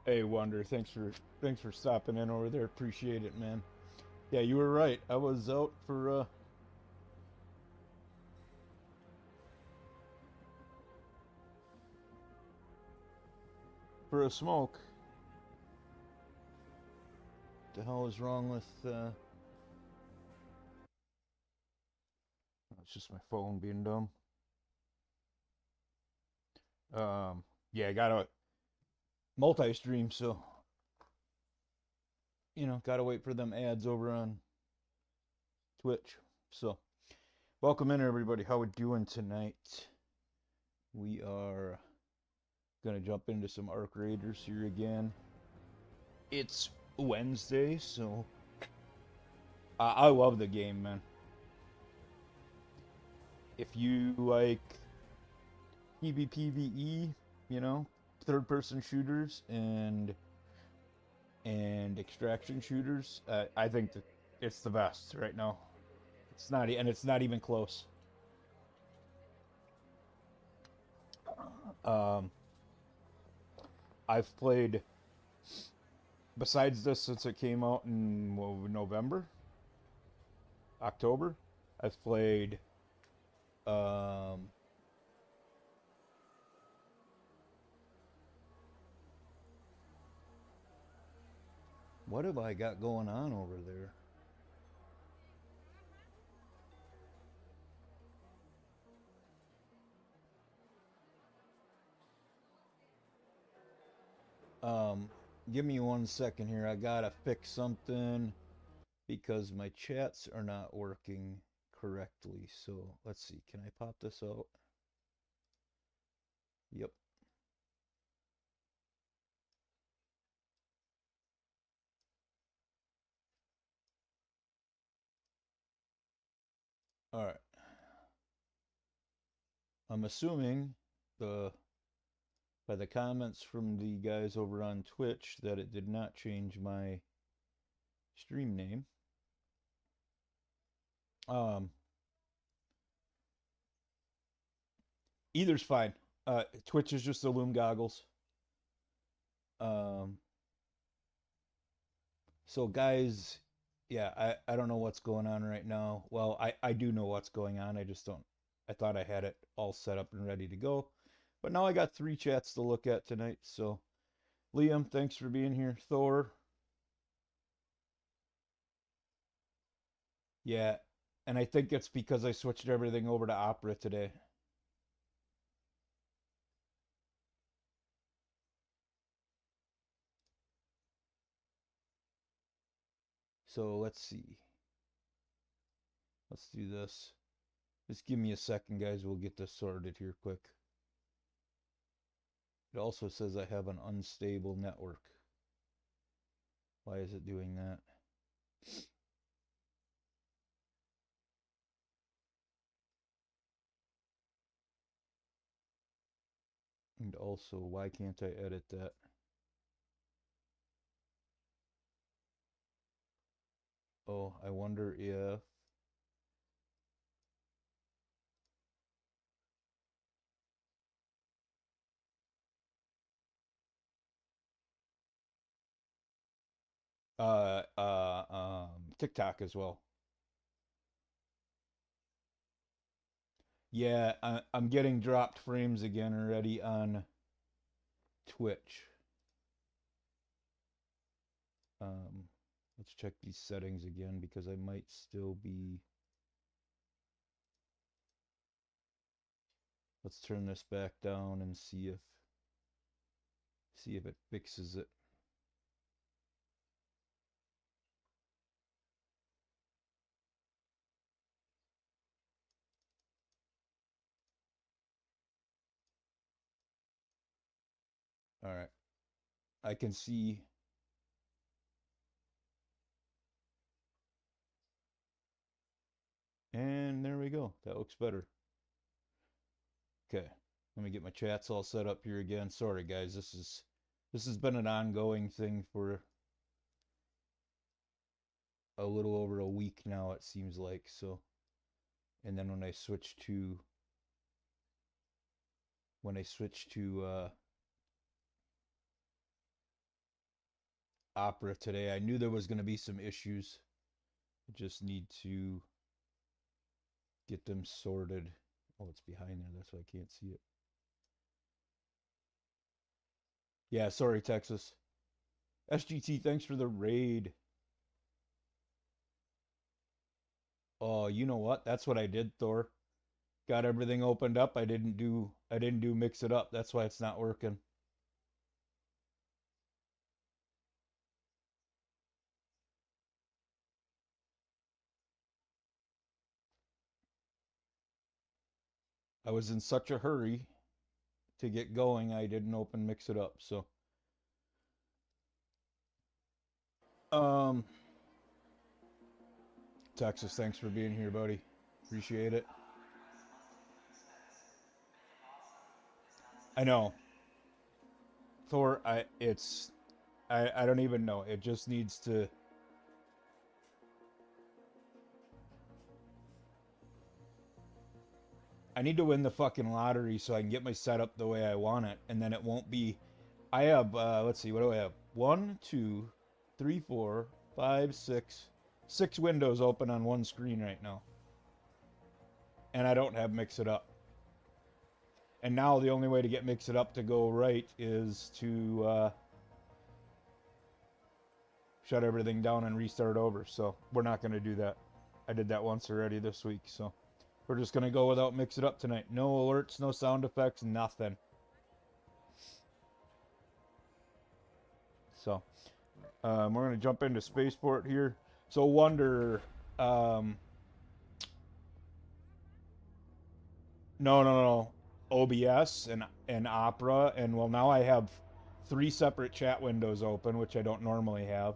Hey, Wonder, thanks for stopping in over there. Appreciate it, man. Yeah, you were right. I was out for a smoke. What the hell is wrong with it's just my phone being dumb. Yeah, I got a multi-stream, so gotta wait for them ads over on Twitch. So, welcome in everybody. How we doing tonight? We are gonna jump into some Arc Raiders here again. It's Wednesday, so I love the game, man. If you like PvPvE, you know, third person shooters and extraction shooters, I think that it's the best right now. It's not even close. Um, I've played besides this since it came out in November, October. I've played um, what have I got going on over there? Um, Give me 1 second here. I gotta fix something because my chats are not working correctly. So let's see. Can I pop this out? Yep. All right. I'm assuming the by the comments from the guys over on Twitch that it did not change my stream name. Um, Either's fine. Twitch is just the Loom goggles. Um, so guys, yeah, I don't know what's going on right now. Well, I do know what's going on. I just don't. I thought I had it all set up and ready to go, but now I got three chats to look at tonight. So Liam, thanks for being here. Thor, yeah, and I think it's because I switched everything over to Opera today. So let's see. Let's do this. Just give me a second, guys. We'll get this sorted here quick. It also says I have an unstable network. Why is it doing that? And also, why can't I edit that? Oh, I wonder if TikTok as well. Yeah, I'm getting dropped frames again already on Twitch. Um, let's check these settings again because I might still be. Let's turn this back down and see if it fixes it. All right. I can see. And there we go. That looks better. Okay. Let me get my chats all set up here again. Sorry guys, this has been an ongoing thing for a little over a week now it seems like. So, and then when I switch to Opera today. I knew there was going to be some issues. I just need to get them sorted. Oh, it's behind there. That's why I can't see it. Yeah, sorry, Texas. SGT, thanks for the raid. Oh, you know what? That's what I did, Thor. Got everything opened up. I didn't do mix it up. That's why it's not working. I was in such a hurry to get going, I didn't open mix it up. So Texas, thanks for being here, buddy. Appreciate it. I know. Thor, I don't even know. It just needs to. I need to win the fucking lottery so I can get my setup the way I want it, and then it won't be. I have let's see, what do I have? 1, 2, 3, 4, 5, 6, 6 windows open on one screen right now, and I don't have mix it up. And now the only way to get mix it up to go right is to shut everything down and restart over. So we're not going to do that. I did that once already this week, so we're just going to go without mix it up tonight. No alerts, no sound effects, nothing. So we're going to jump into Spaceport here. So Wonder, no. OBS and Opera, and well, now I have 3 separate chat windows open, which I don't normally have.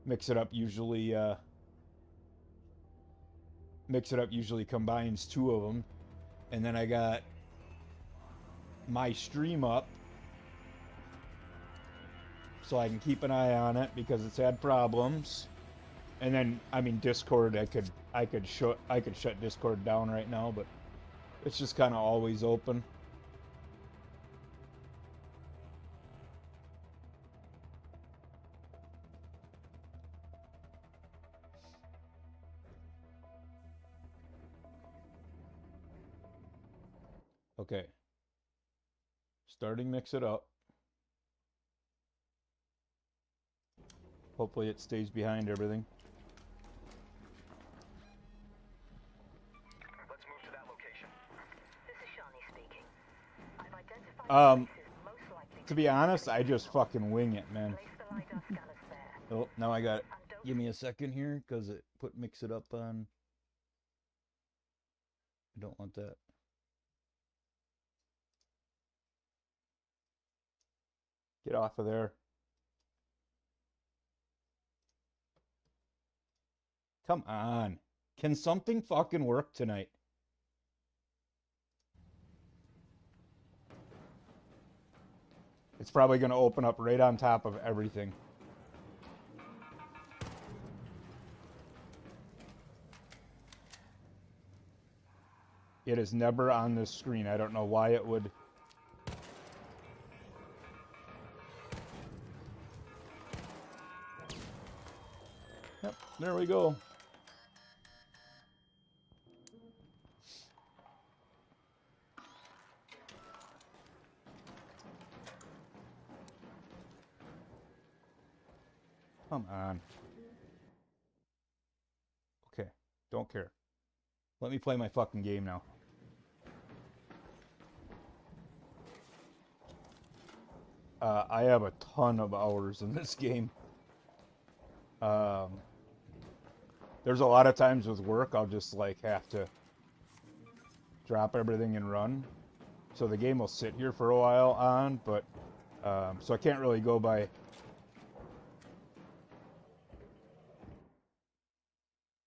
Mix it up usually combines 2 of them, and then I got my stream up so I can keep an eye on it because it's had problems. And then I mean Discord, I could shut Discord down right now, but it's just kind of always open. Okay. Starting mix it up. Hopefully it stays behind everything. Let's move to that location. This is Shani speaking. I've identified to be honest, I just fucking wing it, man. Oh, now I got it. Give me a second here, because it put mix it up on. I don't want that. Get off of there. Come on. Can something fucking work tonight? It's probably going to open up right on top of everything. It is never on this screen. I don't know why it would. Yep, there we go. Come on. Okay, don't care. Let me play my fucking game now. I have a ton of hours in this game. There's a lot of times with work I'll just like have to drop everything and run. So the game will sit here for a while on, but so I can't really go by.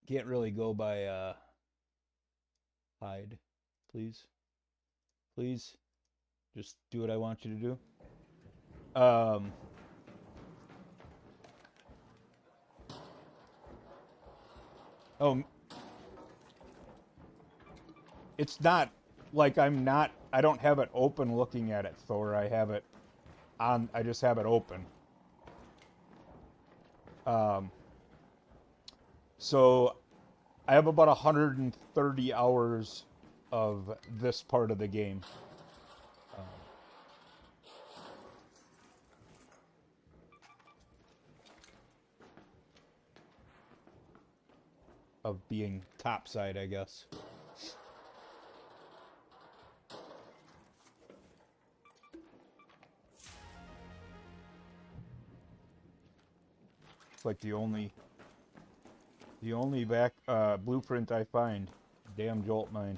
Can't really go by hide, please. Please. Just do what I want you to do. Oh, it's not like I don't have it open looking at it, Thor. I have it on, I just have it open. Um, so I have about 130 hours of this part of the game. Of being topside, I guess. It's like the only back blueprint I find. Damn jolt mine.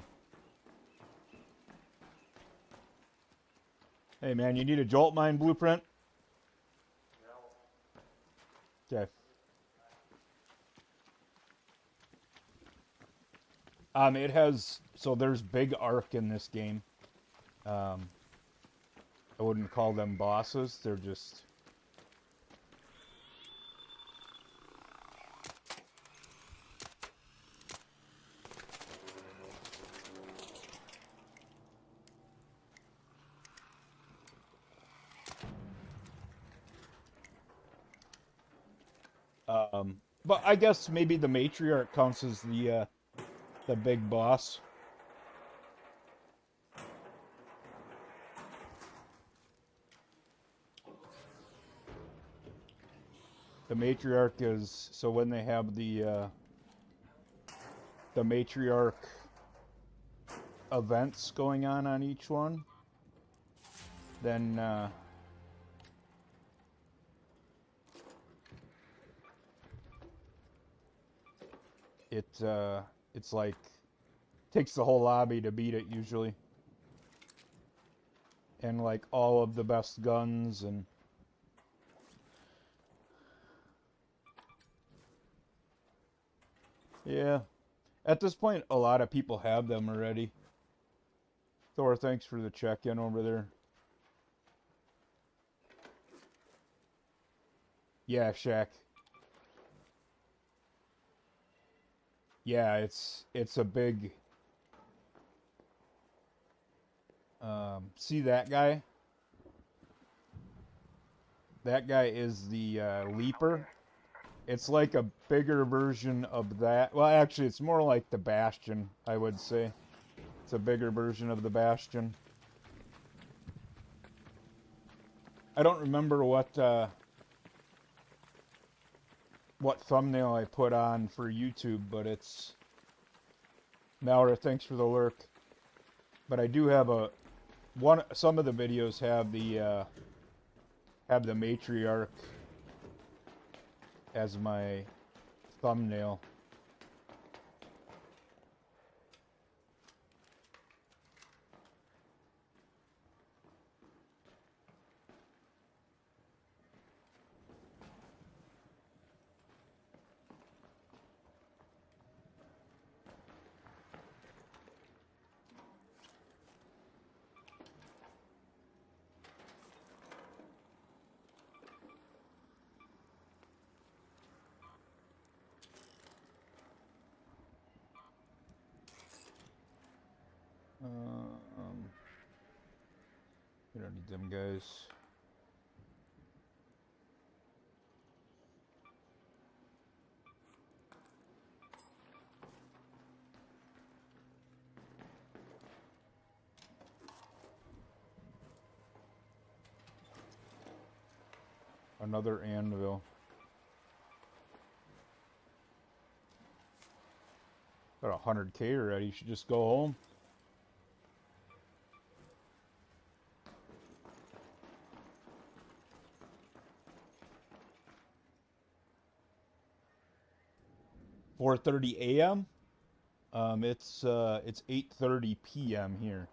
Hey man, you need a jolt mine blueprint? Okay. It has, so there's big arc in this game. I wouldn't call them bosses, they're just but I guess maybe the matriarch counts as the big boss. The matriarch is, so when they have the matriarch events going on each one, then it's like takes the whole lobby to beat it usually, and like all of the best guns and yeah. At this point, a lot of people have them already. Thor, thanks for the check-in over there. Yeah, Shaq. Yeah, it's a big. See that guy? That guy is the Leaper. It's like a bigger version of that. Well, actually, it's more like the Bastion, I would say. It's a bigger version of the Bastion. I don't remember what thumbnail I put on for YouTube, but it's Malra, thanks for the lurk. But I do have some of the videos have the matriarch as my thumbnail. We don't need them guys. Another anvil. Got 100K already. You should just go home. $4:30 a.m. It's 8:30 p.m. here.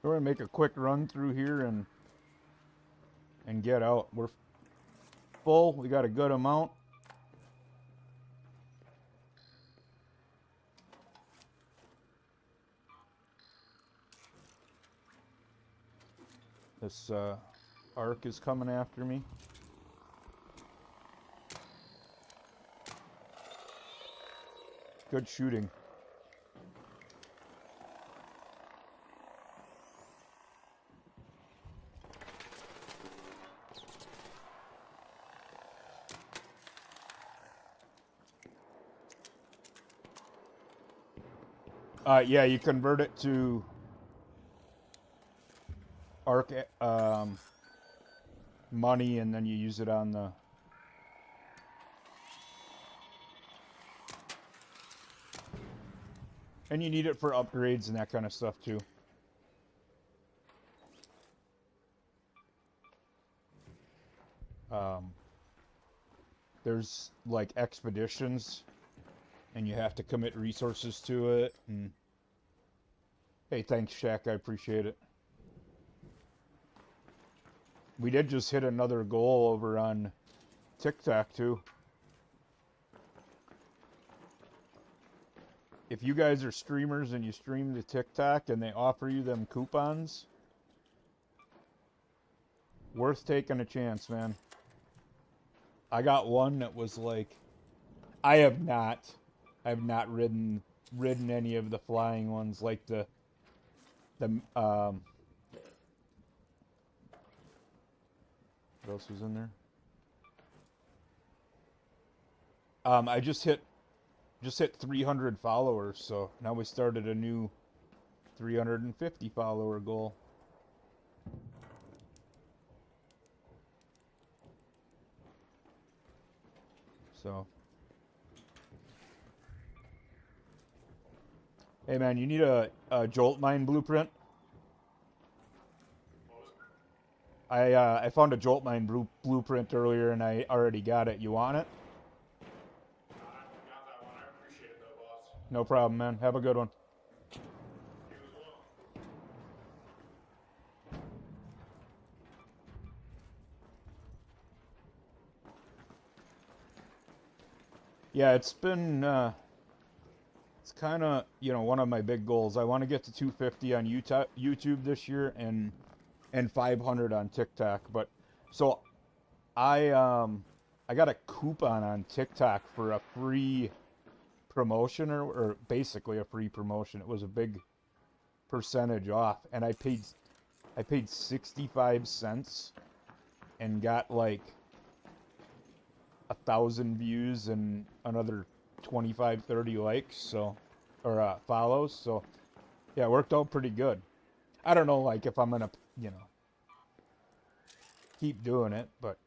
We're gonna make a quick run through here and get out. We're full. We got a good amount. This arc is coming after me. Good shooting. Yeah, you convert it to arc money, and then you use it on the... And you need it for upgrades and that kind of stuff too. There's like expeditions, and you have to commit resources to it. And hey, thanks, Shaq. I appreciate it. We did just hit another goal over on TikTok too. If you guys are streamers and you stream to TikTok and they offer you them coupons, worth taking a chance, man. I got one that was like, I have not ridden any of the flying ones, like the what else was in there? I just hit 300 followers, so now we started a new 350 follower goal. So, hey man, you need a Jolt Mine blueprint? I found a Jolt Mine blueprint earlier, and I already got it. You want it? I got that one. I appreciate it though, boss. No problem, man. Have a good one. You as well. Yeah, it's been it's kind of, one of my big goals. I want to get to 250 on YouTube this year and 500 on TikTok. But so I got a coupon on TikTok for a free promotion, or basically a free promotion. It was a big percentage off, and I paid 65 cents and got like 1,000 views and another 25-30 likes, so, or follows. So yeah, it worked out pretty good. I don't know, like, if I'm gonna keep doing it, but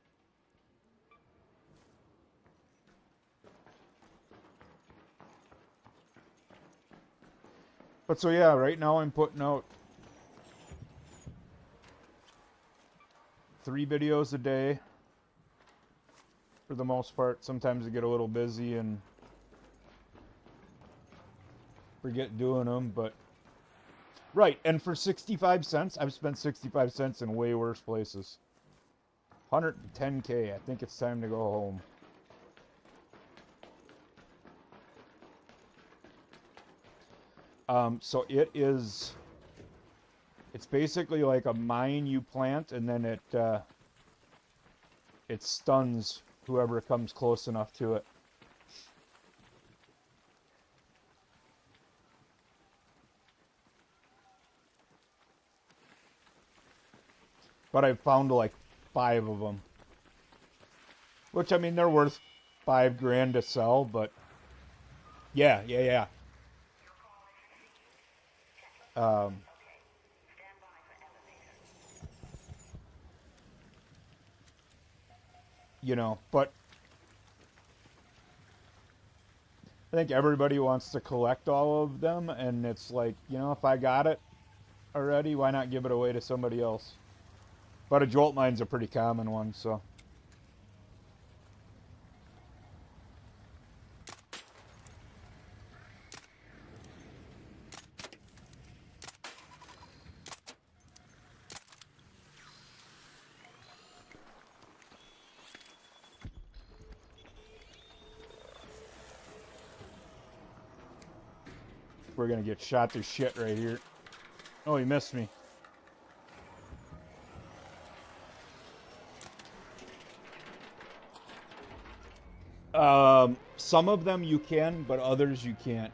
so yeah, right now I'm putting out 3 videos a day for the most part. Sometimes I get a little busy and forget doing them, but right. And for 65 cents, I've spent 65 cents in way worse places. 110K. I think it's time to go home. So it's basically like a mine you plant, and then it stuns whoever comes close enough to it. But I've found like 5 of them, which, I mean, they're worth $5,000 to sell, but yeah. But I think everybody wants to collect all of them, and it's like, if I got it already, why not give it away to somebody else? But a Jolt Mine's a pretty common one, so. We're gonna get shot to shit right here. Oh, he missed me. Some of them you can, but others you can't.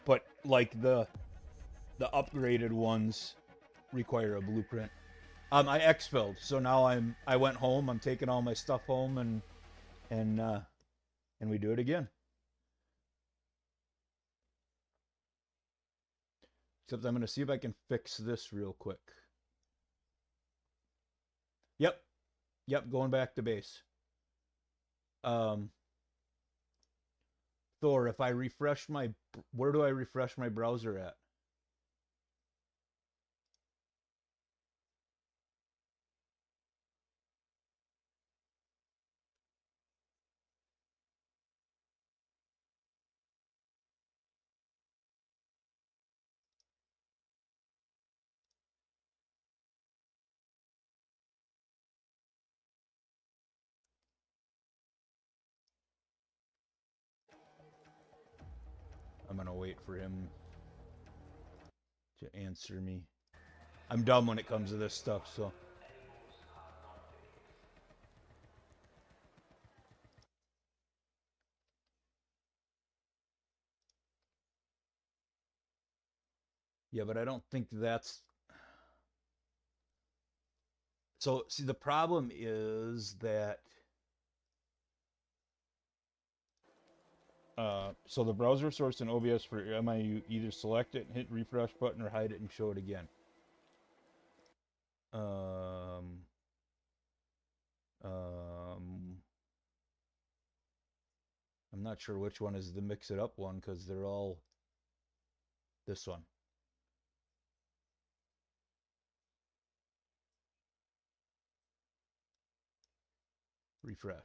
But like the upgraded ones require a blueprint. I expelled, so now I went home. I'm taking all my stuff home, and we do it again. Except I'm gonna see if I can fix this real quick. Yep, yep, going back to base. Um, Thor, if I refresh my, where do I refresh my browser at? I'm gonna wait for him to answer me. I'm dumb when it comes to this stuff, so. Yeah, but I don't think that's. So, see, the problem is that. So the browser source in OBS for MIU, either select it and hit refresh button or hide it and show it again. Um, I'm not sure which one is the mix it up one because they're all this one. Refresh.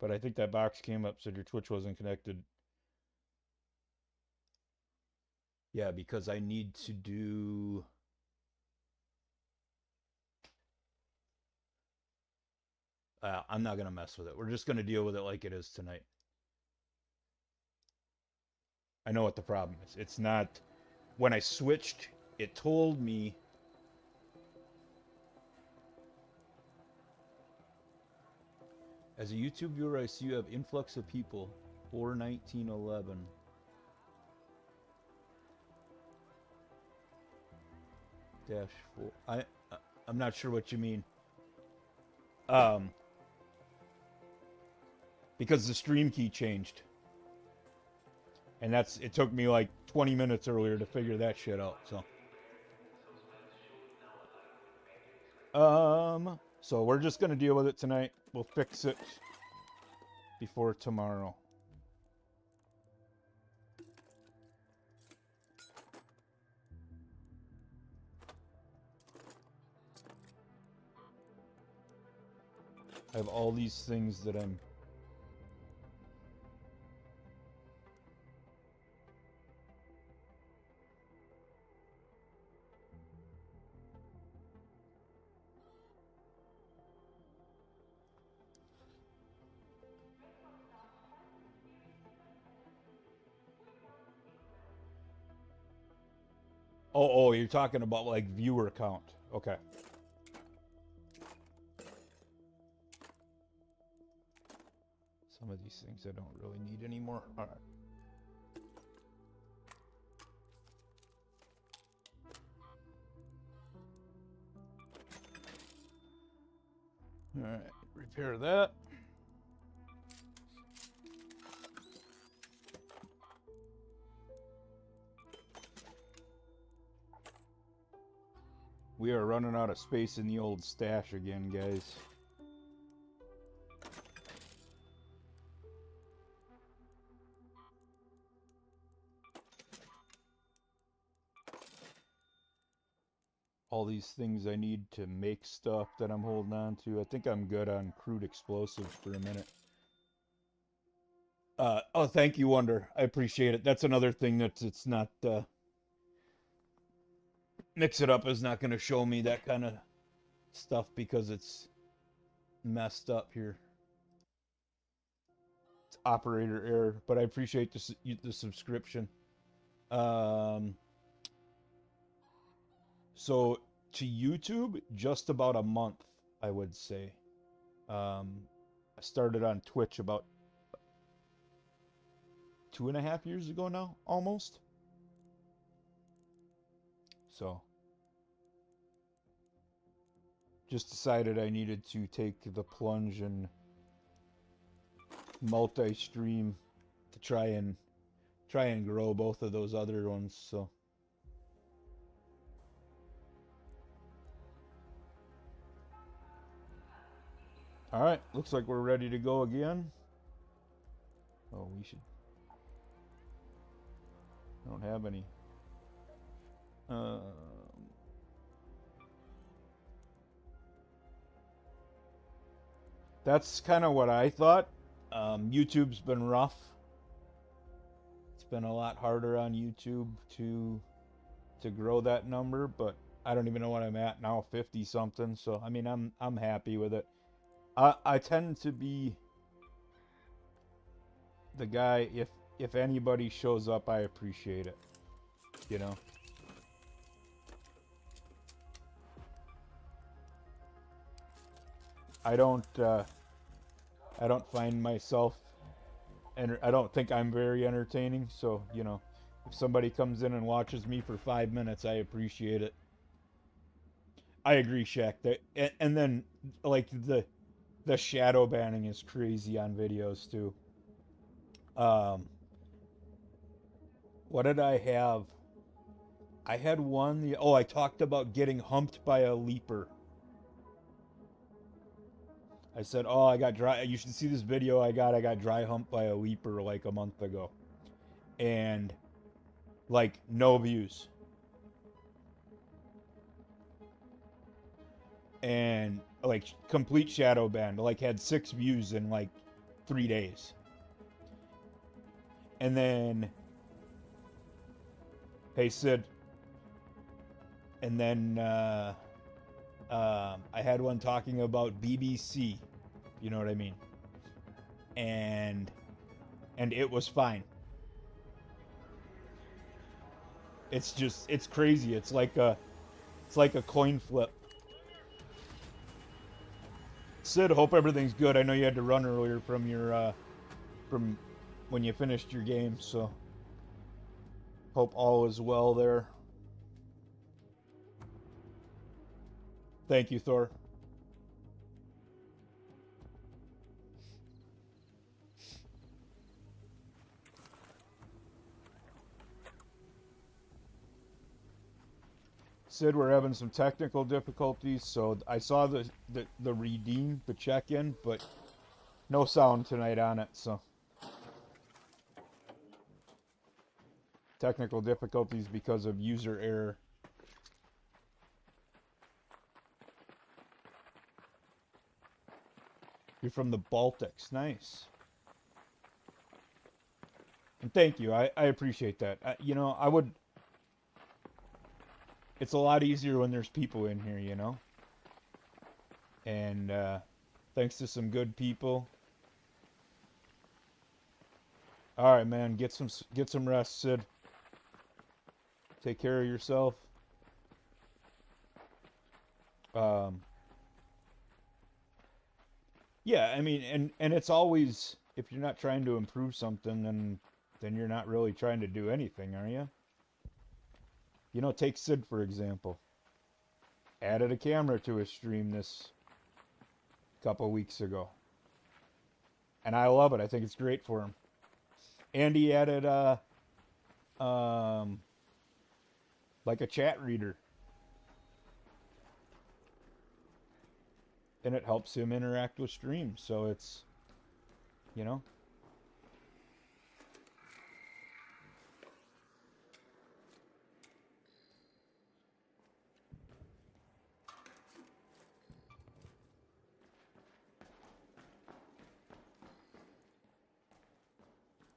But I think that box came up, said your Twitch wasn't connected. Yeah, because I need to do. I'm not going to mess with it. We're just going to deal with it like it is tonight. I know what the problem is. It's not. When I switched, it told me. As a YouTube viewer, I see you have influx of people. 41911. -4. I'm not sure what you mean. Because the stream key changed. And it took me like 20 minutes earlier to figure that shit out, so. So we're just gonna deal with it tonight. We'll fix it before tomorrow. I have all these things that I'm. Oh, you're talking about like viewer count. Okay. Some of these things I don't really need anymore. All right. All right, repair that. We are running out of space in the old stash again, guys. All these things I need to make stuff that I'm holding on to. I think I'm good on crude explosives for a minute. Oh, thank you, Wonder. I appreciate it. That's another thing it's not. Mix It Up is not going to show me that kind of stuff because it's messed up here. It's operator error, but I appreciate the subscription. So to YouTube, just about a month, I would say. I started on Twitch about 2.5 years ago now, almost. So just decided I needed to take the plunge and multi-stream to try and grow both of those other ones. So all right, looks like we're ready to go again. Oh, we should. I don't have any. That's kind of what I thought. YouTube's been rough. It's been a lot harder on YouTube to grow that number, but I don't even know what I'm at now, 50 something. So I mean, I'm happy with it. I tend to be the guy, if anybody shows up, I appreciate it. You know. I don't find myself, and I don't think I'm very entertaining. So you know, if somebody comes in and watches me for 5 minutes, I appreciate it. I agree, Shaq. And then like the shadow banning is crazy on videos too. What did I have? I had one. Oh, I talked about getting humped by a leaper. I said, "Oh, I got dry. You should see this video I got dry humped by a leaper like a month ago," and like no views. And like complete shadow ban. Like had 6 views in like 3 days. And then, hey Sid. And then I had one talking about BBC. You know what I mean? And it was fine. It's crazy. It's like a coin flip. Sid, hope everything's good. I know you had to run earlier from your from when you finished your game, so hope all is well there. Thank you, Thor. Sid, we're having some technical difficulties, so I saw the redeem, the check-in, but no sound tonight on it, so technical difficulties because of user error. You're from the Baltics. Nice. And thank you. I appreciate that. You know, I would... It's a lot easier when there's people in here, you know? And thanks to some good people. All right, man. Get some rest, Sid. Take care of yourself. Yeah, I mean, and it's always, if you're not trying to improve something, then you're not really trying to do anything, are you? You know, take Sid for example. Added a camera to his stream this couple weeks ago. And I love it. I think it's great for him. And he added like a chat reader. And it helps him interact with streams, so it's, you know.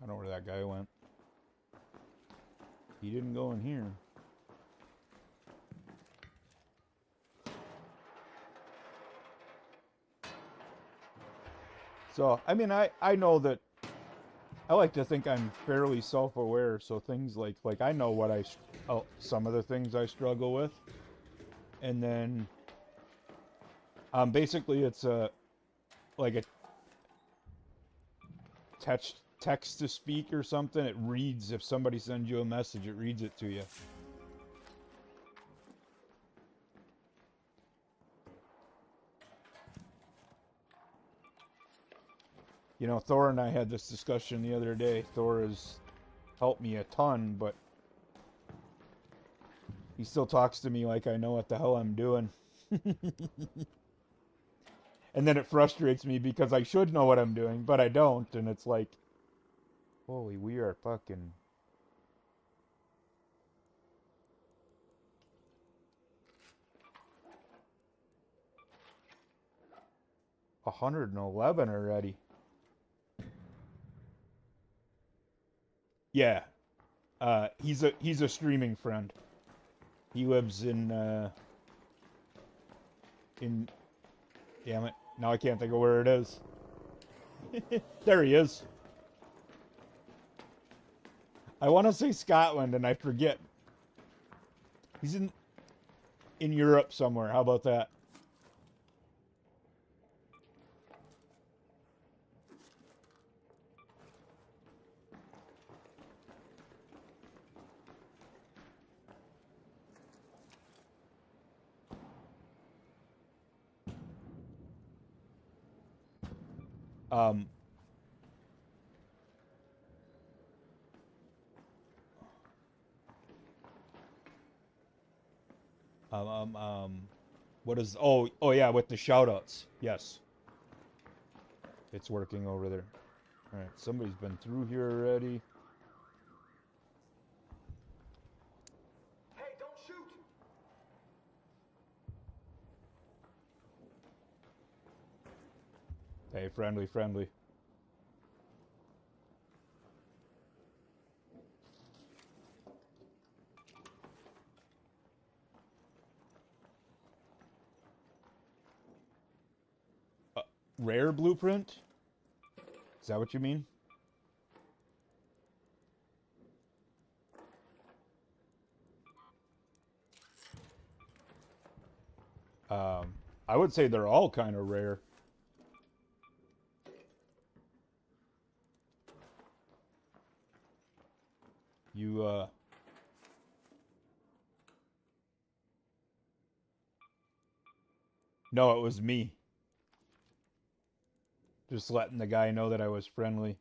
I don't know where that guy went. He didn't go in here. So, I mean, I know that I like to think I'm fairly self-aware, so things like I know what some of the things I struggle with. And then basically it's a text to speak or something. It reads, if somebody sends you a message, it reads it to you. You know, Thor and I had this discussion the other day. Thor has helped me a ton, but he still talks to me like I know what the hell I'm doing. And then it frustrates me because I should know what I'm doing, but I don't. And it's like, holy, we are fucking... $111 already. Yeah. He's a streaming friend. He lives in damn it. Now I can't think of where it is. There he is. I want to say Scotland and I forget. He's in Europe somewhere. How about that? Um, what is, oh yeah, with the shoutouts. Yes. It's working over there. All right, somebody's been through here already. Hey, don't shoot! Hey, friendly, friendly. Rare blueprint? Is that what you mean? I would say they're all kind of rare. You, no, it was me. Just letting the guy know that I was friendly.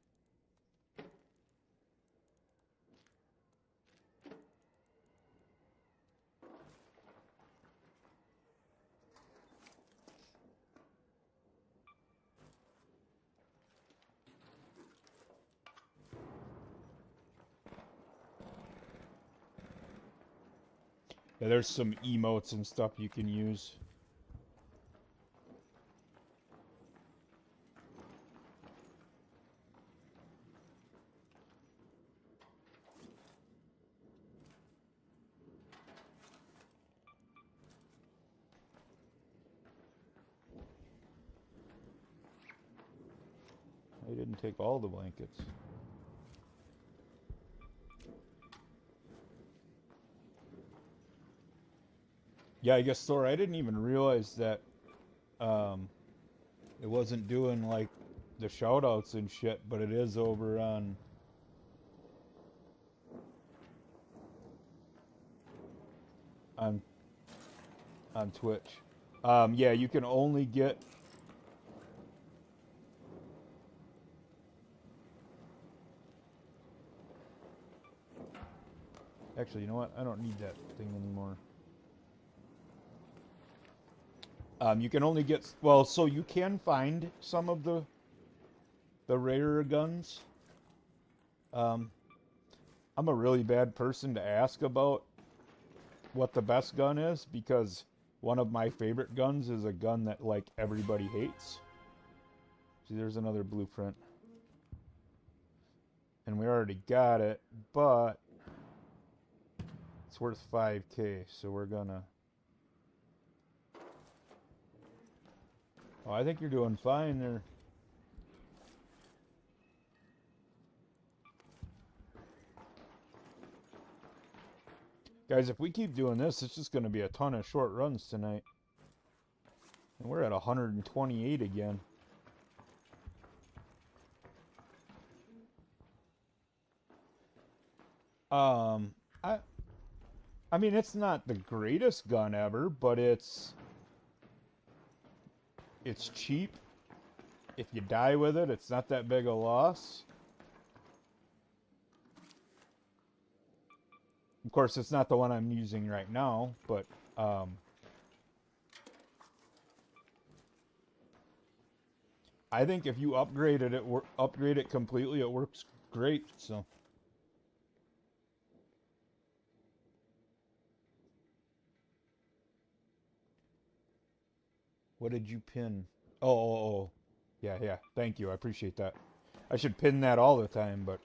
Yeah, there's some emotes and stuff you can use. I didn't take all the blankets. Yeah, I guess, Thor, I didn't even realize that it wasn't doing like the shoutouts and shit, but it is over on on Twitch. Yeah, you can only get... Actually, you know what? I don't need that thing anymore. You can only get... Well, so you can find some of the rarer guns. I'm a really bad person to ask about what the best gun is, because one of my favorite guns is a gun that, like, everybody hates. See, there's another blueprint. And we already got it, but it's worth 5K, so we're gonna... Oh, I think you're doing fine there. Guys, if we keep doing this, it's just going to be a ton of short runs tonight. And we're at 128 again. I mean, it's not the greatest gun ever, but it's cheap. If you die with it, it's not that big a loss. Of course, it's not the one I'm using right now, but I think if you upgrade it completely, it works great. So. What did you pin? Oh. Yeah. Thank you. I appreciate that. I should pin that all the time, but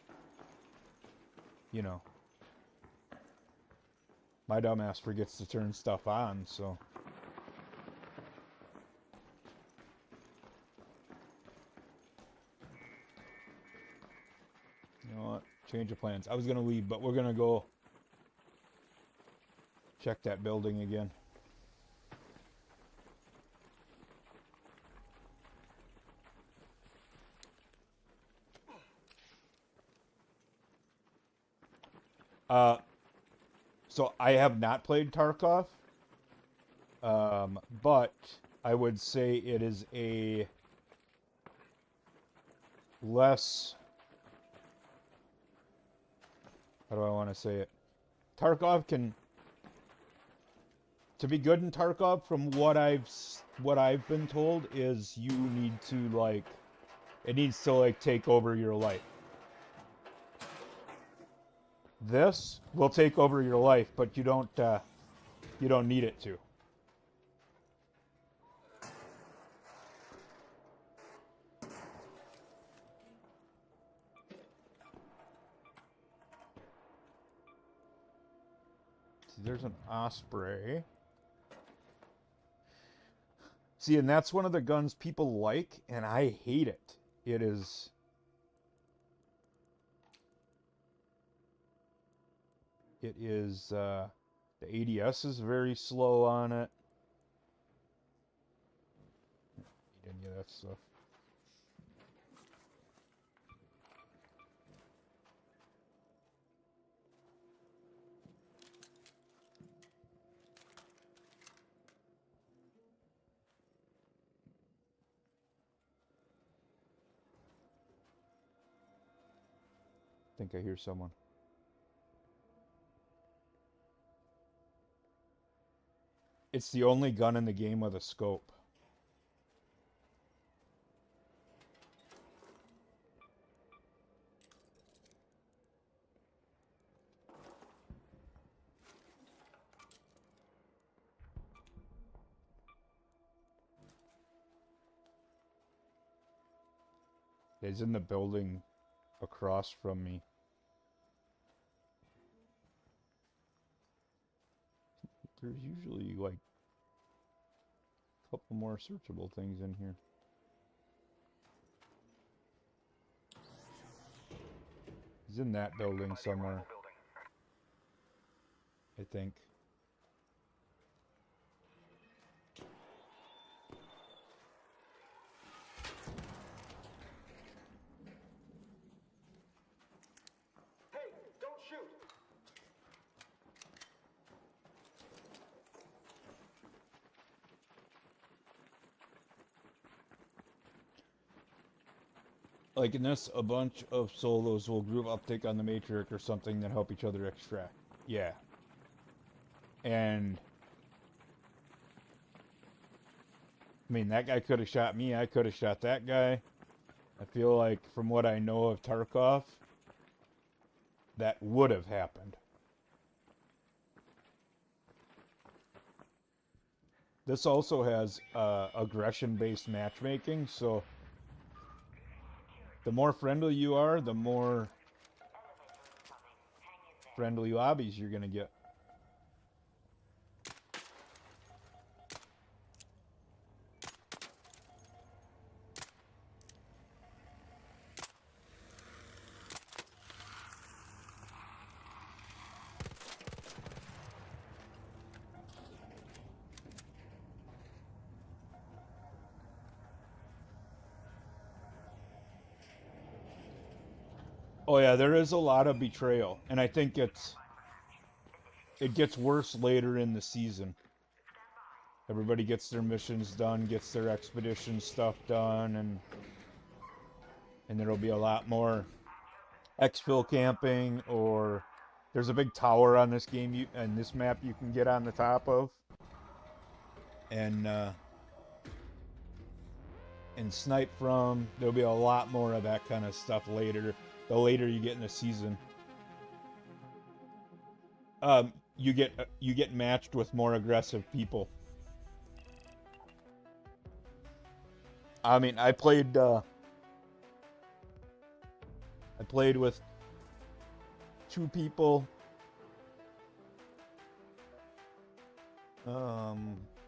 you know, my dumbass forgets to turn stuff on, so. You know what? Change of plans. I was gonna leave, but we're gonna go check that building again. So I have not played Tarkov, but I would say it is a less, how do I want to say it? Tarkov can, to be good in Tarkov, from what I've been told, is you need to like, it needs to like take over your life. This will take over your life, but you don't need it to. See, there's an Osprey. See, and that's one of the guns people like, and I hate it. It is... the ADS is very slow on it. Don't need any of that stuff. I think I hear someone. It's the only gun in the game with a scope. It's in the building across from me. There's usually like a couple more searchable things in here. He's in that building somewhere, I think. Hey, don't shoot! Like in this, a bunch of solos will group up, take on the Matrix or something, then help each other extract. Yeah. And I mean, that guy could have shot me, I could have shot that guy. I feel like, from what I know of Tarkov, that would have happened. This also has aggression-based matchmaking, so the more friendly you are, the more friendly lobbies you're going to get. Oh yeah, there is a lot of betrayal, and I think it gets worse later in the season. Everybody gets their missions done, gets their expedition stuff done, and there'll be a lot more exfil camping, or there's a big tower on this game and this map you can get on the top of, and snipe from. There'll be a lot more of that kind of stuff later. The later you get in the season, you get matched with more aggressive people. I mean, I played with two people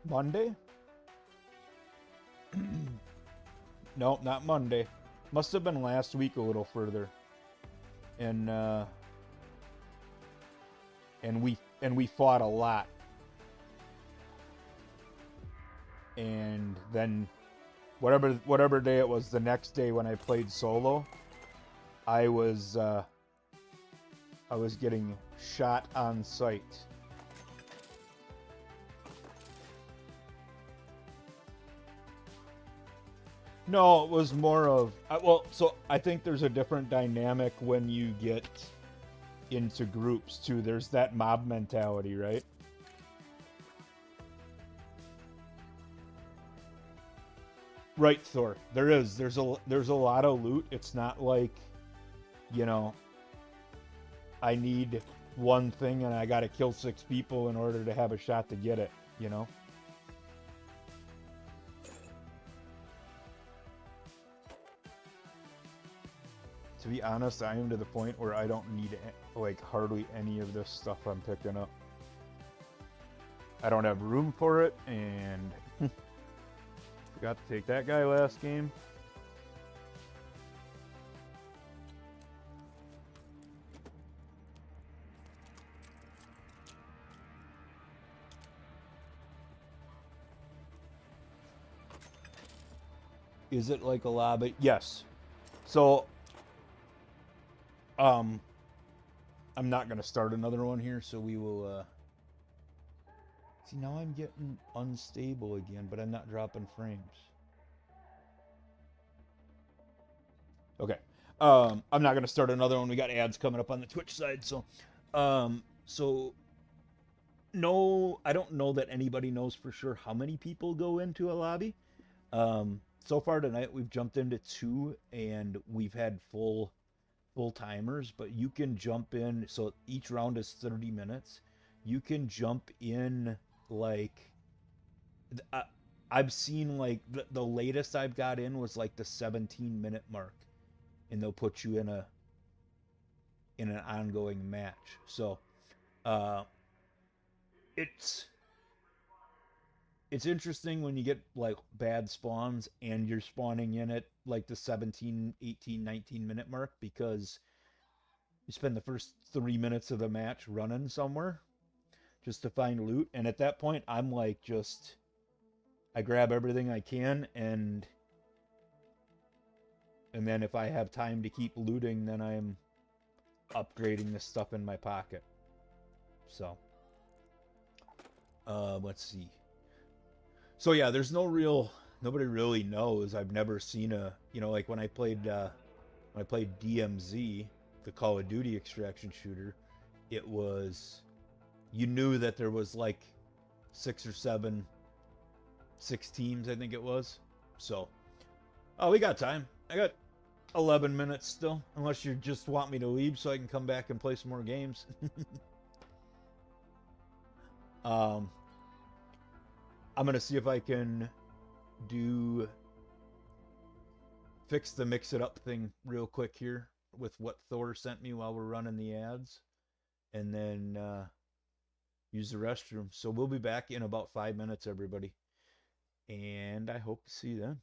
Monday. No, not Monday. Must have been last week a little further. And we fought a lot. And then whatever day it was, the next day when I played solo, I was getting shot on sight. No, it was more of so I think there's a different dynamic when you get into groups too. There's that mob mentality, right? Right, Thor. There is. There's a lot of loot. It's not like, you know, I need one thing and I got to kill 6 people in order to have a shot to get it, you know? To be honest, I am to the point where I don't need like hardly any of this stuff I'm picking up. I don't have room for it, and forgot to take that guy last game. Is it like a lobby? Yes. So I'm not gonna start another one here, so we will see, now I'm getting unstable again, but I'm not dropping frames. Okay. I'm not gonna start another one. We got ads coming up on the Twitch side, so no, I don't know that anybody knows for sure how many people go into a lobby. So far tonight we've jumped into 2 and we've had full timers, but you can jump in, so each round is 30 minutes. You can jump in like I've seen like the latest I've got in was like the 17-minute mark, and they'll put you in an ongoing match. So it's interesting when you get like bad spawns and you're spawning in at like the 17, 18, 19-minute mark, because you spend the first 3 minutes of the match running somewhere just to find loot, and at that point I'm like, just I grab everything I can, and then if I have time to keep looting, then I'm upgrading the stuff in my pocket. So let's see. So yeah, there's nobody really knows. I've never seen like when I played DMZ, the Call of Duty extraction shooter, it was, you knew that there was like 6 teams, I think it was. So, we got time. I got 11 minutes still, unless you just want me to leave so I can come back and play some more games. I'm gonna see if I can fix the mix it up thing real quick here with what Thor sent me while we're running the ads, and then use the restroom. So we'll be back in about 5 minutes, everybody, and I hope to see you then.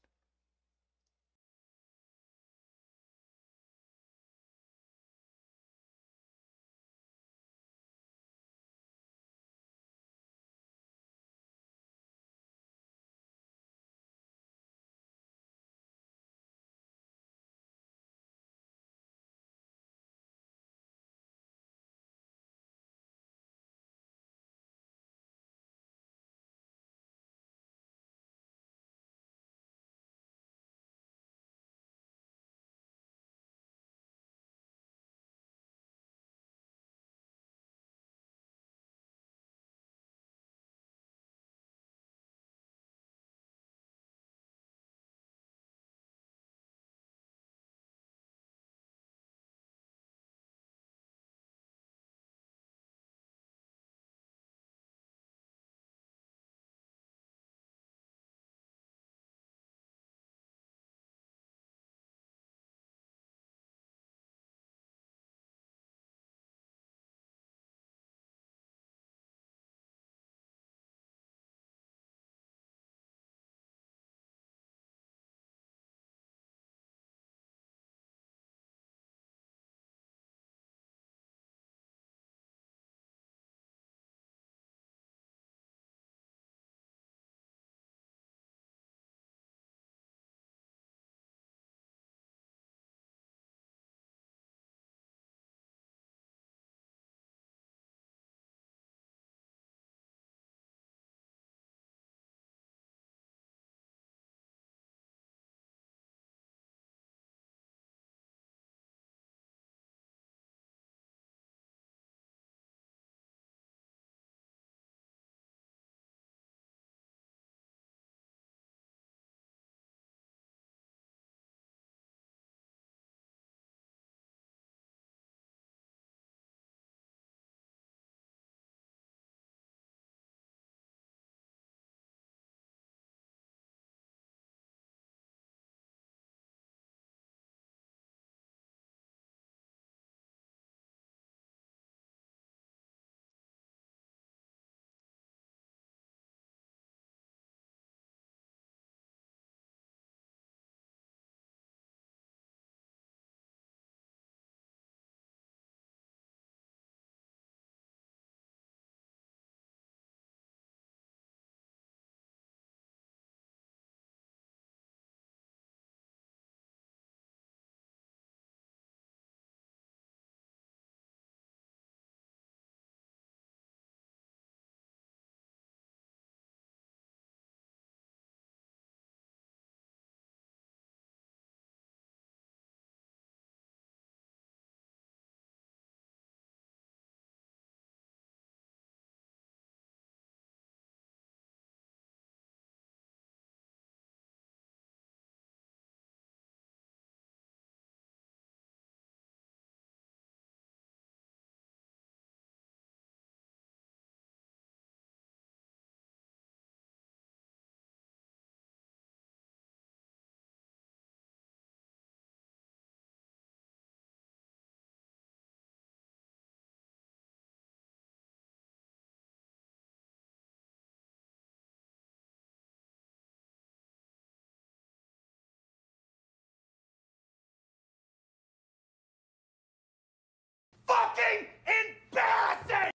fucking embarrassing!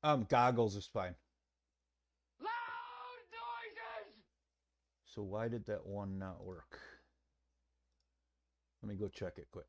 Um, goggles is fine. Loud noises! So why did that one not work? Let me go check it quick.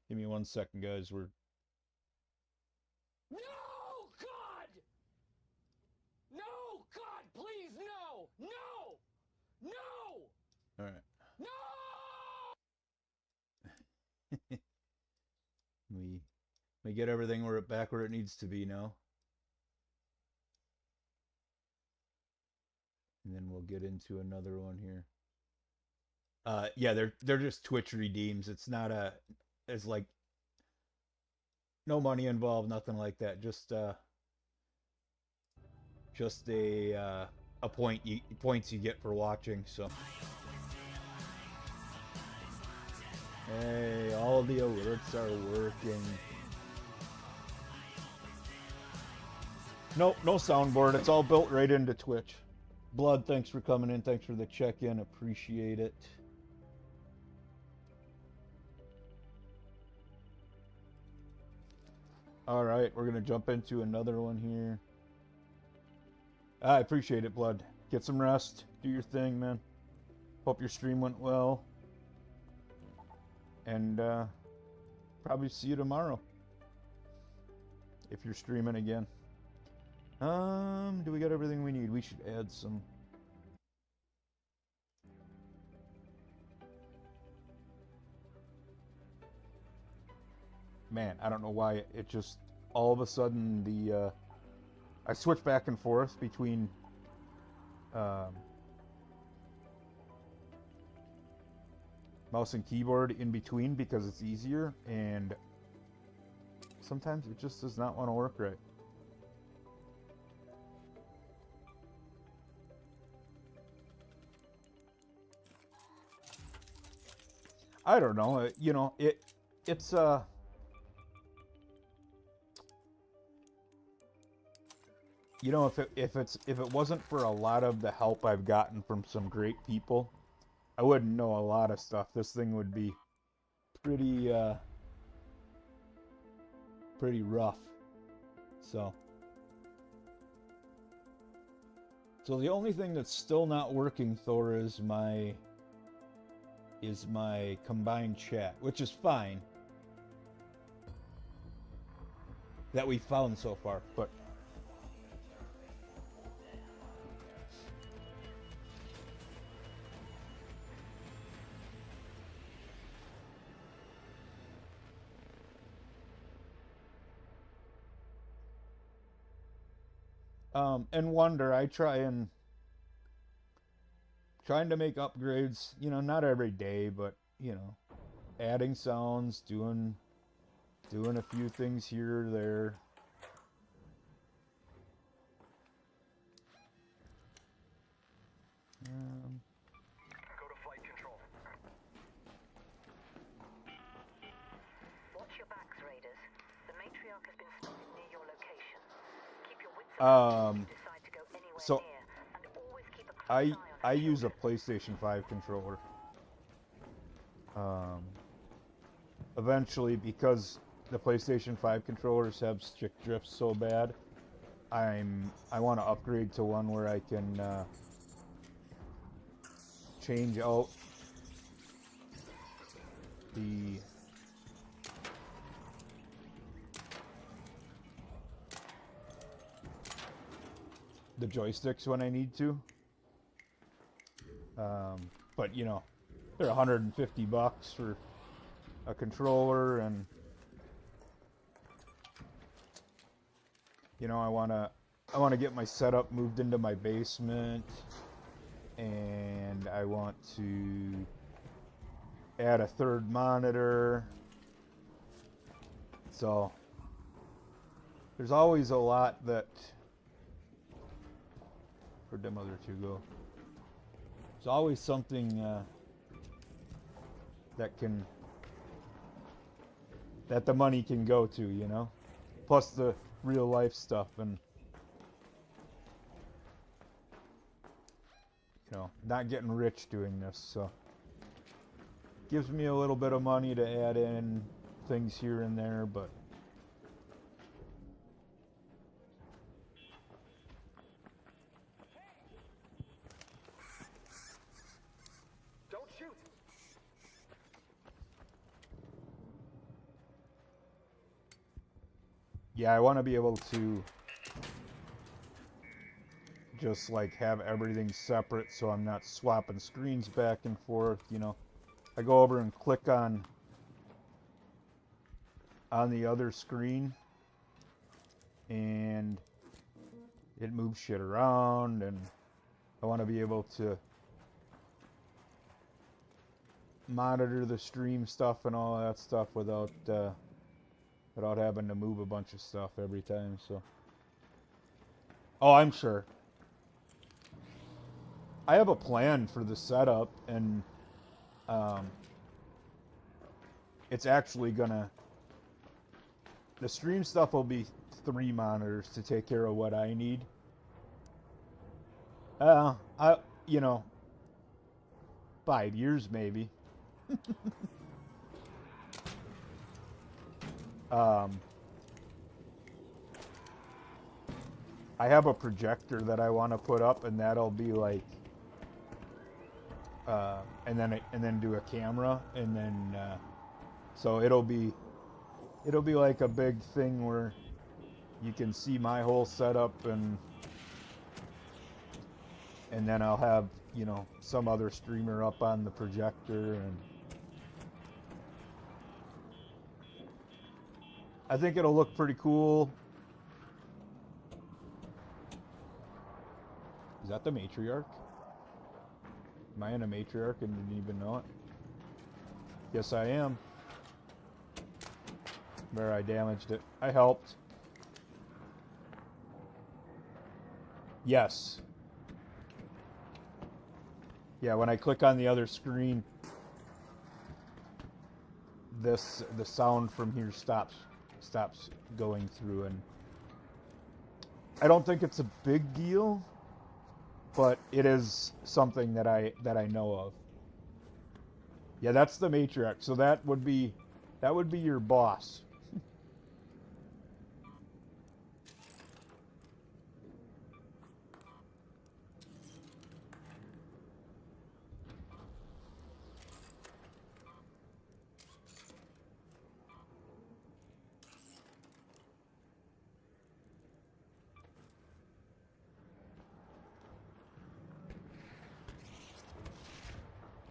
Give me 1 second, guys. We're No, God! No, God, please, no! No! No! all right. No! We get everything back where it needs to be now. And then we'll get into another one here. Yeah, they're just Twitch redeems. It's not it's like no money involved, nothing like that. Just a points you get for watching. So hey, all the alerts are working. Nope, no soundboard. It's all built right into Twitch. Blood, thanks for coming in. Thanks for the check-in. Appreciate it. All right, we're going to jump into another one here. I appreciate it, Blood. Get some rest. Do your thing, man. Hope your stream went well. And probably see you tomorrow. If you're streaming again. Do we got everything we need? We should add some. Man, I don't know why it just all of a sudden the I switch back and forth between mouse and keyboard in between because it's easier, and sometimes it just does not want to work right. I don't know. You know, it's you know, if it wasn't for a lot of the help I've gotten from some great people, I wouldn't know a lot of stuff. This thing would be pretty pretty rough. So the only thing that's still not working, Thor, is my combined chat, which is fine. That we found so far, but and Wonder, I trying to make upgrades, you know, not every day, but you know, adding sounds, doing a few things here or there. Go to flight control. Watch your backs, Raiders. The Matriarch has been spotted near your location. Keep your wits about you if you decide to go anywhere so near, and always keep a close eye on I your use a children. PlayStation 5 controller. Eventually, because the PlayStation 5 controllers have stick drift so bad, I want to upgrade to one where I can change out the joysticks when I need to. But you know, they're $150 for a controller, and you know, I wanna get my setup moved into my basement, and I want to add a third monitor. So there's always a lot that. Where'd them other two go? There's always something that the money can go to, you know, plus the real life stuff, and you know, not getting rich doing this, so gives me a little bit of money to add in things here and there, but Don't shoot. yeah, I want to be able to just like have everything separate, so I'm not swapping screens back and forth, you know. I go over and click on the other screen, and it moves shit around, and I want to be able to monitor the stream stuff and all that stuff without having to move a bunch of stuff every time. So, oh, I'm sure I have a plan for the setup, and it's actually gonna, the stream stuff will be 3 monitors to take care of what I need. You know, 5 years maybe. I have a projector that I want to put up, and that'll be like, and then do a camera, and then so it'll be like a big thing where you can see my whole setup, and then I'll have, you know, some other streamer up on the projector, and I think it'll look pretty cool. Is that the Matriarch? Am I in a Matriarch and didn't even know it? Yes, I am. Where I damaged it. I helped. Yes. Yeah, when I click on the other screen, the sound from here stops going through, and I don't think it's a big deal, but it is something that I know of. Yeah, that's the Matriarch. So that would be your boss.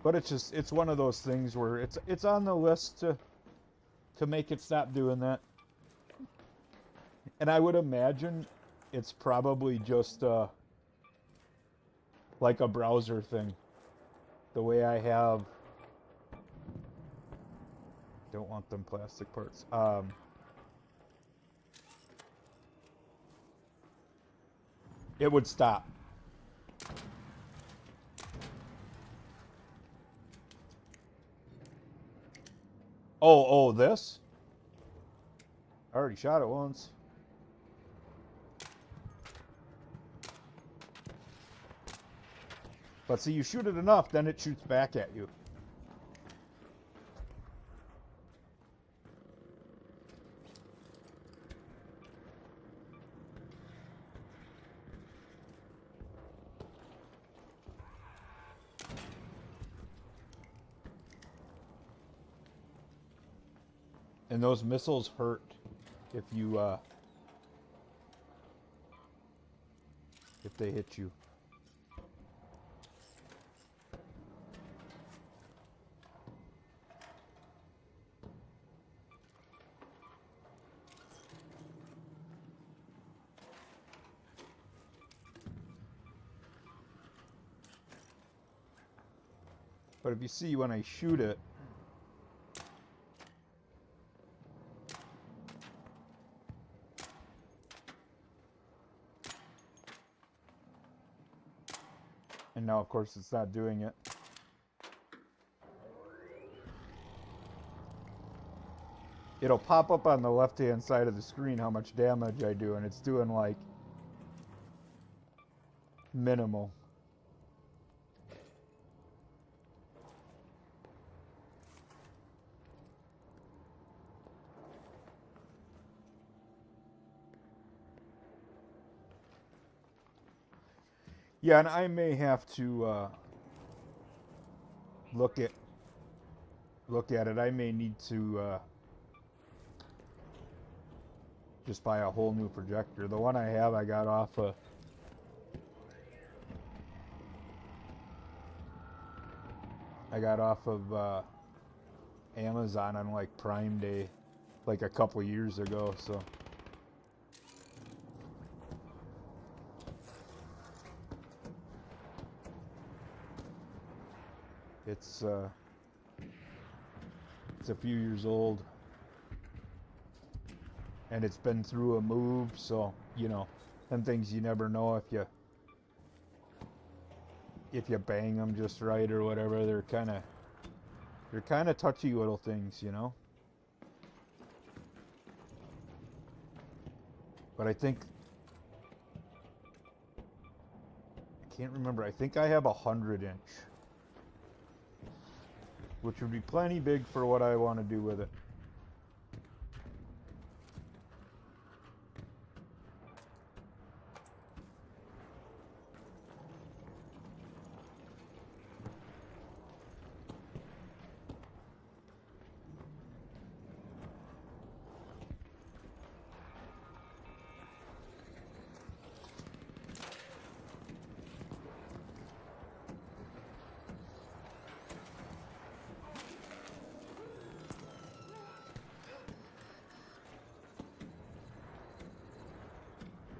But it's one of those things where it's on the list to make it stop doing that. And I would imagine it's probably just like a browser thing. The way I have, don't want them plastic parts. It would stop. Oh, this? I already shot it once. But see, you shoot it enough, then it shoots back at you. And those missiles hurt if you if they hit you. But if you see when I shoot it, and now of course it's not doing it. It'll pop up on the left-hand side of the screen how much damage I do, and it's doing like minimal. Yeah, and I may have to look at it. I may need to just buy a whole new projector. The one I have, I got off of Amazon on like Prime Day, like a couple years ago. So. It's a few years old, and it's been through a move, so you know, them things you never know if you bang them just right or whatever. They're kind of touchy little things, you know. But I think I can't remember. I think I have a 100-inch. Which would be plenty big for what I want to do with it.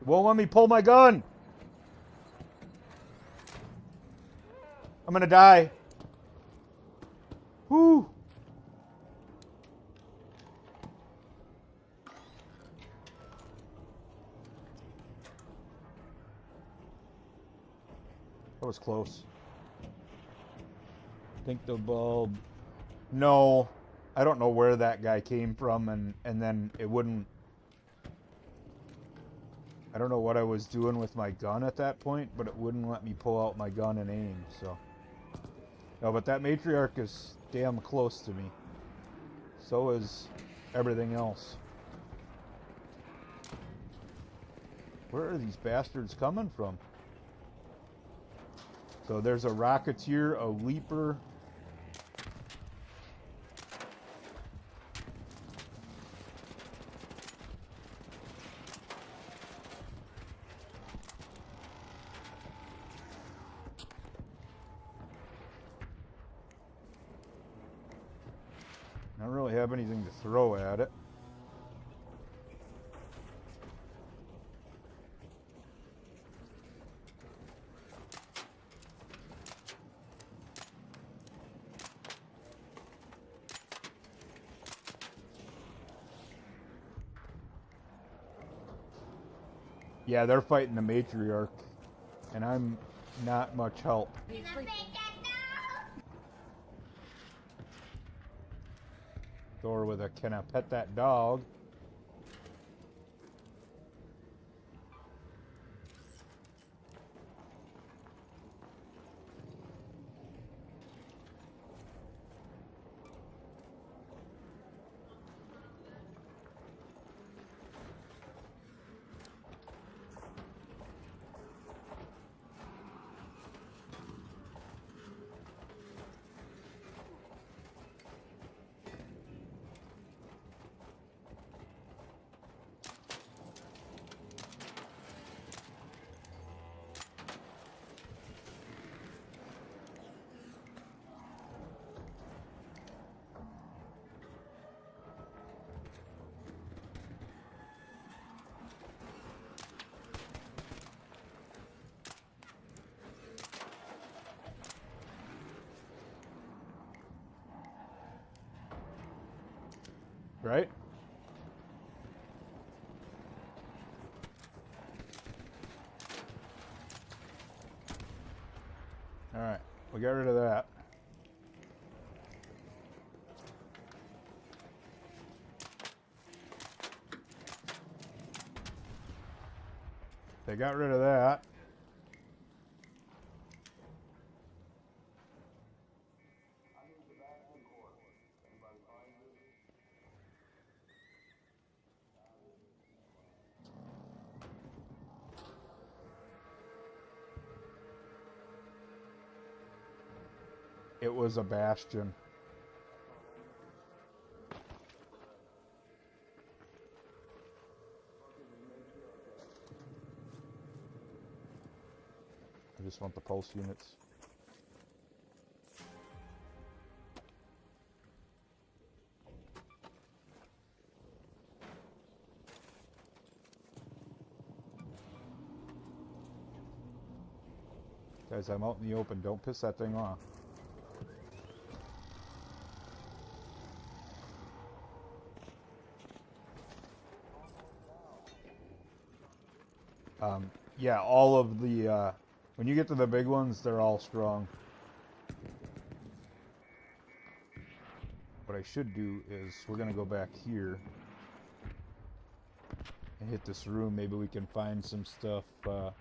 Won't let me pull my gun. I'm gonna die. Whoo. That was close. I think the bulb. No, I don't know where that guy came from, and then it wouldn't. I don't know what I was doing with my gun at that point, but it wouldn't let me pull out my gun and aim, so. No, but that matriarch is damn close to me. So is everything else. Where are these bastards coming from? So there's a Rocketeer, a Leaper. have anything to throw at it. Yeah, they're fighting the matriarch, and I'm not much help. Thor with a "can I pet that dog?" Right? Alright, we got rid of that. They got rid of that. It was a bastion. I just want the pulse units. Guys, I'm out in the open. Don't piss that thing off. Yeah, all of the, when you get to the big ones, they're all strong. What I should do is, we're going to go back here and hit this room. Maybe we can find some stuff to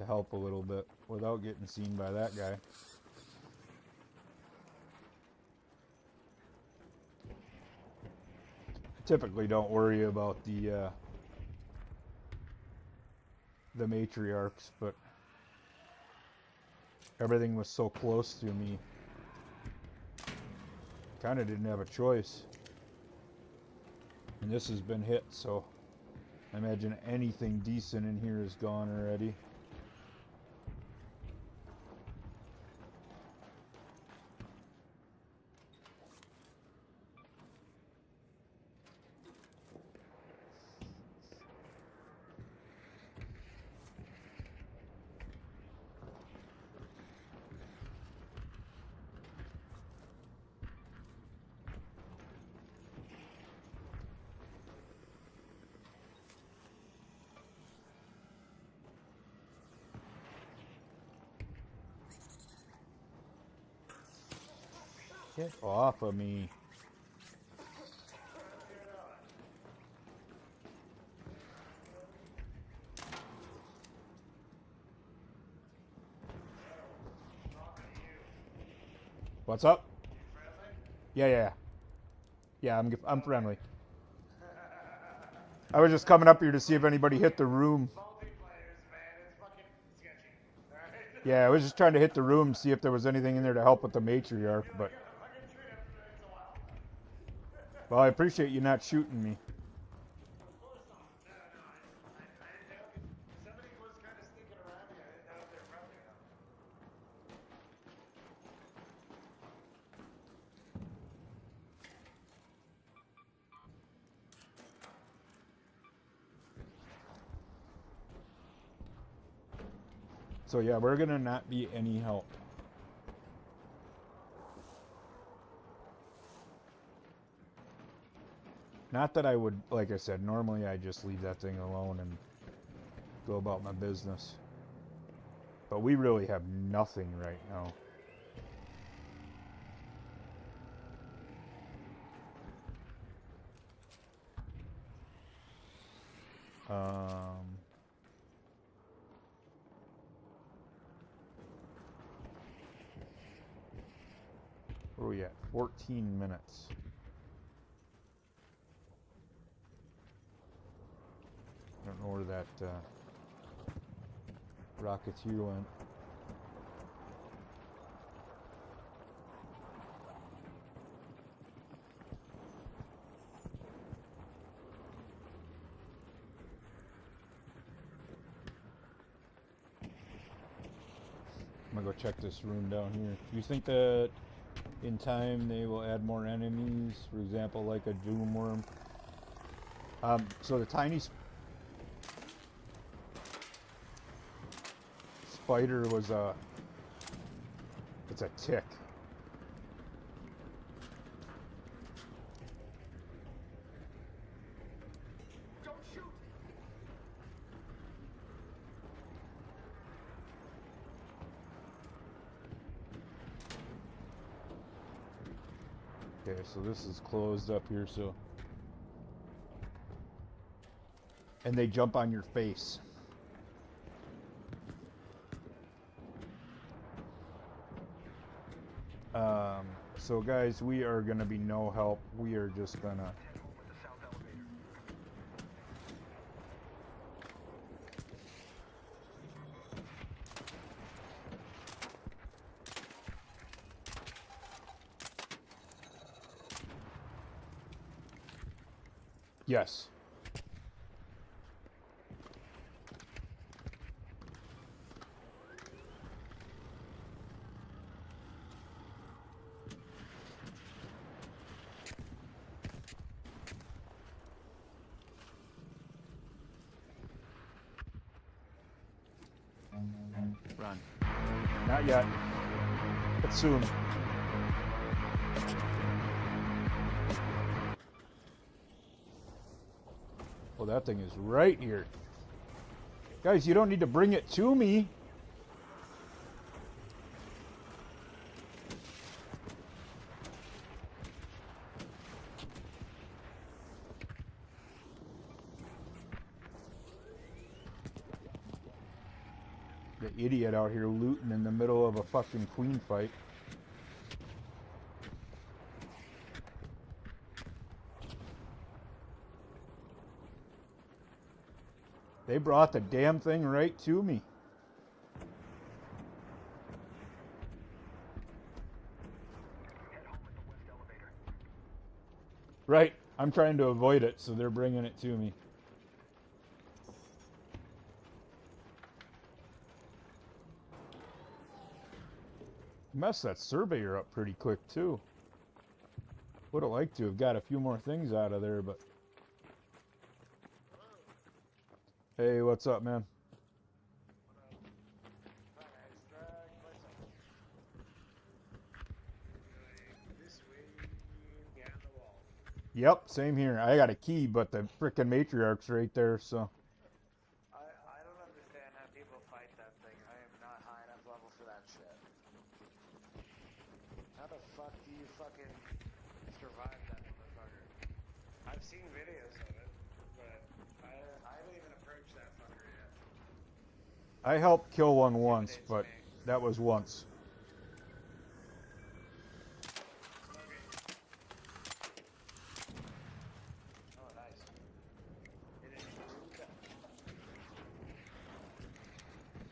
help a little bit without getting seen by that guy. Typically don't worry about the matriarchs, but everything was so close to me. Kind of didn't have a choice. And this has been hit, so I imagine anything decent in here is gone already. Get off of me. What's up? Yeah. Yeah, I'm friendly. I was just coming up here to see if anybody hit the room. Yeah, I was just trying to hit the room, see if there was anything in there to help with the matriarch, but... Well, I appreciate you not shooting me. So yeah, we're gonna not be any help. Not that I would, like I said, normally I just leave that thing alone and go about my business. But we really have nothing right now. Where are we at? 14 minutes. I don't know where that Rocketeer went. I'm gonna go check this room down here. Do you think that in time they will add more enemies? For example, like a doom worm? So the tiny spider was it's a tick. Don't shoot! Okay, so this is closed up here, so. And they jump on your face. So guys, we are gonna be no help. We are just gonna. Head home with the south elevator. Yes. Run. Not yet. But soon. Well, that thing is right here. Guys, you don't need to bring it to me. The idiot out here looting in the middle of a fucking queen fight. They brought the damn thing right to me. Head home with the west elevator. Right. I'm trying to avoid it, so they're bringing it to me. Messed that surveyor up pretty quick, too. Would have liked to have got a few more things out of there, but... Hey, what's up, man? Yep, same here. I got a key, but the frickin' matriarch's right there, so... I don't understand how people fight that thing. I am not high enough level for that shit. How the fuck do you fucking survive that motherfucker? I've seen videos of it, but I haven't even approached that fucker yet. I helped kill one once, but that was once. Oh, nice. It is Ruka.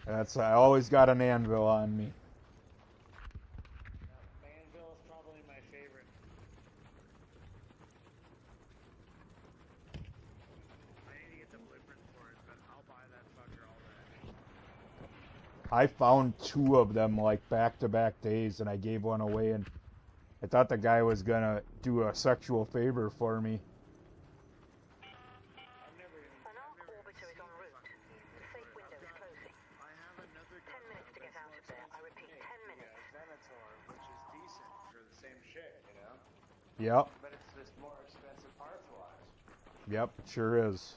That's, I always got an anvil on me. Manville is probably my favorite. I need to get the blueprint for it, but I'll buy that fucker all day. I found 2 of them like back-to-back days, and I gave one away, and I thought the guy was gonna do a sexual favor for me. I've never even An arc orbiter is en route. The safe window is closing. I have another 10 Yep. but it's just more expensive parts wise. Yep. Sure is.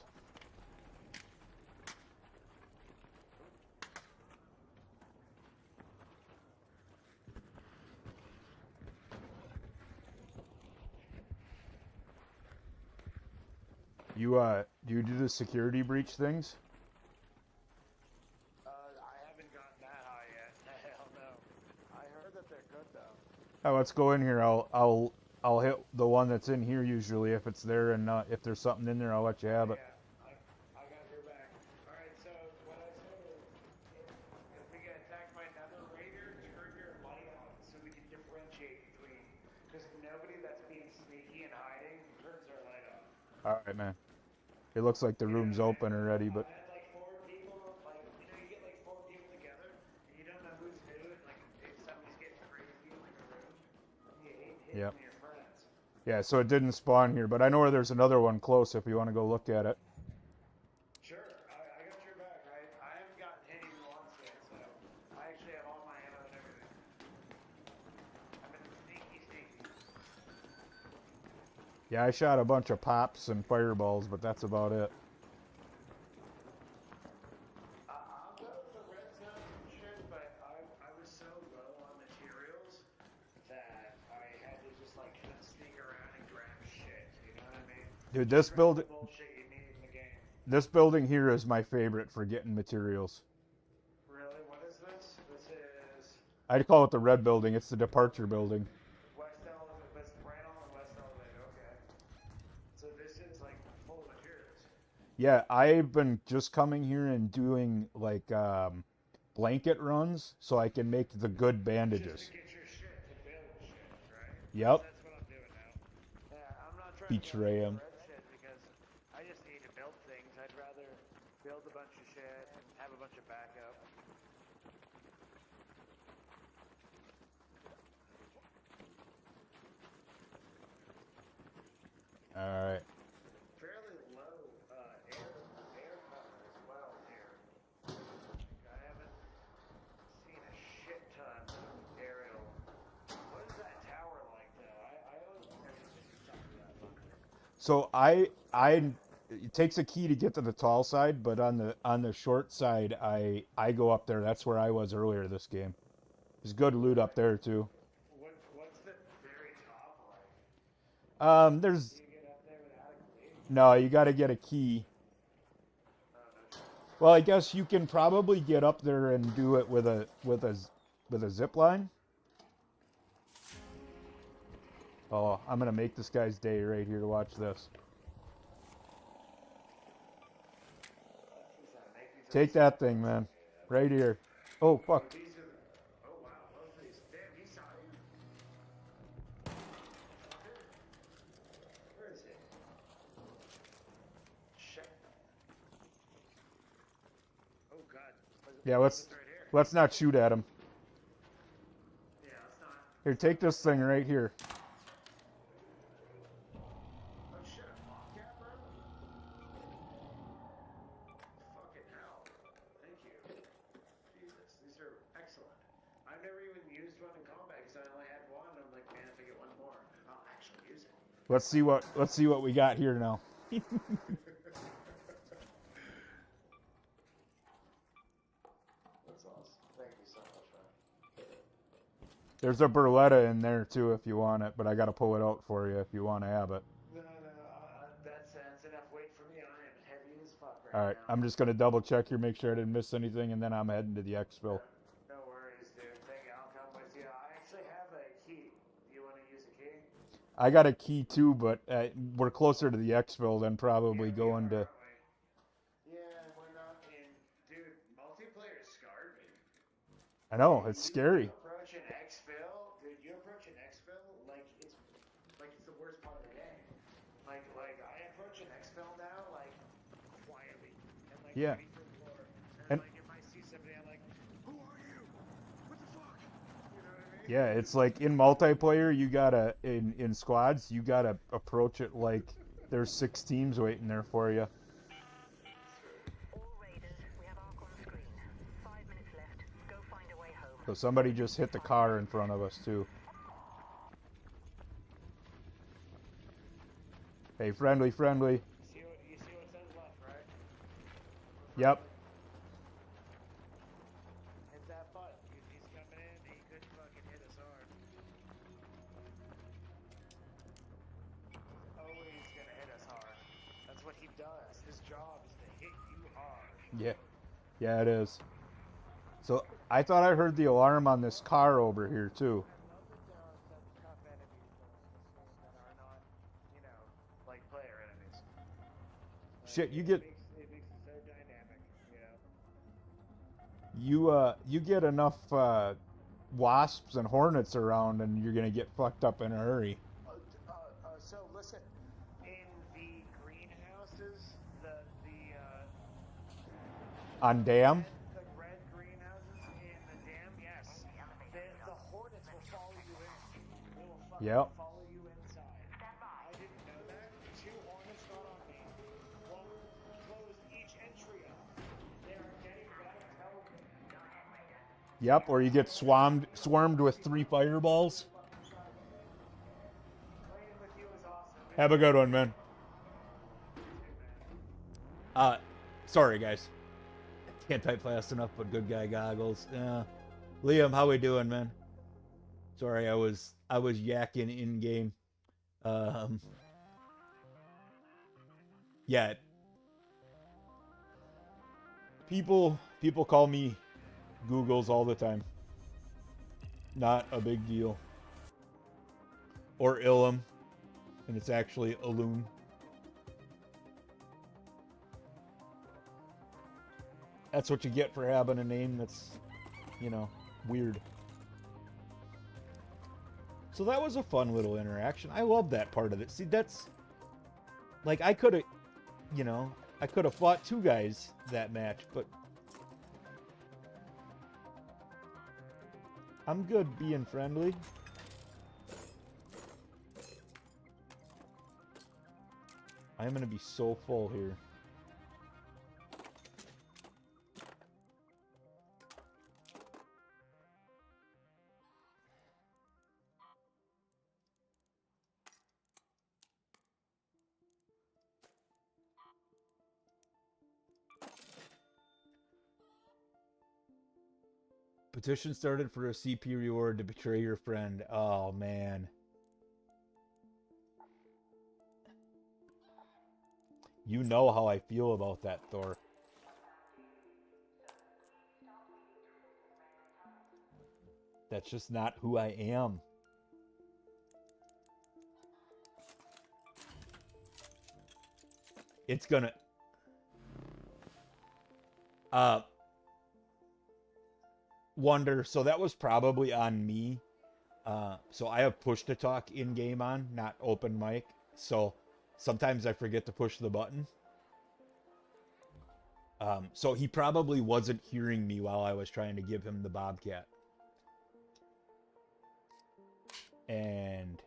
Do you do the security breach things? I haven't gotten that high yet. Hell no. I heard that they're good though. Oh, let's go in here. I'll hit the one that's in here usually if it's there, and if there's something in there, I'll let you have it. Yeah, I got your back. Alright, so what I said is, if we get attacked by another raider, turn your light on so we can differentiate between. Because nobody that's being sneaky and hiding turns their light on. All right, man. It looks like the room's open already, but I had like 4 people, like, you know, you get like 4 people together, and you don't know who's who, and like, if somebody's getting crazy in like a room, you hate hitting Yep. your friends. yeah. So it didn't spawn here, but I know where there's another one close if you want to go look at it. Sure, I got your back. I haven't gotten hit even once yet, so I actually have all my ammo and everything. I've been sneaky. Yeah, I shot a bunch of pops and fireballs, but that's about it. I'll go with the red zone and shit, but I was so low on materials that I had to just like kind of sneak around and grab shit. You know what I mean? Dude, this Grab the build, bullshit you need in the game. this building here is my favorite for getting materials. Really? What is this? This is I'd call it the red building. It's the departure building. West Elevator. It's right on the West Elevator. Okay. So this is like full of materials. Yeah, I've been just coming here and doing like blanket runs so I can make the good Just bandages. to get your shit to build shit, right? Yep. That's what I'm doing now. Yeah, I'm not trying Betray to 'em. go red shit because I just need to build things. I'd rather build a bunch of shit and have a bunch of backup. All right. Fairly low air cover as well here. I haven't seen a shit ton of aerial. What is that tower like though? I always never been to top of that fucker. So it takes a key to get to the tall side, but on the short side, I go up there. That's where I was earlier this game. There's good loot up there too. What's the very top like? There's Do you get up there without a key? no, you got to get a key. Oh, no shit. Well, I guess you can probably get up there and do it with a zip line. Oh, I'm gonna make this guy's day right here. Watch this. Take that thing, man. Right here. Oh, fuck. Oh wow, both of these. Damn, he saw you. Where is he? Shit. Oh god. Yeah, let's Right here. let's not shoot at him. Yeah, let's not. Here, take this thing right here. Oh shit, a bobcat, bro? Fucking hell. Thank you. Jesus, these are excellent. I've never even used one in combat because I only had one. I'm like, man, if I get one more, I'll actually use it. Let's see what we got here now. That's awesome. Thank you so much, man. There's a Berletta in there too if you want it, but I gotta pull it out for you if you want to have it. No, that's enough weight for me. I am heavy as fuck All right right, now. I'm just gonna double check here, make sure I didn't miss anything, and then I'm heading to the exfil. No worries, dude. Thank you. I'll come with you. I actually have a key. Do you want to use a key? I got a key too, but we're closer to the exfil than probably Yeah, we going are, to. aren't we? Yeah, we're not in. Dude, multiplayer scarred me. I know it's scary. You approach an exfil, dude. You approach an exfil like it's the worst part of the game. Like I approach an exfil now like quietly and like Yeah. ready for war. And- Like if I see somebody, I'm like, who are you? What the fuck? You know what I mean? Yeah, it's like in multiplayer, you gotta in squads, you gotta approach it like there's 6 teams waiting there for you. All raiders, we have Ark on screen. 5 minutes left. Go find a way home. So somebody just hit the car in front of us too. Hey, friendly, friendly. You see what says left, right? Yep. Hit that button. He's coming in. He could fucking hit us hard. He's always gonna hit us hard. That's what he does. His job is to hit you hard. Yeah. Yeah, it is. So I thought I heard the alarm on this car over here too. I love that there are such tough enemies that are not, you know, like player enemies. Like, Shit, you it get makes it so dynamic, you know. you get enough wasps and hornets around, and you're gonna get fucked up in a hurry. So listen, in the greenhouses, On dam? the red greenhouses in the dam, yes, the hornets will follow you in. They will fucking Yep. follow you inside. I didn't know that. 2 hornets got on me. One closed each entry up. They are getting back teleported. Yep. Or you get swarmed with 3 fireballs. Playing with you is awesome. Have a good one, man. Sorry guys. Can't type fast enough, but good guy goggles. Liam, how we doing, man? Sorry, I was yakking in game. Yeah. People call me Googles all the time. Not a big deal. Or Ilum, and it's actually Ilum. That's what you get for having a name that's, you know, weird. So that was a fun little interaction. I love that part of it. See, that's... Like, I could have, you know, I could have fought 2 guys that match, but... I'm good being friendly. I'm gonna be so full here. Petition started for a CP reward to betray your friend. Oh, man. You know how I feel about that, Thor. That's just not who I am. It's gonna... Wonder, so that was probably on me. So I have push to talk in game on, not open mic. So sometimes I forget to push the button. So he probably wasn't hearing me while I was trying to give him the Bobcat. And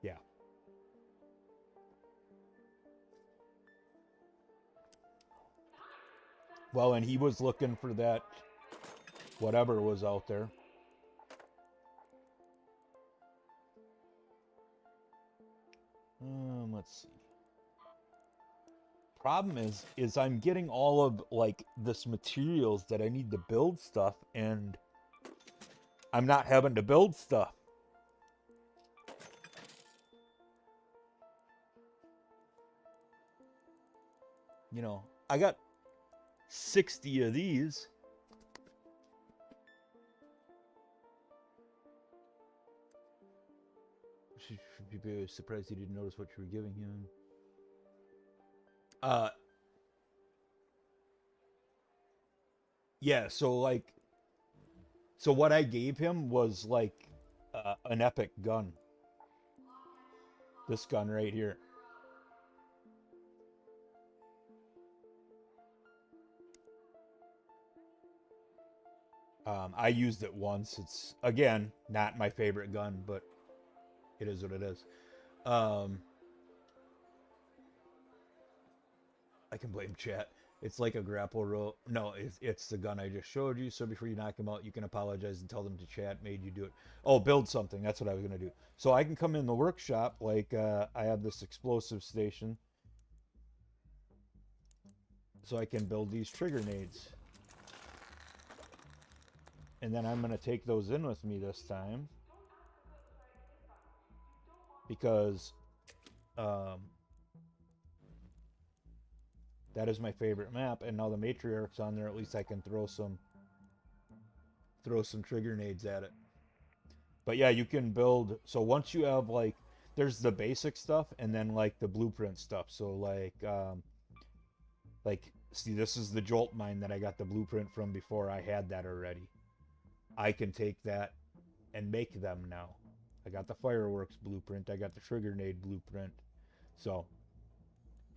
yeah. Well, and he was looking for that whatever was out there. Let's see. Problem is I'm getting all of like this materials that I need to build stuff, and I'm not having to build stuff. You know, I got 60 of these. Should be surprised he didn't notice what you were giving him. Yeah, so like, so what I gave him was like an epic gun. This gun right here. I used it once. It's, again, not my favorite gun, but it is what it is. I can blame chat. It's like a grapple rope. No, it's the gun I just showed you. So before you knock them out, you can apologize and tell them to chat made you do it. Oh, build something. That's what I was gonna do. So I can come in the workshop. Like I have this explosive station, so I can build these trigger nades. And then I'm gonna take those in with me this time because that is my favorite map, and now the Matriarch's on there. At least I can throw some trigger nades at it. But yeah, you can build. So once you have like, there's the basic stuff, and then like the blueprint stuff. So like see, this is the Jolt mine that I got the blueprint from before. I had that already. I can take that and make them now. I got the fireworks blueprint. I got the trigger nade blueprint. So,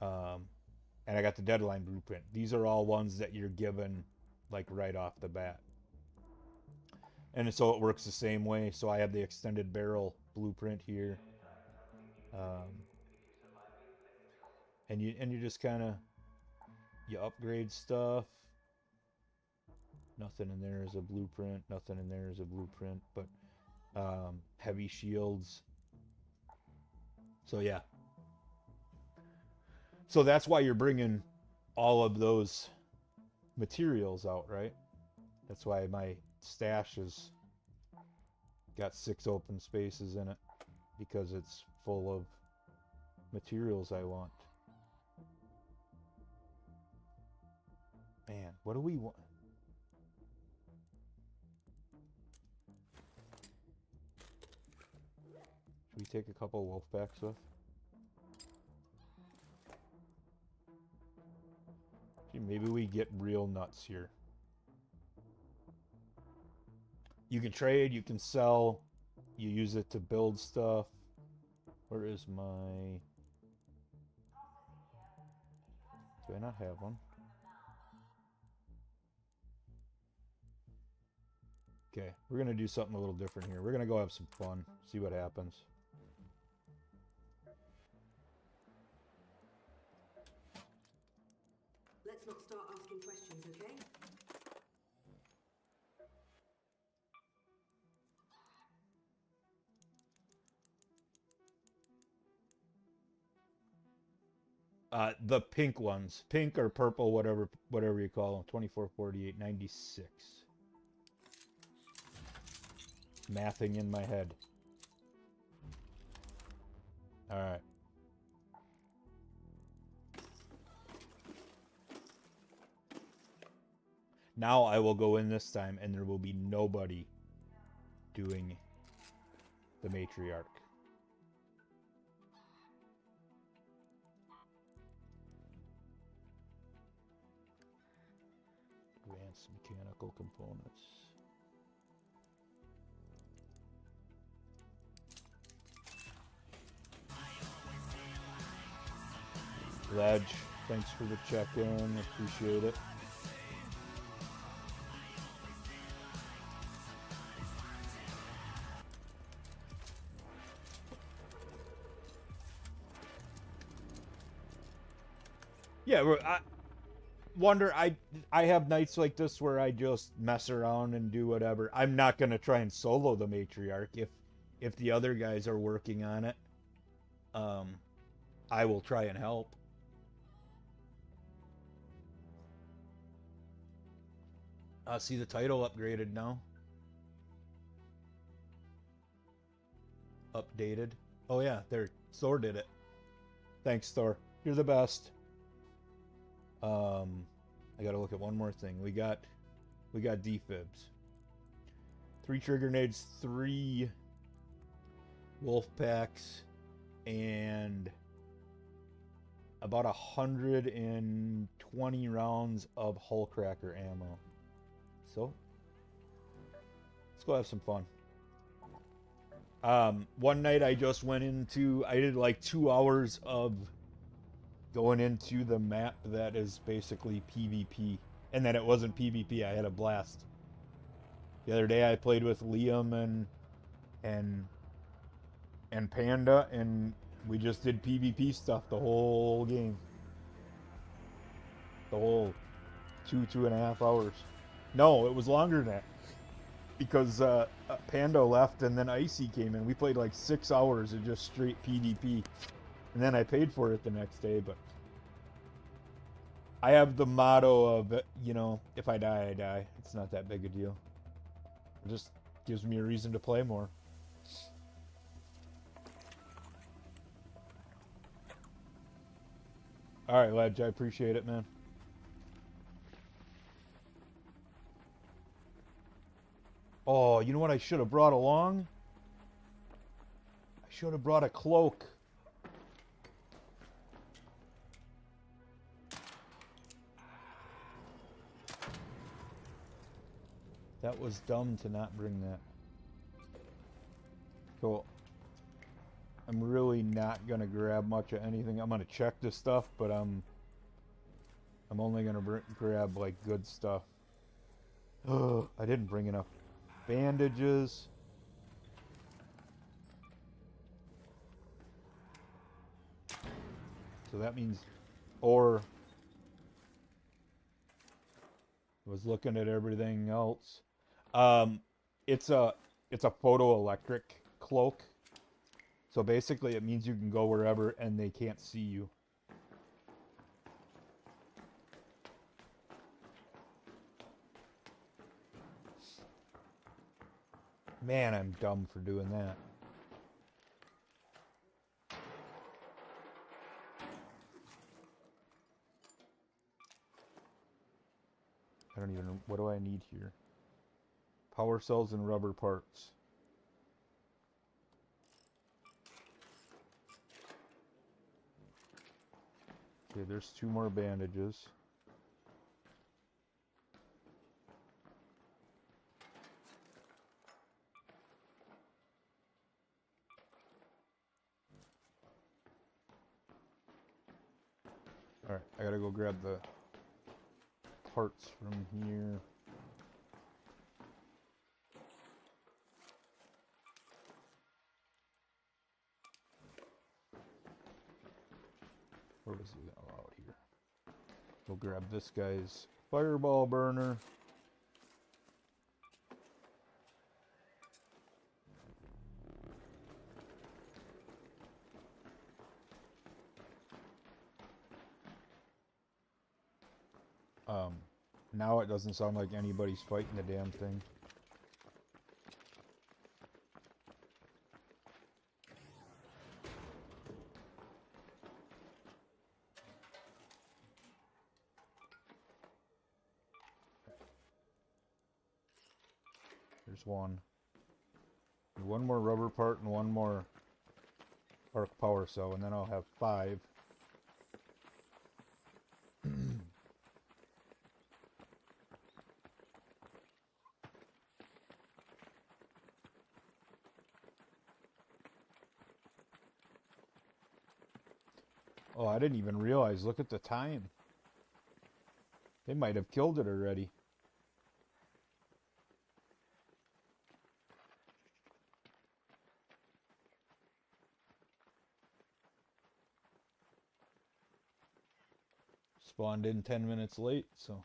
and I got the deadline blueprint. These are all ones that you're given like right off the bat. And so it works the same way. So I have the extended barrel blueprint here. And you just kind of, you upgrade stuff. Nothing in there is a blueprint. Nothing in there is a blueprint. But heavy shields. So yeah. So that's why you're bringing all of those materials out, right? That's why my stash has got 6 open spaces in it, because it's full of materials I want. Man, what do we want? Should we take a couple wolf packs with? Maybe we get real nuts here. You can trade, you can sell, you use it to build stuff. Where is my... Do I not have one? Okay, we're going to do something a little different here. We're going to go have some fun, see what happens. Let's not start asking questions, okay? The pink ones. Pink or purple, whatever you call them. 24, 48, 96. Mathing in my head. Alright. Now I will go in this time and there will be nobody doing the matriarch. Advanced mechanical components. Ledge, thanks for the check-in, appreciate it. Yeah, I have nights like this where I just mess around and do whatever. I'm not gonna try and solo the matriarch. If the other guys are working on it, I will try and help. See the title upgraded now. Updated. Oh yeah, there. Thor did it. Thanks, Thor. You're the best. I gotta look at one more thing. We got defibs. 3 trigger nades, 3 wolf packs, and about 120 rounds of hull cracker ammo. So let's go have some fun. One night I just went into, I did like 2 hours of going into the map that is basically PvP, and then it wasn't PvP. I had a blast. The other day I played with Liam and Panda, and we just did PvP stuff the whole game. the whole 2.5 hours. No, it was longer than that. Because Pando left and then Icy came in. We played like 6 hours of just straight PvP. And then I paid for it the next day, but I have the motto of, you know, if I die, I die. It's not that big a deal. It just gives me a reason to play more. Alright, Ledge, I appreciate it, man. Oh, you know what I should have brought along? I should have brought a cloak. That was dumb to not bring that. So, I'm really not gonna grab much of anything. I'm gonna check this stuff, but I'm only gonna grab like good stuff. Oh, I didn't bring enough bandages. So that means, or I was looking at everything else. It's a photoelectric cloak. So basically it means you can go wherever and they can't see you. Man, I'm dumb for doing that. I don't even know, what do I need here? Power cells and rubber parts. Okay, there's 2 more bandages. Alright, I gotta go grab the parts from here. Where was he? Oh, out here. We'll grab this guy's fireball burner. Now it doesn't sound like anybody's fighting the damn thing. There's one. One more rubber part and one more arc power cell, and then I'll have 5. Oh, I didn't even realize. Look at the time. They might have killed it already. Spawned in 10 minutes late, so.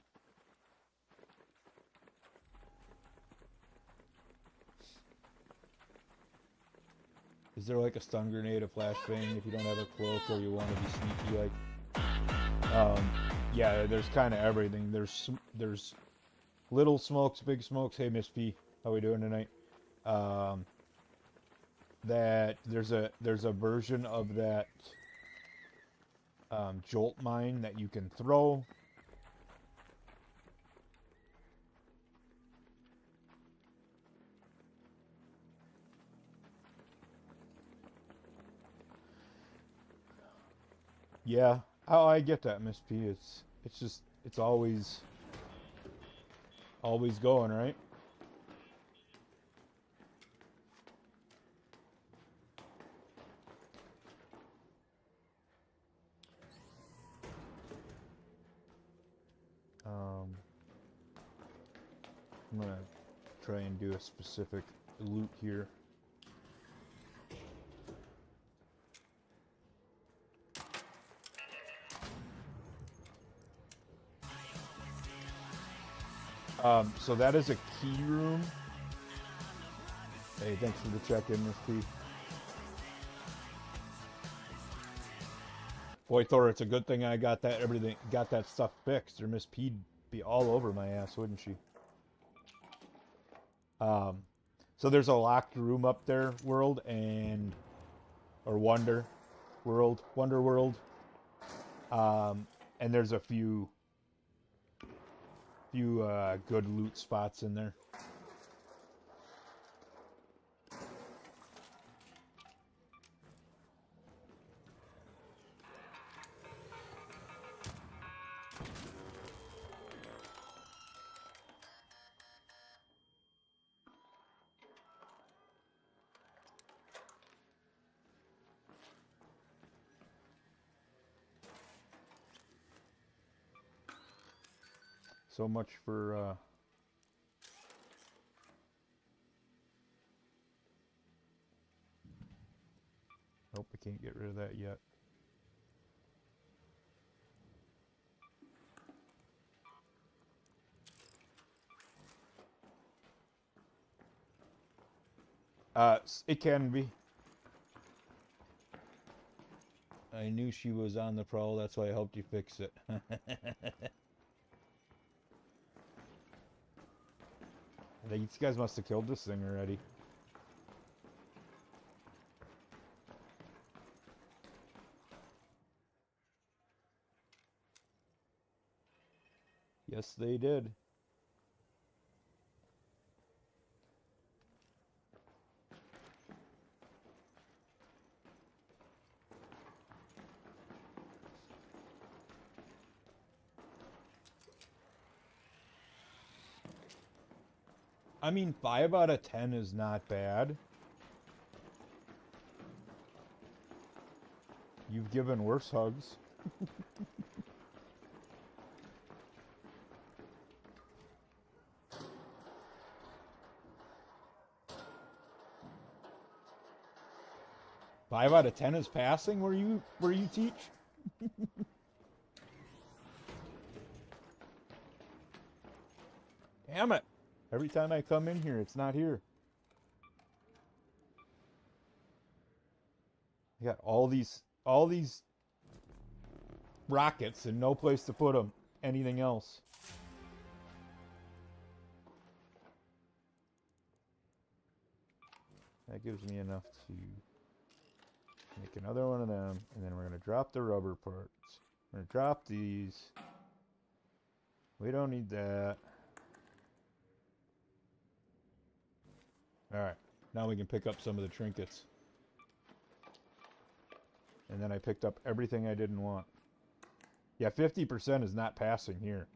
Is there like a stun grenade, a flashbang if you don't have a cloak or you want to be sneaky like? Yeah, there's kind of everything. There's little smokes, big smokes. Hey, Miss P, how we doing tonight? That there's a version of that jolt mine that you can throw. Yeah, I get that, Miss P. It's just it's always going, right? I'm gonna try and do a specific loot here. So that is a key room. Hey, thanks for the check-in, Miss P. Boy, Thor, it's a good thing I got that stuff fixed, or Miss P'd be all over my ass, wouldn't she? So there's a locked room up there, Wonder World. And there's a few good loot spots in there. So much for nope, I can't get rid of that yet. It can be. I knew she was on the prowl, that's why I helped you fix it. These guys must have killed this thing already. Yes, they did. I mean, 5 out of 10 is not bad. You've given worse hugs. Five out of 10 is passing where you teach? Damn it. Every time I come in here, it's not here. I got all these rockets and no place to put them. Anything else. That gives me enough to make another one of them, and then we're going to drop the rubber parts. We're going to drop these. We don't need that. Alright, now we can pick up some of the trinkets. And then I picked up everything I didn't want. Yeah, 50% is not passing here.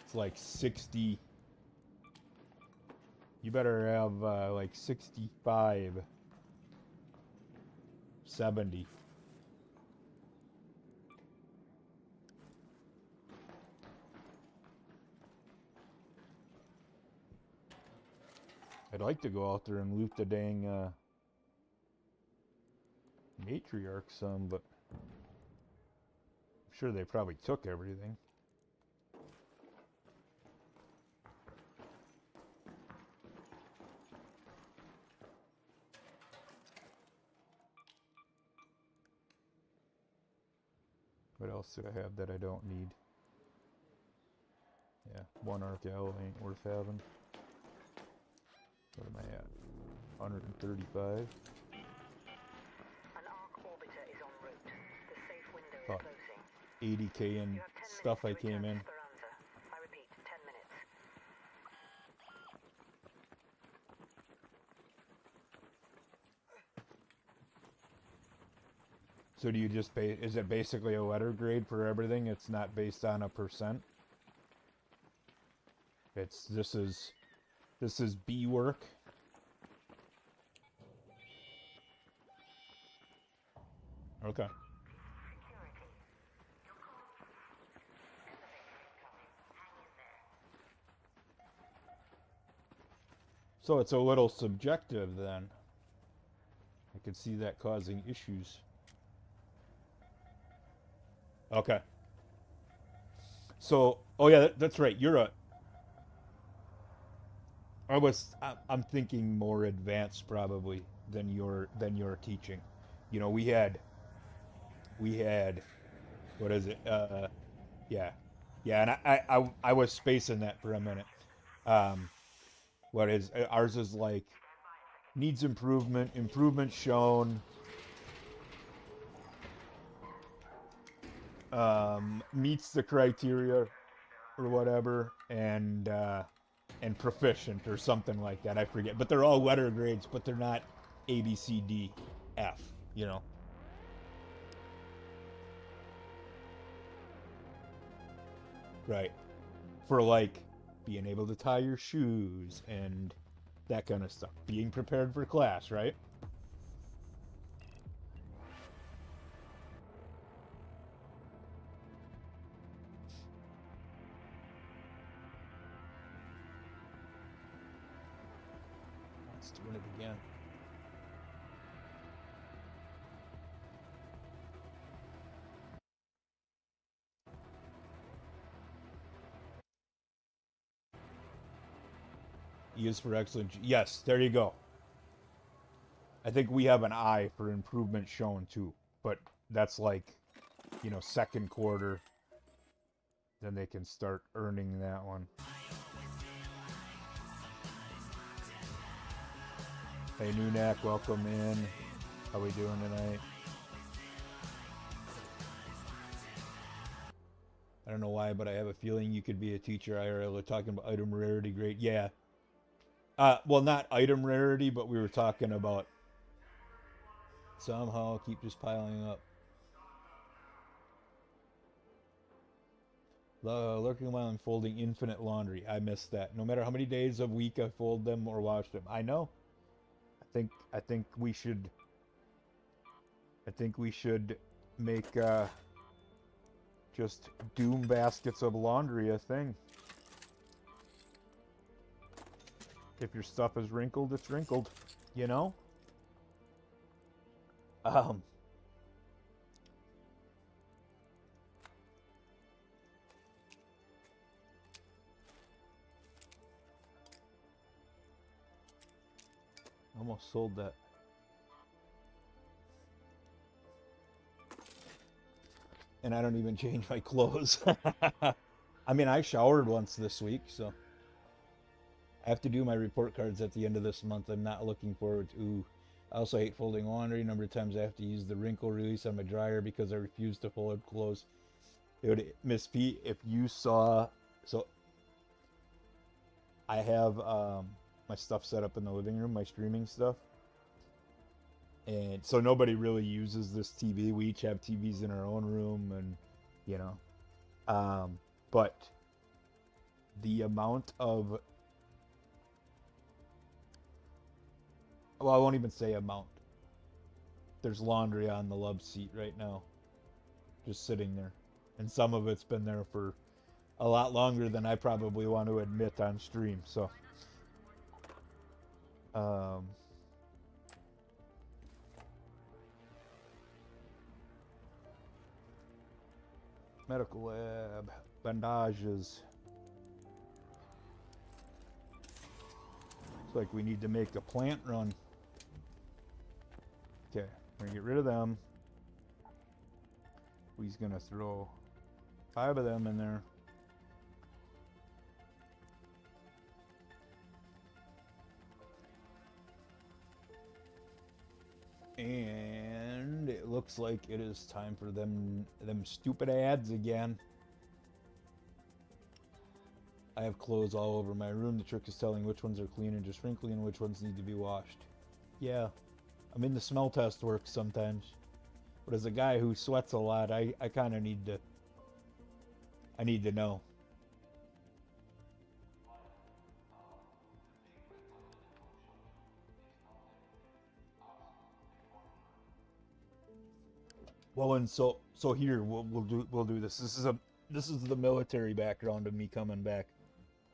It's like 60. You better have like 65. 70. I'd like to go out there and loot the dang matriarch some, but I'm sure they probably took everything. What else do I have that I don't need? Yeah, one arc owl ain't worth having. What am I at? 135. An arc orbiter is en route. The safe window is Fuck. closing. 80k in You have 10 stuff I minutes to came return in. to Speranza. I repeat, 10 minutes. So do you just is it basically a letter grade for everything? It's not based on a percent? It's this is B work. Okay. So it's a little subjective then. I could see that causing issues. Okay. So, oh yeah, that's right. I'm thinking more advanced probably than your teaching. You know, we had what is it? Yeah, yeah, and I was spacing that for a minute. Um, what is ours is like needs improvement, improvement shown, meets the criteria or whatever, and proficient or something like that. I forget, but they're all letter grades, but they're not A B C D F. You know, right? For like being able to tie your shoes and that kind of stuff, being prepared for class, right? Let's doing it again. E is for excellent. Yes, there you go. I think we have an I for improvement shown too, but that's like, second quarter. Then they can start earning that one. Hey, Nunak, welcome in. How we doing tonight? I don't know why, but I have a feeling you could be a teacher IRL. We're talking about item rarity grade. Yeah. Well, not item rarity, but we were talking about somehow keep just piling up. Lurking while I'm folding infinite laundry. I missed that. No matter how many days a week I fold them or wash them. I know. I think we should make just doom baskets of laundry a thing. If your stuff is wrinkled, it's wrinkled, you know? Um Almost sold that. And I don't even change my clothes. I mean, I showered once this week, so I have to do my report cards at the end of this month. I'm not looking forward to. Ooh, I also hate folding laundry. Number of times I have to use the wrinkle release on my dryer because I refuse to fold clothes. Dude, Miss P, if you saw, so I have my stuff set up in the living room, my streaming stuff, and so nobody really uses this TV. We each have TVs in our own room, and you know, but the amount of, well, I won't even say amount. There's laundry on the love seat right now, just sitting there, and some of it's been there for a lot longer than I probably want to admit on stream. So, medical lab, bandages. Looks like we need to make a plant run. Okay, we're gonna get rid of them. He's gonna throw 5 of them in there. And it looks like it is time for them stupid ads again. I have clothes all over my room. The trick is telling which ones are clean and just wrinkly and which ones need to be washed. Yeah, I mean the smell test works sometimes. But as a guy who sweats a lot, I kind of need to know. Well, and so here we'll do this. This is the military background of me coming back,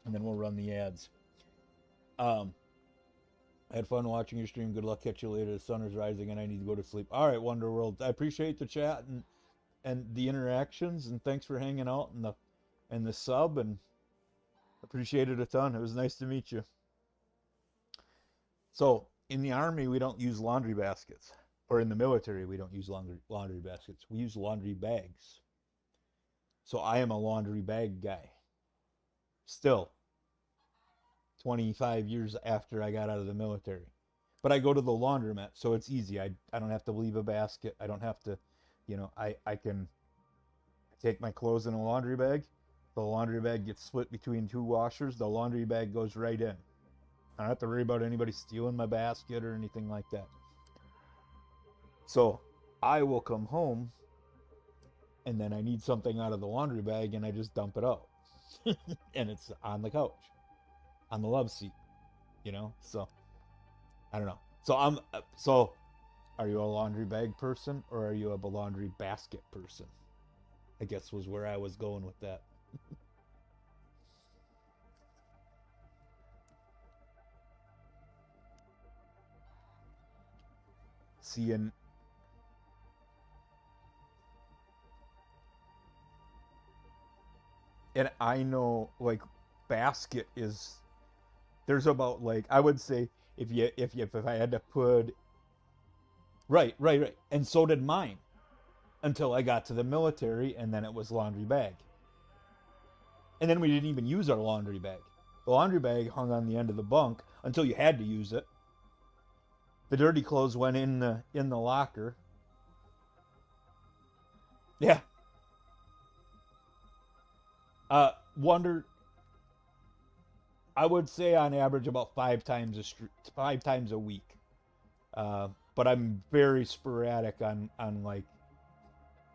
and then we'll run the ads. I had fun watching your stream. Good luck. Catch you later. The sun is rising, and I need to go to sleep. All right, Wonder World. I appreciate the chat and the interactions, and thanks for hanging out and and the sub, and appreciate it a ton. It was nice to meet you. So, in the Army, we don't use laundry baskets. Or in the military, we don't use laundry baskets. We use laundry bags. So, I am a laundry bag guy. Still, 25 years after I got out of the military. But I go to the laundromat, so it's easy. I don't have to leave a basket. I don't have to, I can take my clothes in a laundry bag. The laundry bag gets split between two washers. The laundry bag goes right in. I don't have to worry about anybody stealing my basket or anything like that. So I will come home and then I need something out of the laundry bag and I just dump it out. And it's on the couch, on the love seat, So I don't know. So are you a laundry bag person or are you a laundry basket person? I guess was where I was going with that. Seeing and I know like basket is there's about like I would say if I had to put right. And so did mine until I got to the military and then it was laundry bag. And then we didn't even use our laundry bag. The laundry bag hung on the end of the bunk until you had to use it. The dirty clothes went in the locker. Yeah. Wonder. I would say on average about 5 times a week. But I'm very sporadic on like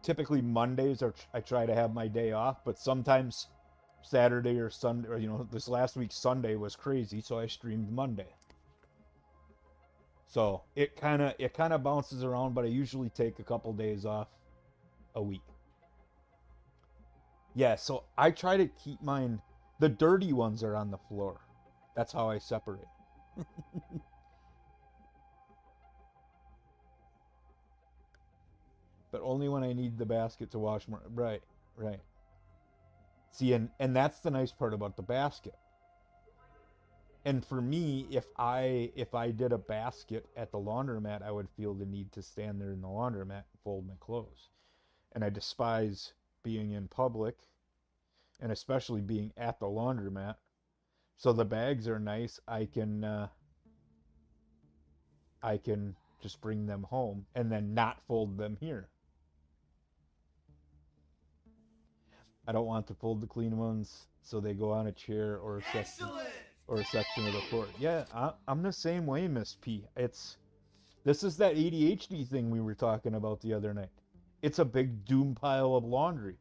typically Mondays I try to have my day off, but sometimes Saturday or Sunday or this last week Sunday was crazy, so I streamed Monday. So it kind of bounces around, but I usually take a couple days off a week. Yeah, so I try to keep mine. The dirty ones are on the floor. That's how I separate. But only when I need the basket to wash more. Right. See, and that's the nice part about the basket. And for me, if I did a basket at the laundromat, I would feel the need to stand there in the laundromat and fold my clothes. And I despise being in public, and especially being at the laundromat. So the bags are nice. I can just bring them home and then not fold them here. I don't want to fold the clean ones, so they go on a chair or a section of the floor. Yeah, I'm the same way, Miss P. This is that ADHD thing we were talking about the other night. It's a big doom pile of laundry.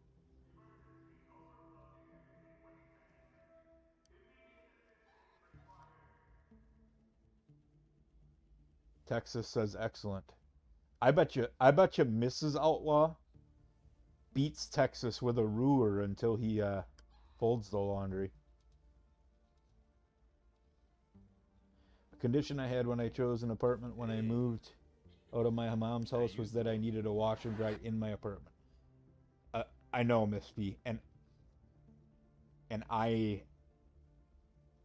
Texas says excellent. I bet you Mrs. Outlaw beats Texas with a ruler until he folds the laundry. A condition I had when I chose an apartment when I moved out of my mom's house was that I needed a washer and dry in my apartment. I know, Miss B, and I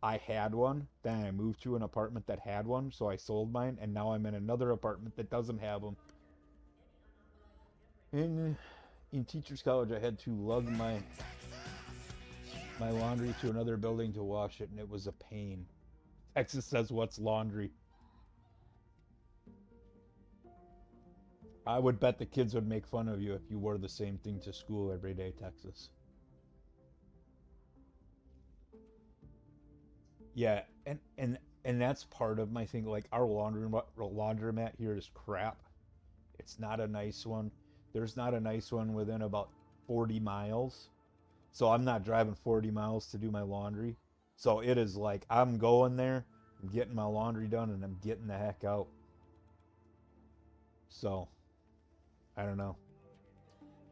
had one, then I moved to an apartment that had one, so I sold mine, and now I'm in another apartment that doesn't have them. In teacher's college, I had to lug my laundry to another building to wash it, and it was a pain. Texas says, what's laundry? I would bet the kids would make fun of you if you wore the same thing to school every day, Texas. Yeah, and that's part of my thing. Like our laundromat here is crap. It's not a nice one. There's not a nice one within about 40 miles. So I'm not driving 40 miles to do my laundry. So it is like I'm going there, I'm getting my laundry done, and I'm getting the heck out. So I don't know.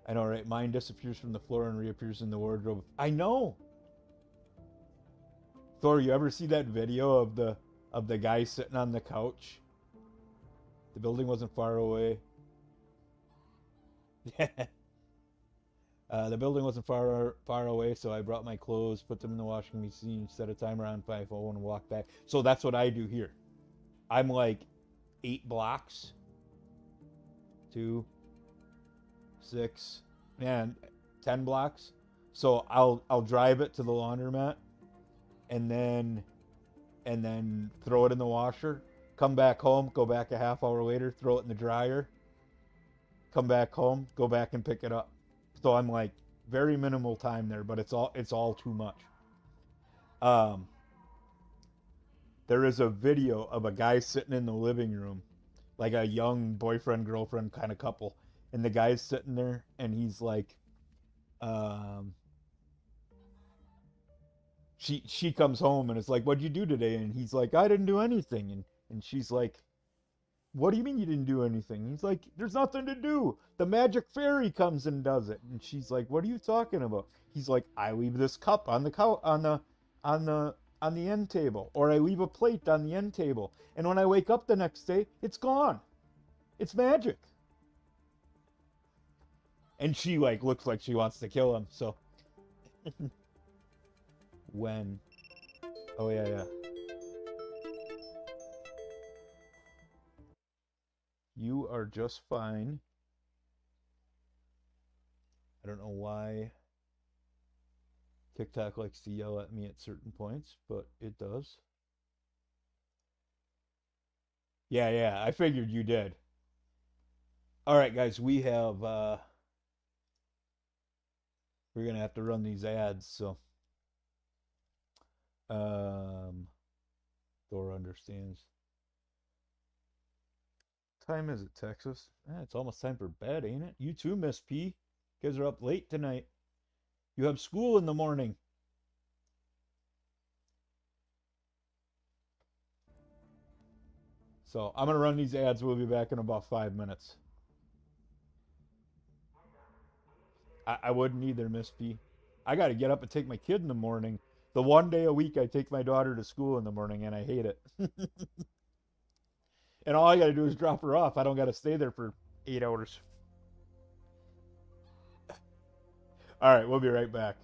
I know, right? Mine disappears from the floor and reappears in the wardrobe. I know. Thor, you ever see that video of the guy sitting on the couch? The building wasn't far away. Yeah. The building wasn't far away, so I brought my clothes, put them in the washing machine, set a timer on my phone, and walked back. So that's what I do here. I'm like 8 blocks, 2, 6, man, 10 blocks. So I'll drive it to the laundromat, and then throw it in the washer. Come back home, go back a half hour later, throw it in the dryer. Come back home, go back and pick it up. So I'm like very minimal time there, but it's all too much. Um, there is a video of a guy sitting in the living room, like a young boyfriend girlfriend kind of couple, and the guy's sitting there and he's like, um, she comes home and it's like, "What'd you do today?" And he's like, "I didn't do anything." And she's like, "What do you mean you didn't do anything?" He's like, "There's nothing to do. The magic fairy comes and does it." And she's like, "What are you talking about?" He's like, "I leave this cup on the on the end table, or I leave a plate on the end table, and when I wake up the next day, it's gone. It's magic." And she like looks like she wants to kill him. So when, oh yeah, yeah. You are just fine. I don't know why TikTok likes to yell at me at certain points, but it does. Yeah, yeah, I figured you did. All right, guys, we're gonna have to run these ads, so Thor understands. Time is it, Texas? It's almost time for bed, ain't it? You too, Miss P. You guys are up late tonight. You have school in the morning. So I'm gonna run these ads. We'll be back in about 5 minutes. I wouldn't either, Miss P. I got to get up and take my kid in the morning. The one day a week I take my daughter to school in the morning, and I hate it. And all I got to do is drop her off. I don't got to stay there for 8 hours. All right, we'll be right back.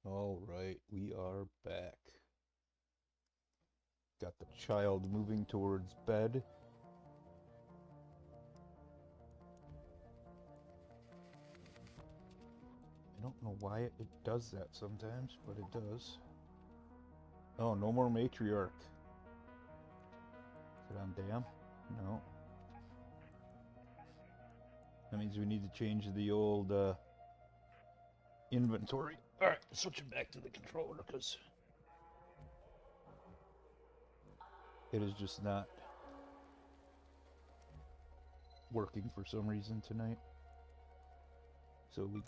All right, we are back. Got the child moving towards bed. I don't know why it does that sometimes, but it does. Oh, no more matriarch. Is it on damn? No. That means we need to change the old inventory. Alright, switch it back to the controller because it is just not working for some reason tonight. So we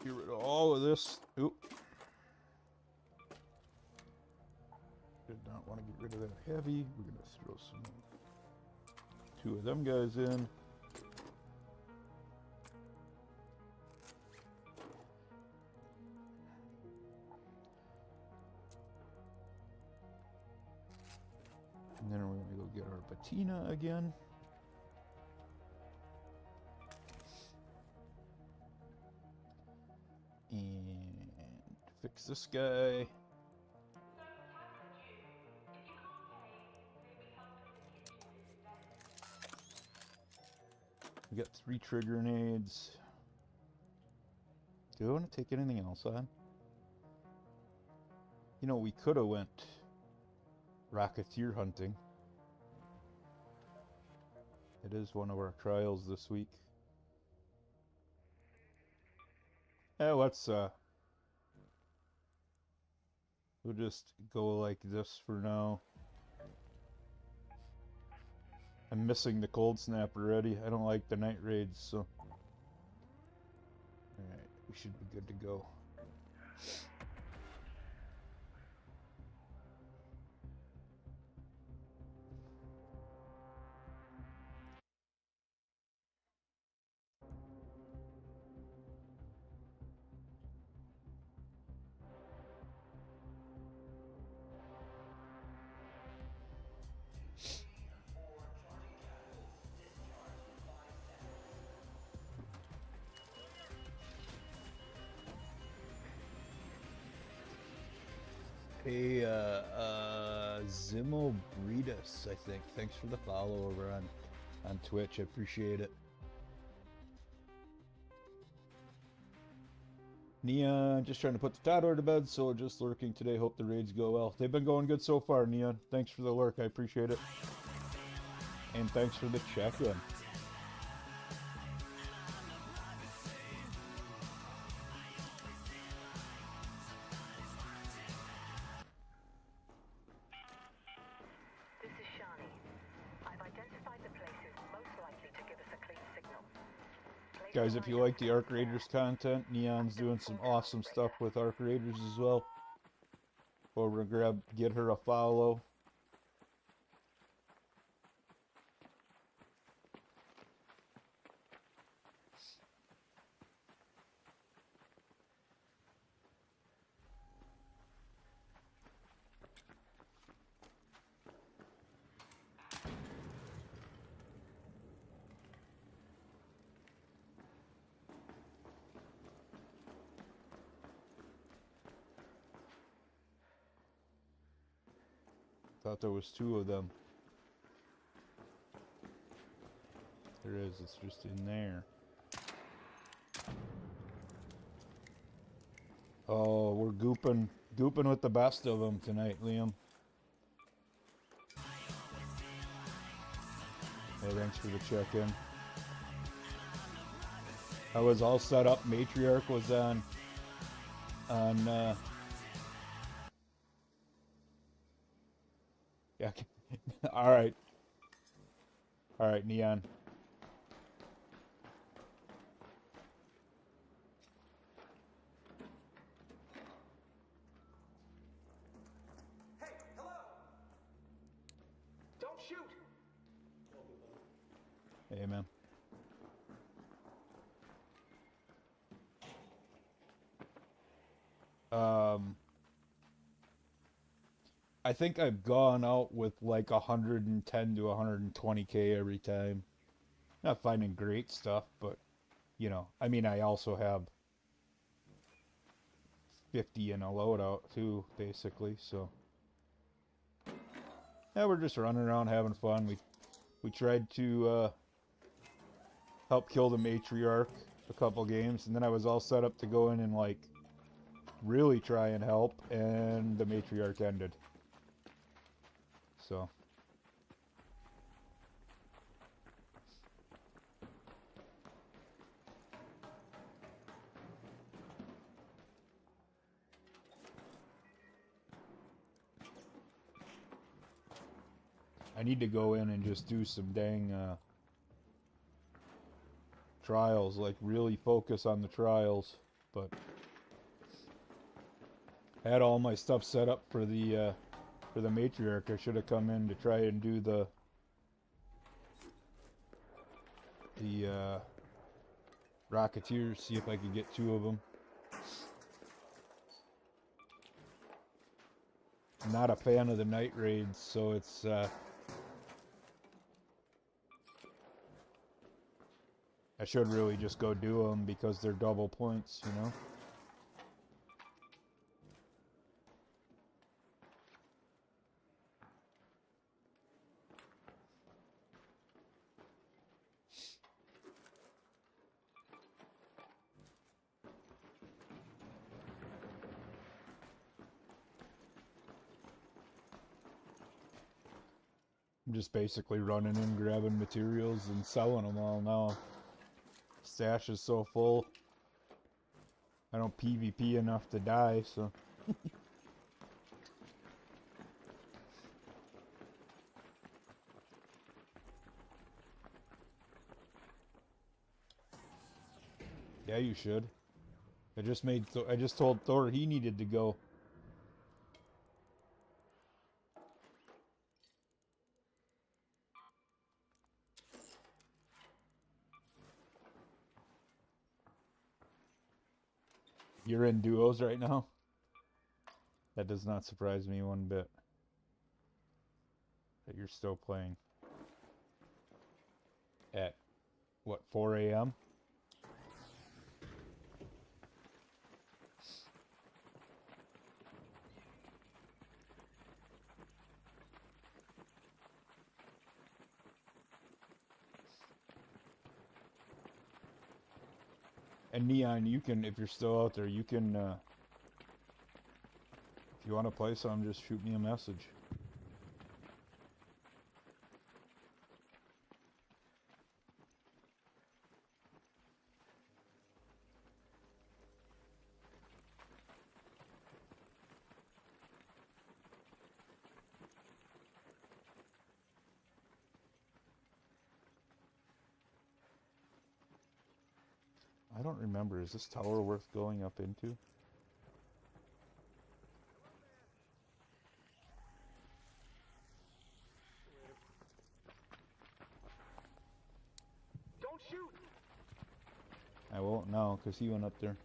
get rid of all of this. Oop. Did not want to get rid of that heavy. We're going to throw two of them guys in. And then we're going to go get our patina again. And fix this guy. We got 3 trigger grenades. Do I want to take anything else on? You know, we could have went rocketeer hunting. It is one of our trials this week. Yeah, let's we'll just go like this for now. I'm missing the cold snap already. I don't like the night raids, so alright, we should be good to go. Hey, Zimo Breedus, I think. Thanks for the follow over on Twitch. I appreciate it. Neon, just trying to put the toddler to bed, so just lurking today. Hope the raids go well. They've been going good so far, Neon. Thanks for the lurk. I appreciate it. And thanks for the check-in. Guys, if you like the Arc Raiders content, Neon's doing some awesome stuff with Arc Raiders as well. Over to get her a follow. Thought there was 2 of them. There is, it's just in there. Oh, we're gooping with the best of them tonight, Liam. Hey, thanks for the check-in. I was all set up. Matriarch was on yeah. All right, Neon. Hey, hello! Don't shoot! Hey, man. I think I've gone out with like 110 to 120k every time. Not finding great stuff, but you know, I mean, I also have 50 in a loadout too, basically. So yeah, we're just running around having fun. We tried to help kill the matriarch a couple games, and then I was all set up to go in and like really try and help, and the matriarch ended. So I need to go in and just do some dang trials, like really focus on the trials. But I had all my stuff set up for the matriarch. I should have come in to try and do the Rocketeers, see if I could get 2 of them. I'm not a fan of the night raids, so it's I should really just go do them because they're double points, you know? I'm just basically running in, grabbing materials, and selling them all now. Stash is so full. I don't PvP enough to die, so... Yeah, you should. I just told Thor he needed to go. You're in duos right now? That does not surprise me one bit. That you're still playing. At, what, 4 a.m.? And Neon, you can, if you're still out there, you can, if you want to play some, just shoot me a message. I don't remember, is this tower worth going up into? Don't shoot! I won't now, because he went up there.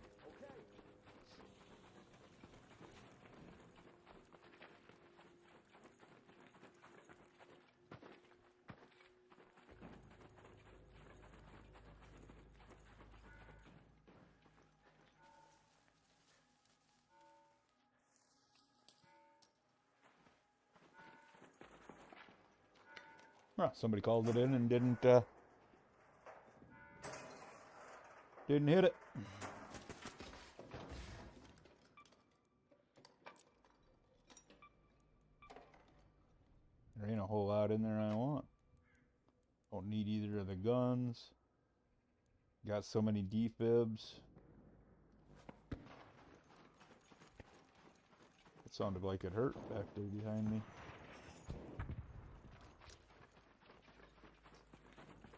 Well, somebody called it in and didn't hit it. There ain't a whole lot in there I want. Don't need either of the guns. Got so many defibs. It sounded like it hurt back there behind me.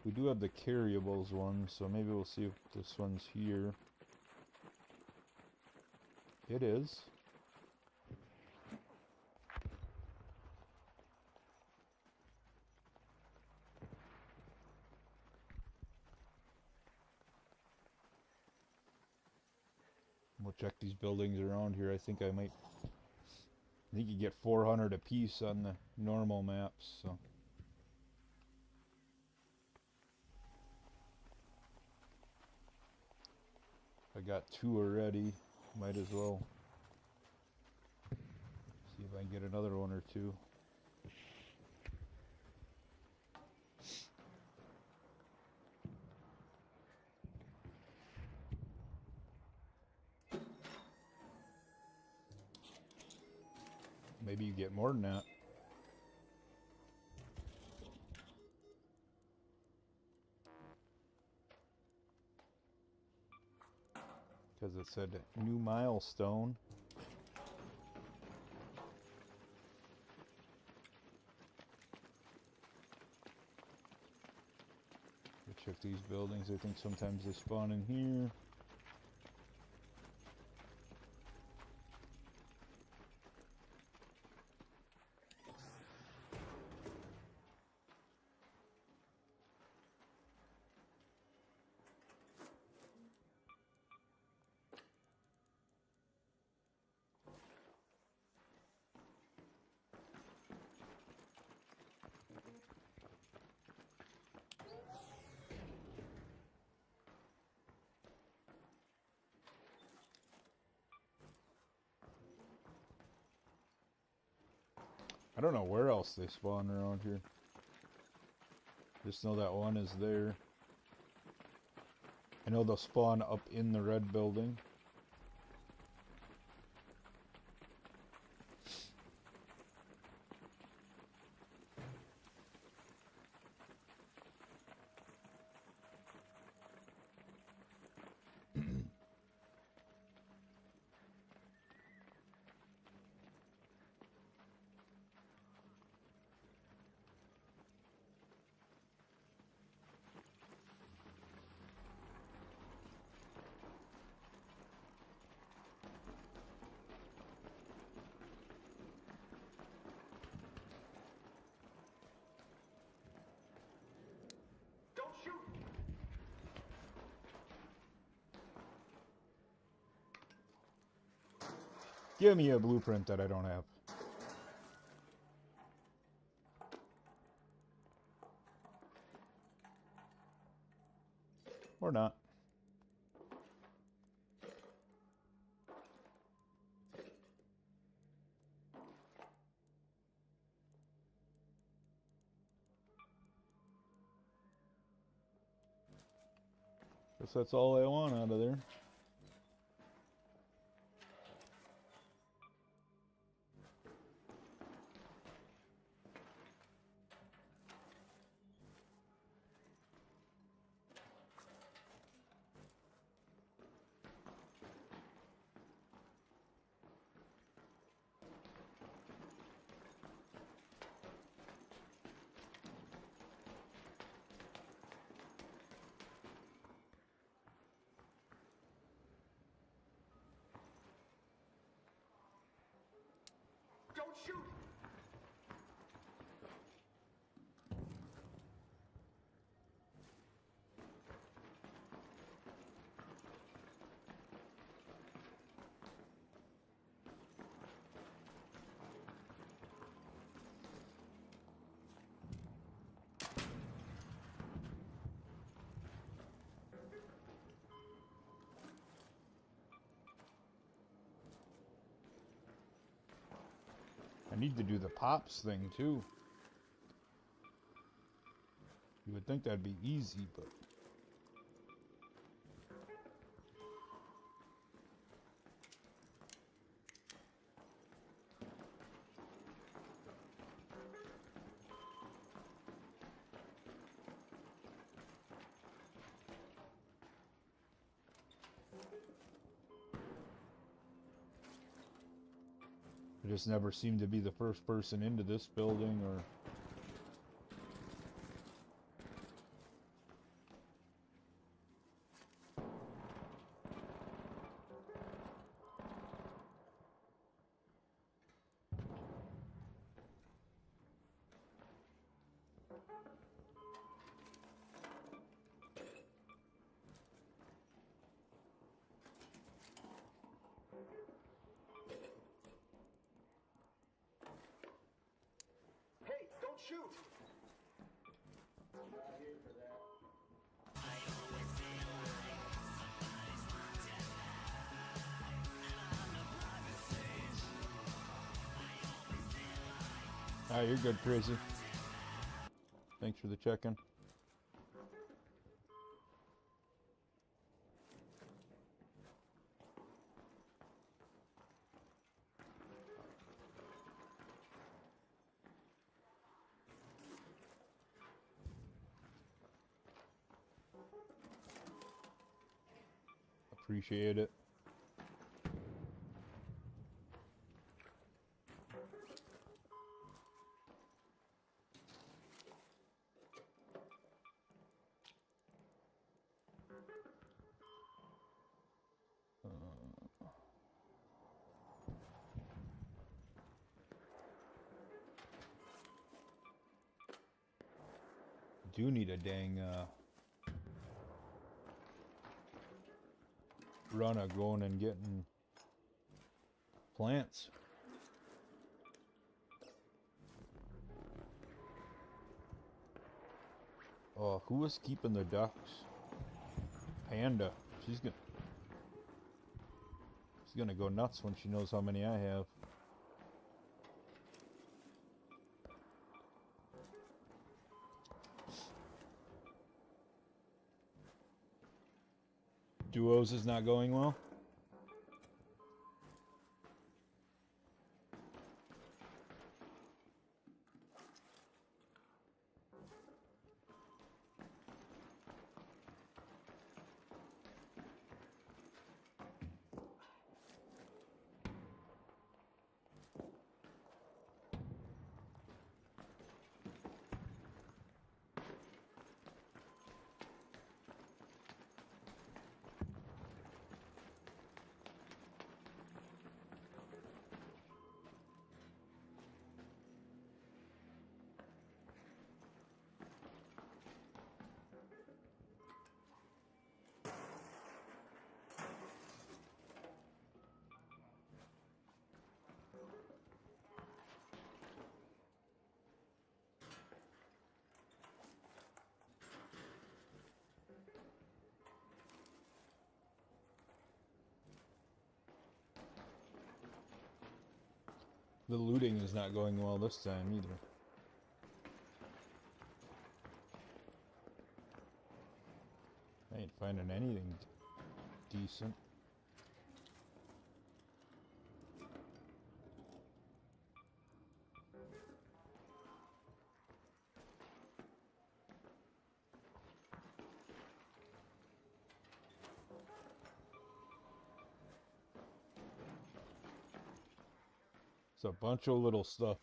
We do have the carryables one, so maybe we'll see if this one's here. It is. We'll check these buildings around here. I think you get 400 apiece on the normal maps, so. I got 2 already, might as well I can get another one or two. Maybe you get more than that. Because it said new milestone. Check these buildings. I think sometimes they spawn in here. I don't know where else they spawn around here. Just know that one is there. I know they'll spawn up in the red building. Don't shoot! Give me a blueprint that I don't have. Or not. Guess that's all I want out of there. Don't shoot! I need to do the pops thing too. You would think that'd be easy, but I just never seem to be the first person into this building or... Hey, Ah, you're good, Crazy. Thanks for the check-in. Appreciate it. Do need a dang run of going and getting plants. Oh, who was keeping the ducks? Panda. She's gonna go nuts when she knows how many I have. Duos is not going well. The looting is not going well this time either. I ain't finding anything decent. It's a bunch of little stuff.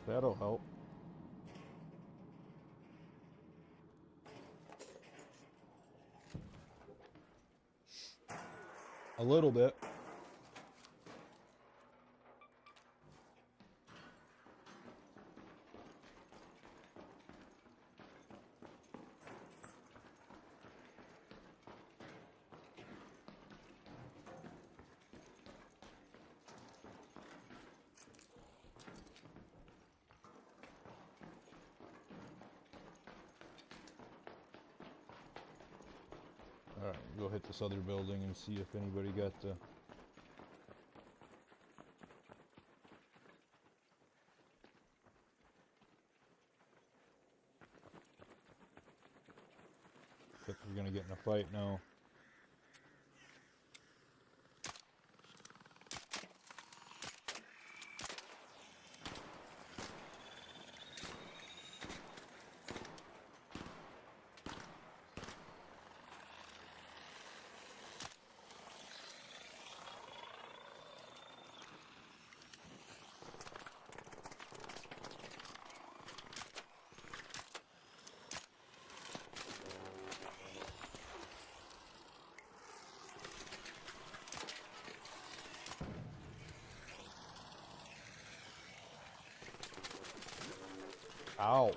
That'll help. A little bit. Alright, go hit this other building and see if anybody got the... Looks like we're gonna get in a fight now. Ow.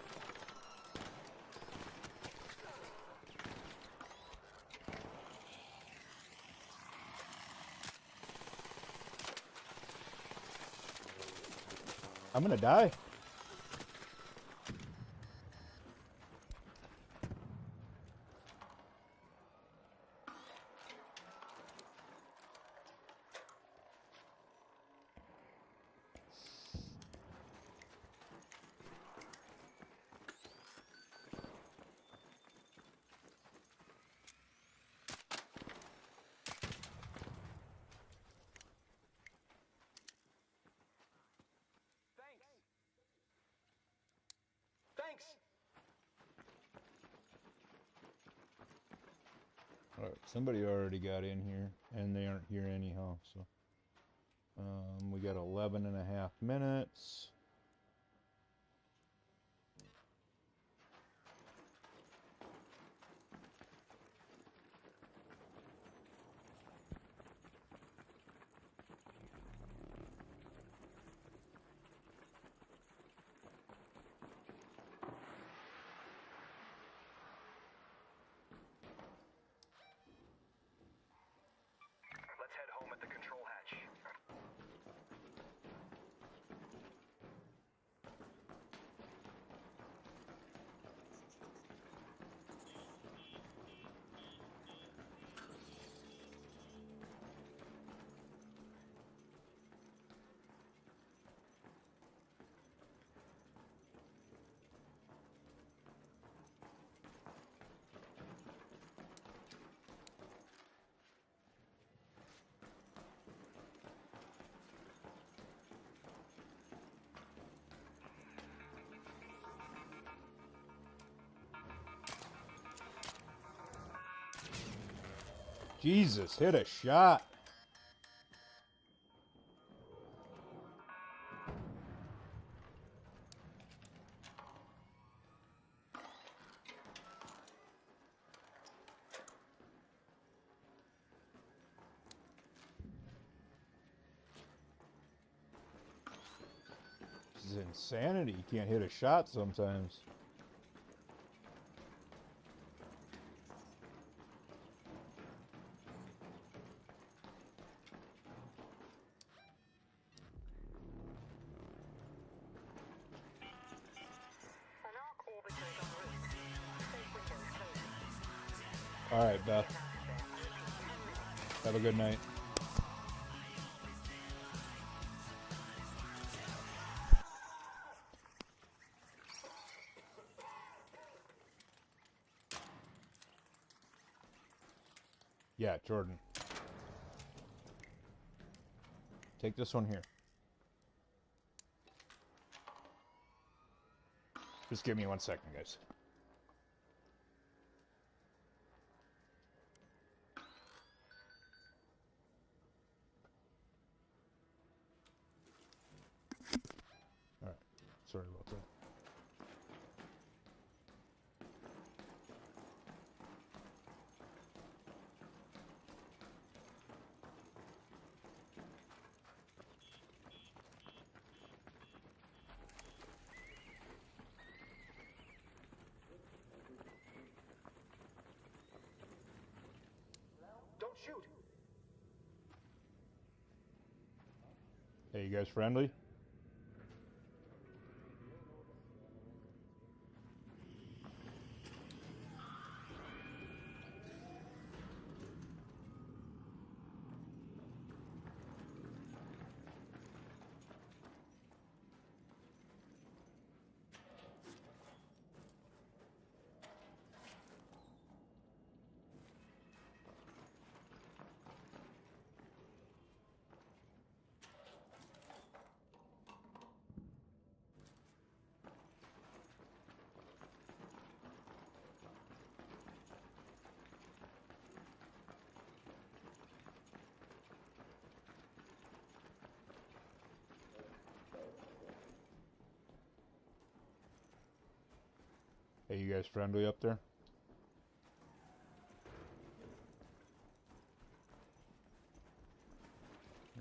I'm gonna die. Thanks. Alright, somebody already got in here, and they aren't here anyhow, so. We got 11 and a half minutes. Let's head home at the control hatch. Jesus, hit a shot. This is insanity. You can't hit a shot sometimes. An arc orbiter is en route. Safe windows closing. All right, Beth. Have a good night. Yeah, Jordan. Take this one here. Just give me 1 second, guys. All right. Sorry about that. Don't shoot! Hey, you guys friendly? Hey, you guys friendly up there?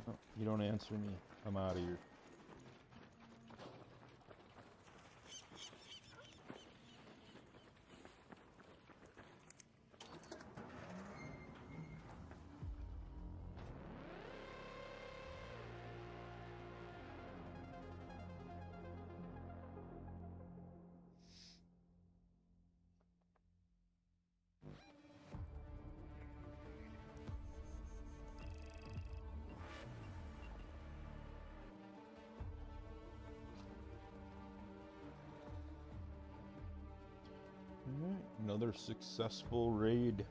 No, you don't answer me. I'm out of here. Another successful raid.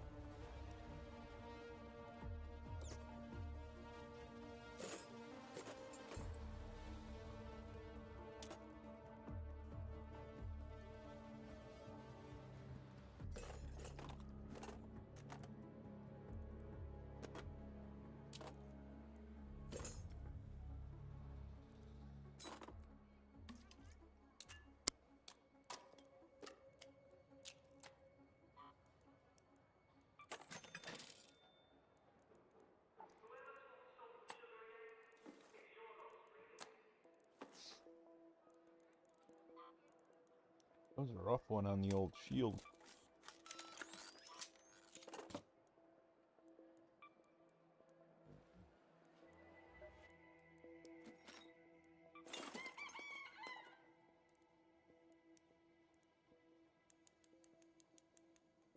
That was a rough one on the old shield.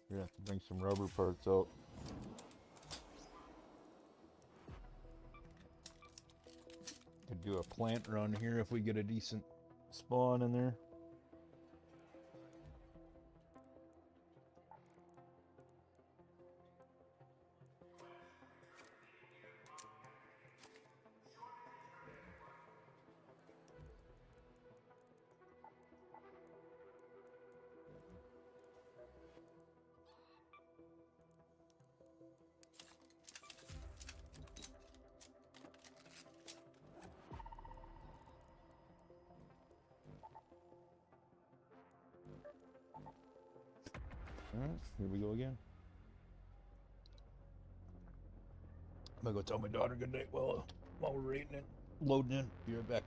We're gonna have to bring some rubber parts out. Could do a plant run here if we get a decent spawn in there. Alright, here we go again. I'm gonna go tell my daughter good night while we're raiding it, loading in. Be right back.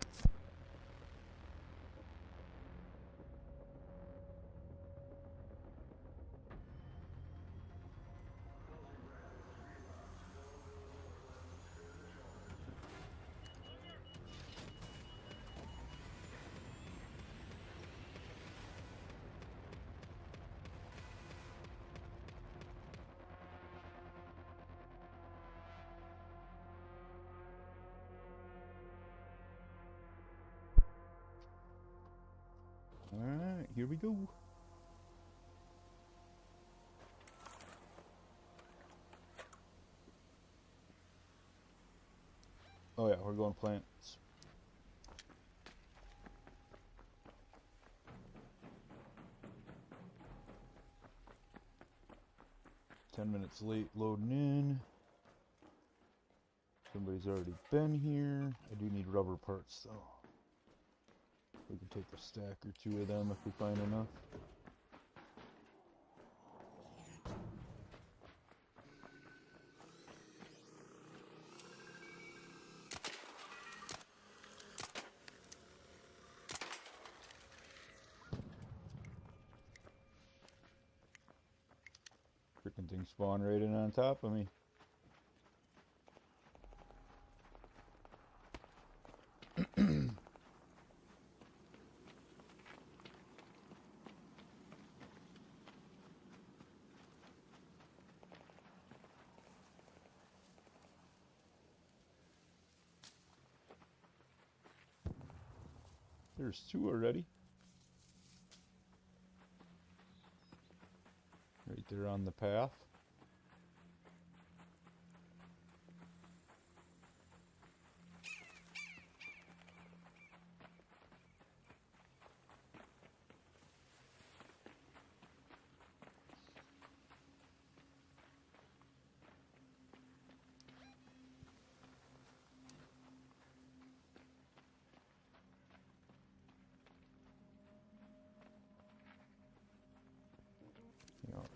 Alright, here we go. Oh yeah, we're going plants. $10 late loading in. Somebody's already been here. I do need rubber parts though. We can take a stack or two of them if we find enough. Freaking thing spawned right in on top of me. There's two already. Right there on the path.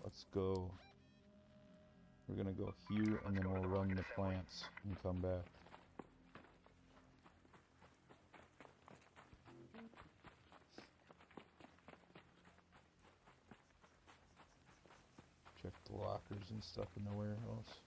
Let's go. We're gonna go here and then we'll run the plants and come back. Check the lockers and stuff in the warehouse.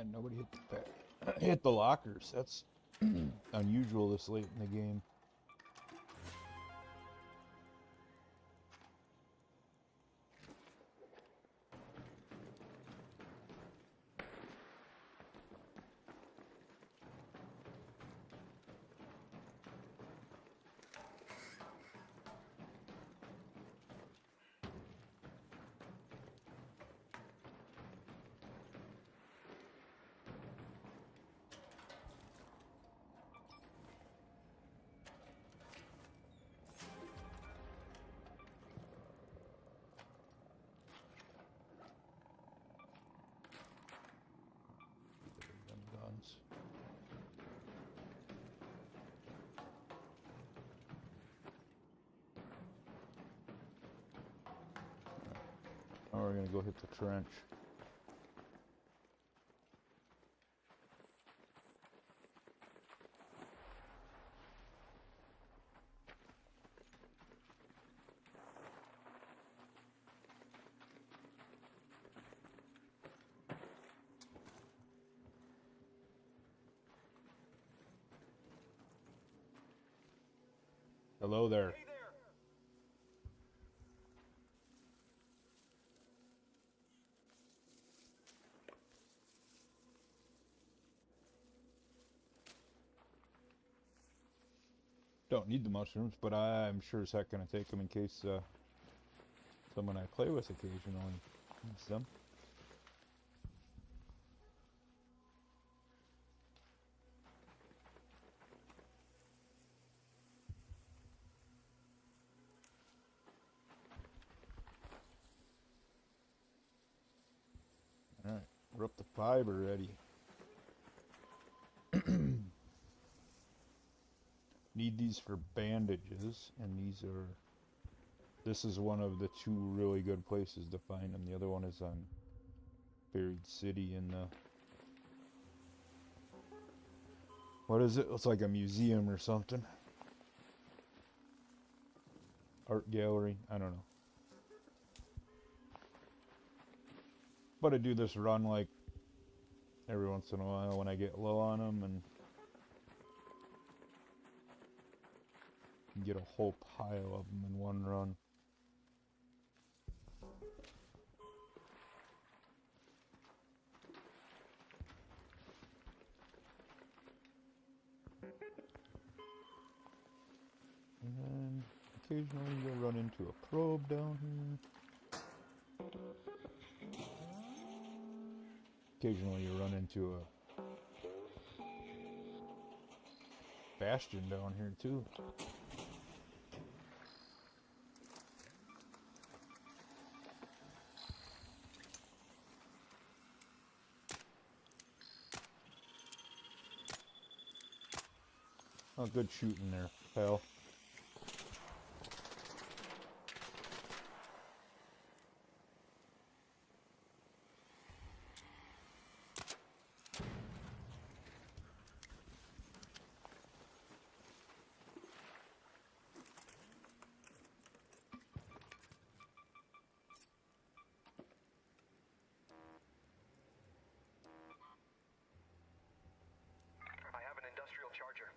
Man, nobody hit hit the lockers. That's unusual this late in the game. Them guns. Now we're gonna go hit the trench. Hello there. Don't need the mushrooms, but I'm sure as heck gonna take them in case someone I play with occasionally needs them. Alright, we're up to 5 already. Need these for bandages, and this is one of the 2 really good places to find them. The other one is on Buried City in the... What is it? It's like a museum or something. Art gallery, I don't know. But I do this run like every once in a while when I get low on them and get a whole pile of them in one run. And then occasionally you'll run into a probe down here. Occasionally you run into a bastion down here too. Oh, good shooting there, pal. I have an industrial charger.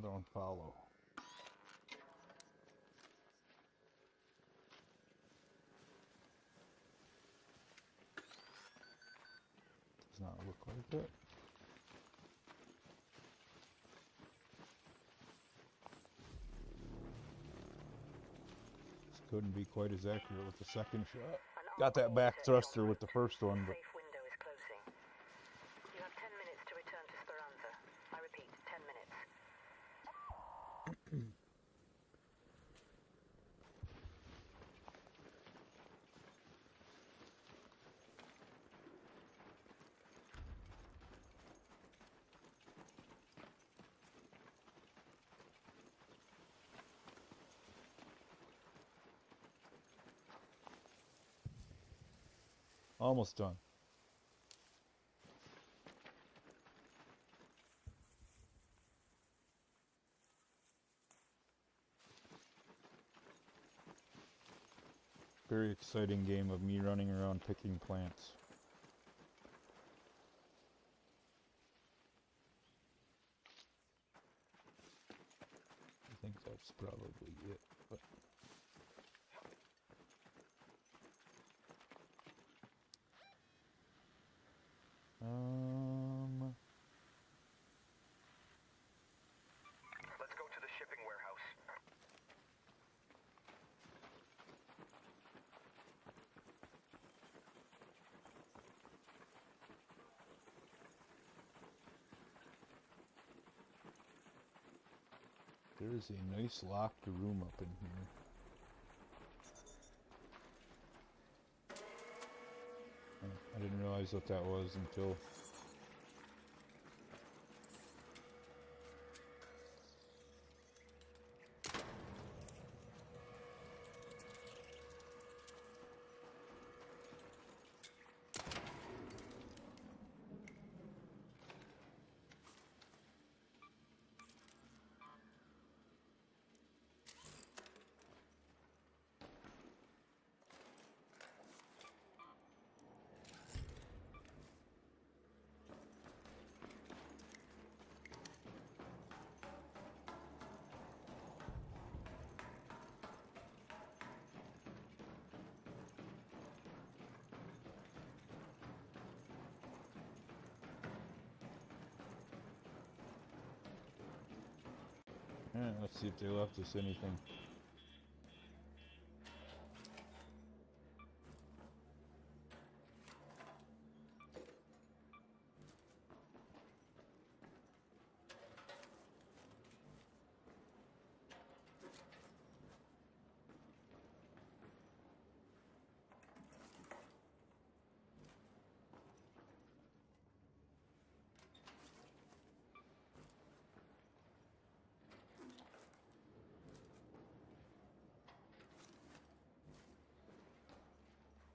Another one follow. Does not look like it. This couldn't be quite as accurate with the second shot. Got that back thruster with the first one, but Safe window is closing. You have 10 minutes to return to Speranza. I repeat, 10 minutes. almost done. Very exciting game of me running around picking plants. I think that's probably it. But Let's go to the shipping warehouse. there is a nice locked room up in here. I didn't realize what that was until let's see if they left us anything.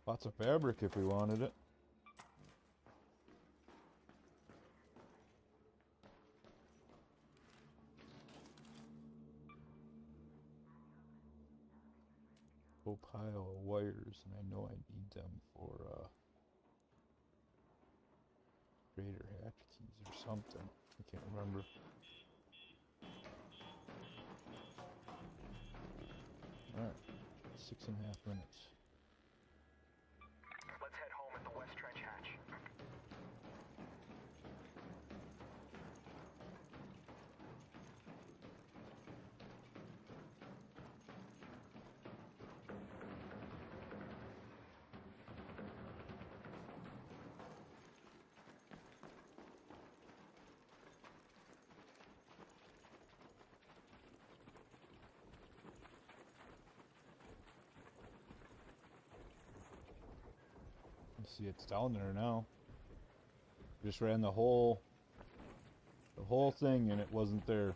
Lots of fabric if we wanted it. Whole pile of wires, and I know I need them for Raider hatch keys or something. I can't remember. Alright, 6.5 minutes. Let's head home at the West Trench hatch. See, it's down there now. Just ran the whole thing and it wasn't there.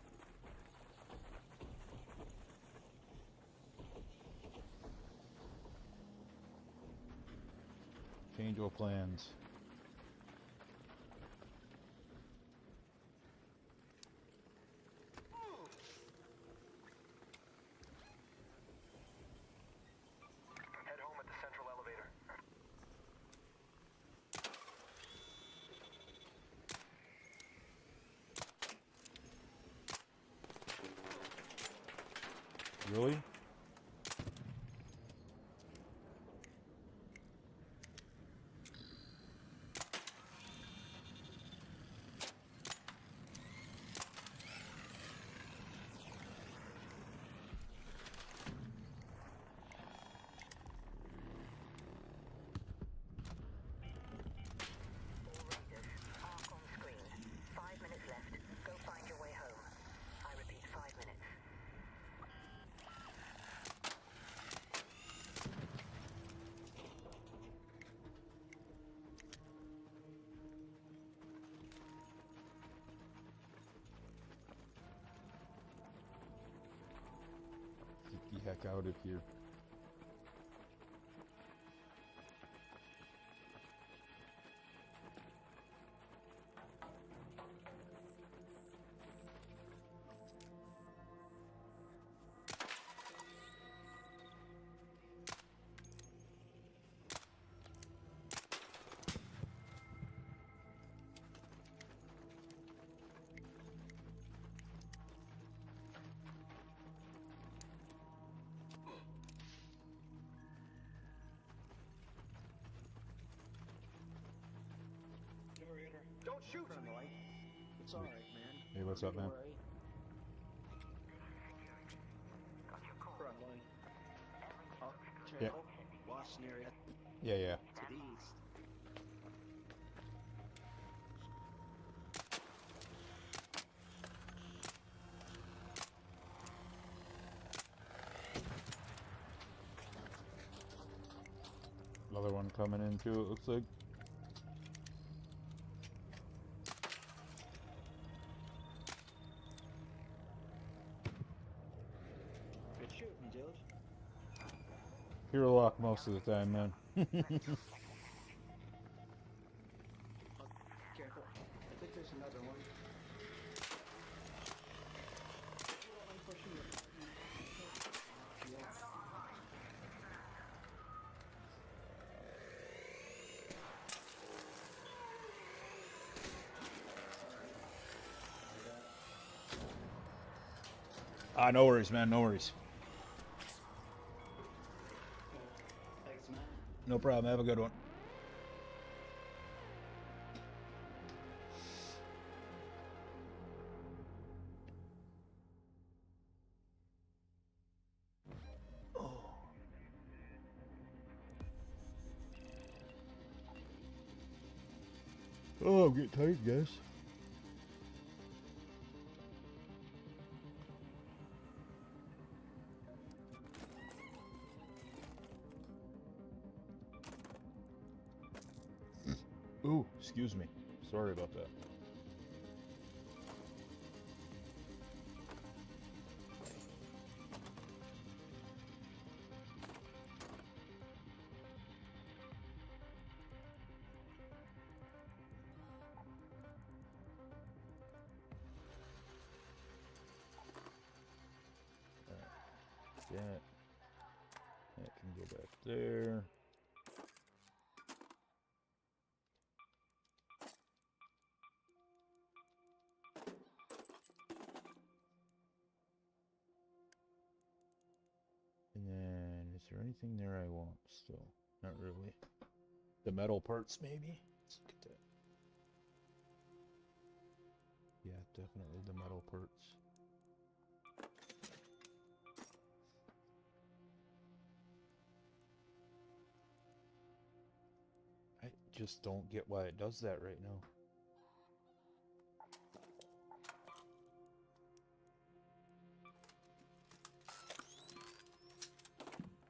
Change our plans. Head home at the central elevator. Really? All Raiders, arc on screen. 5 minutes left. Go find your way home. I repeat, 5 minutes. Get the heck out of here. Don't shoot! It's alright, man. Hey, what's up, man? Front line. Yeah. Washington area Yeah, yeah. to the east. Another one coming in too, it looks like. Good shooting, dude. Hero lock most of the time, man. Careful. I think there's another one. Ah, no worries, man. No worries. Thanks, man. No problem. Have a good one. Oh, I'm getting tired, guys. Ooh, excuse me. Sorry about that. Alright. That can go back there. And then, is there anything there I want still? Not really. The metal parts, maybe? Let's look at that. Yeah, definitely the metal parts. I just don't get why it does that right now.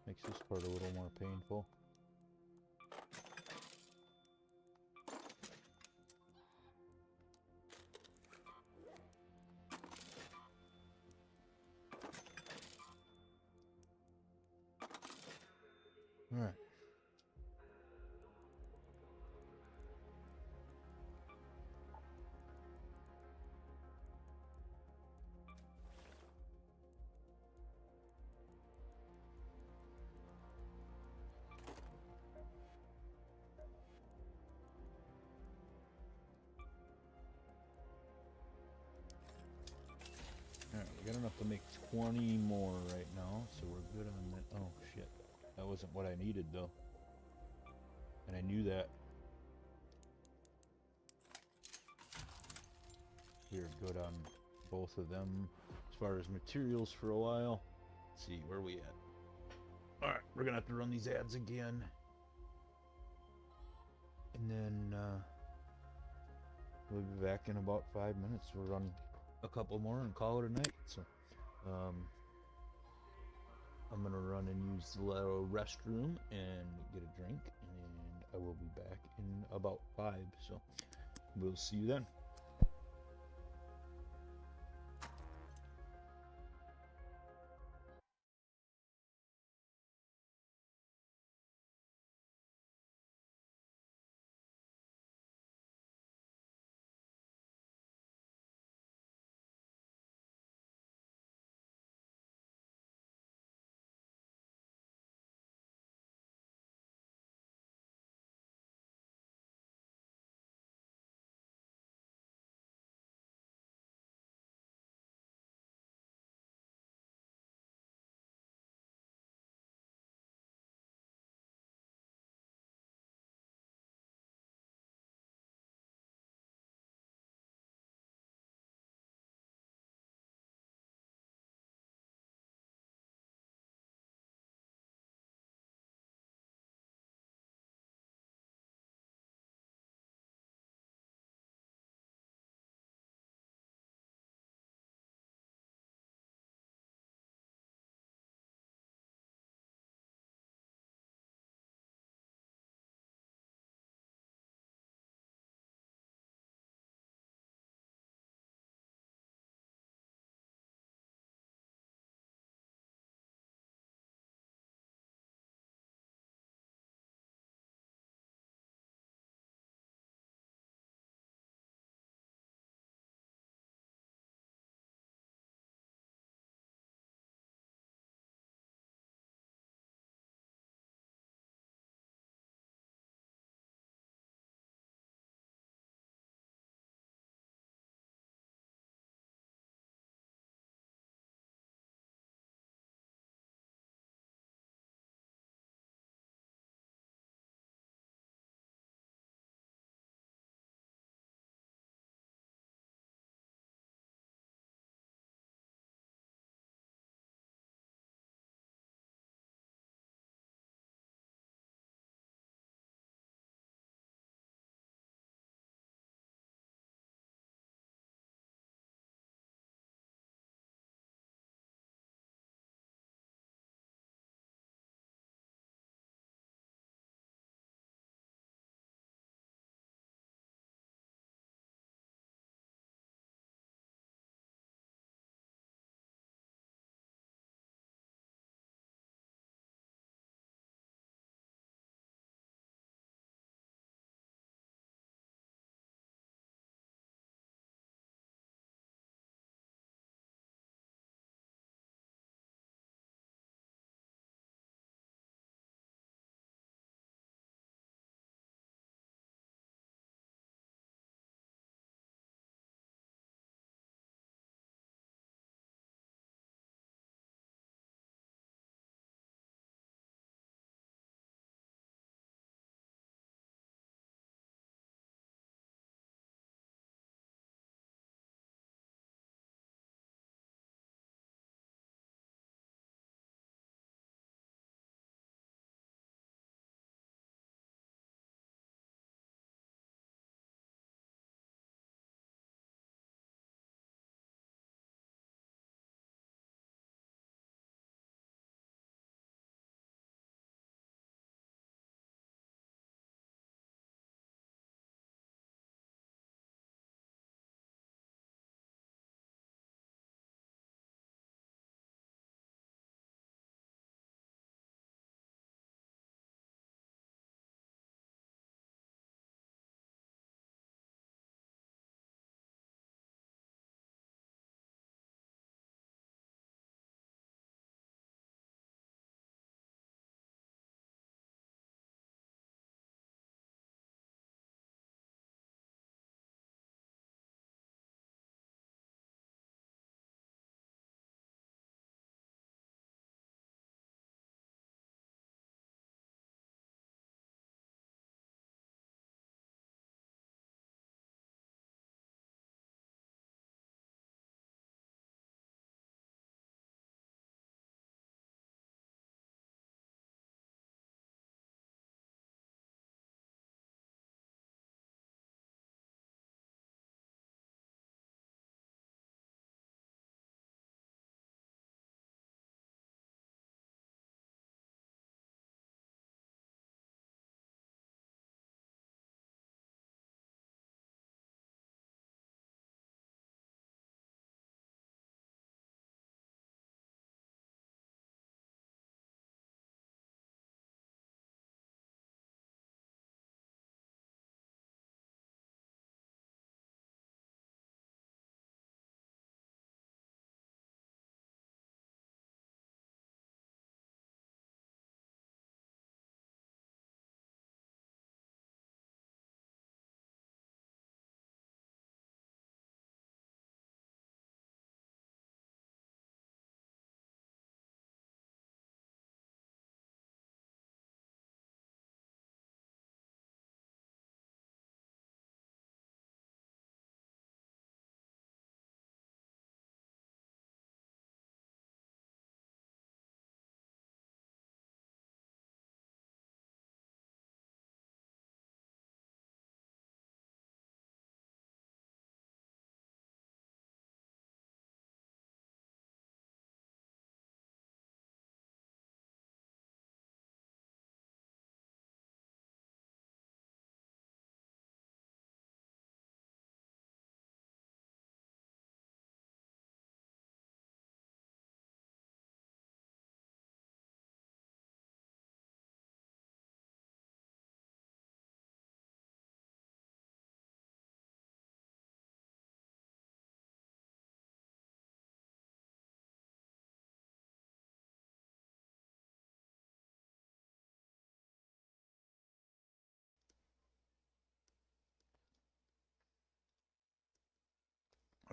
Makes this part a little more painful. Alright. to make 20 more right now, so we're good on that. Oh shit, that wasn't what I needed though, and I knew that. We're good on both of them as far as materials for a while. Let's see, where are we at? Alright, we're gonna have to run these ads again. And then we'll be back in about 5 minutes. We'll run a couple more and call it a night. So I'm gonna run and use the little restroom and get a drink, and I will be back in about 5. So we'll see you then.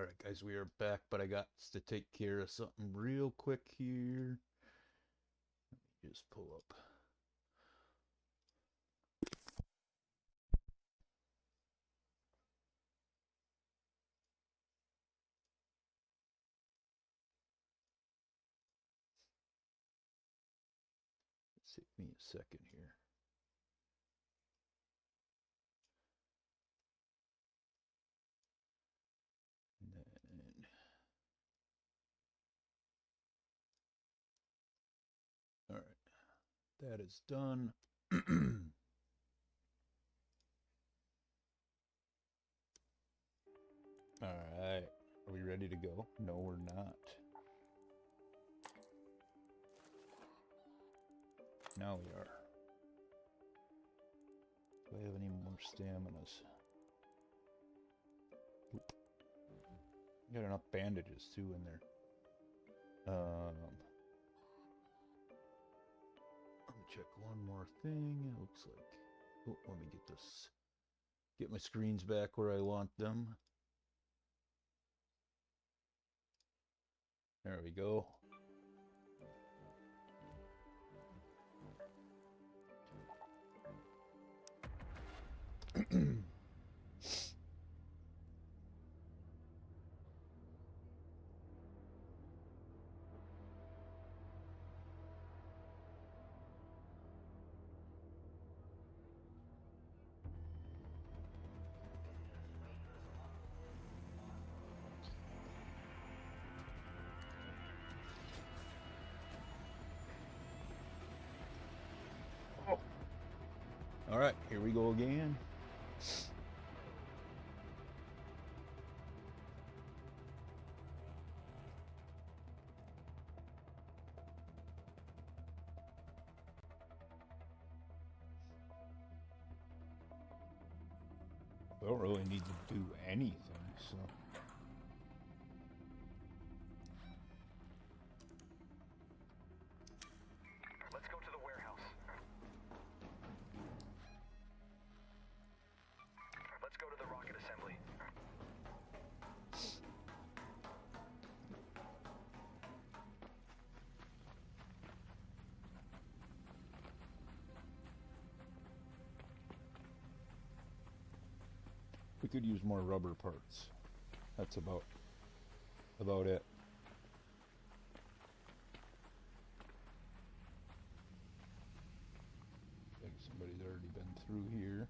Alright, guys, we are back, but I got to take care of something real quick here. Let me just pull up. Take me a second here. And then all right, that is done. All right, are we ready to go? No, we're not. Now we are. Do I have any more staminas? Oop. Got enough bandages too in there. Let me check one more thing. It looks like. Oh, let me get this. Get my screens back where I want them. There we go. All right, here we go again. I don't really need to do anything, so. Let's go to the warehouse. Let's go to the rocket assembly. We could use more rubber parts. That's about it. I think somebody's already been through here.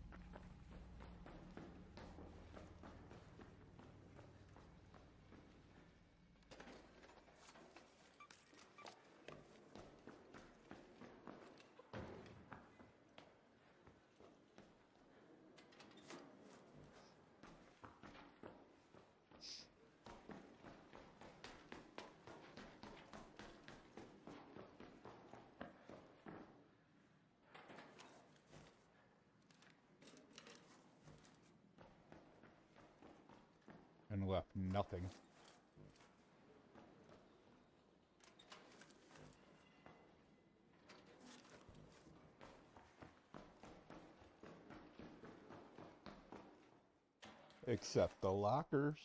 And left nothing. Except the lockers.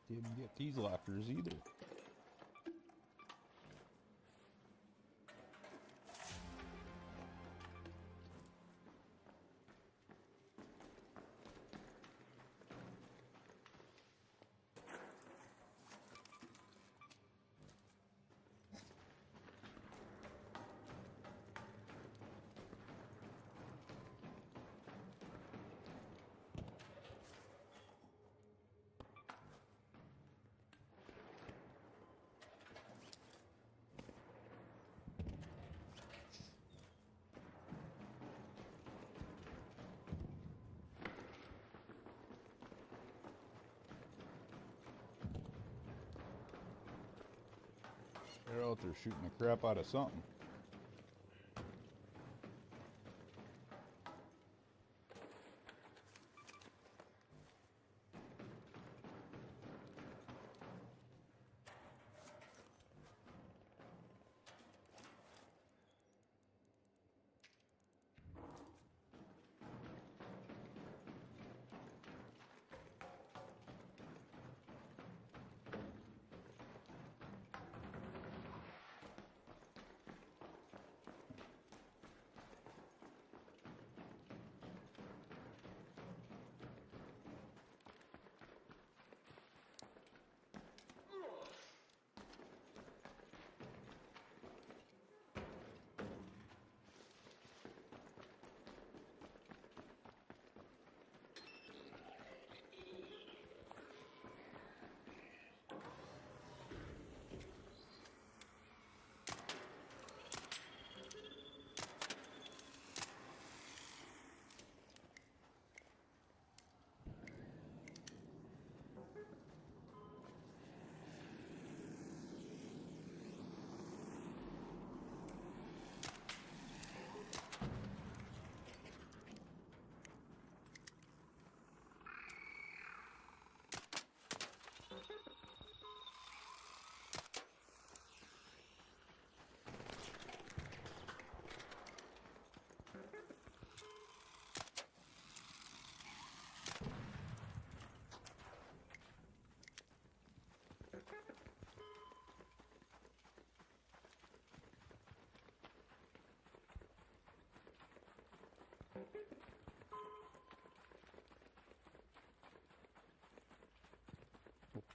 Didn't get these lockers either. They're out there shooting the crap out of something.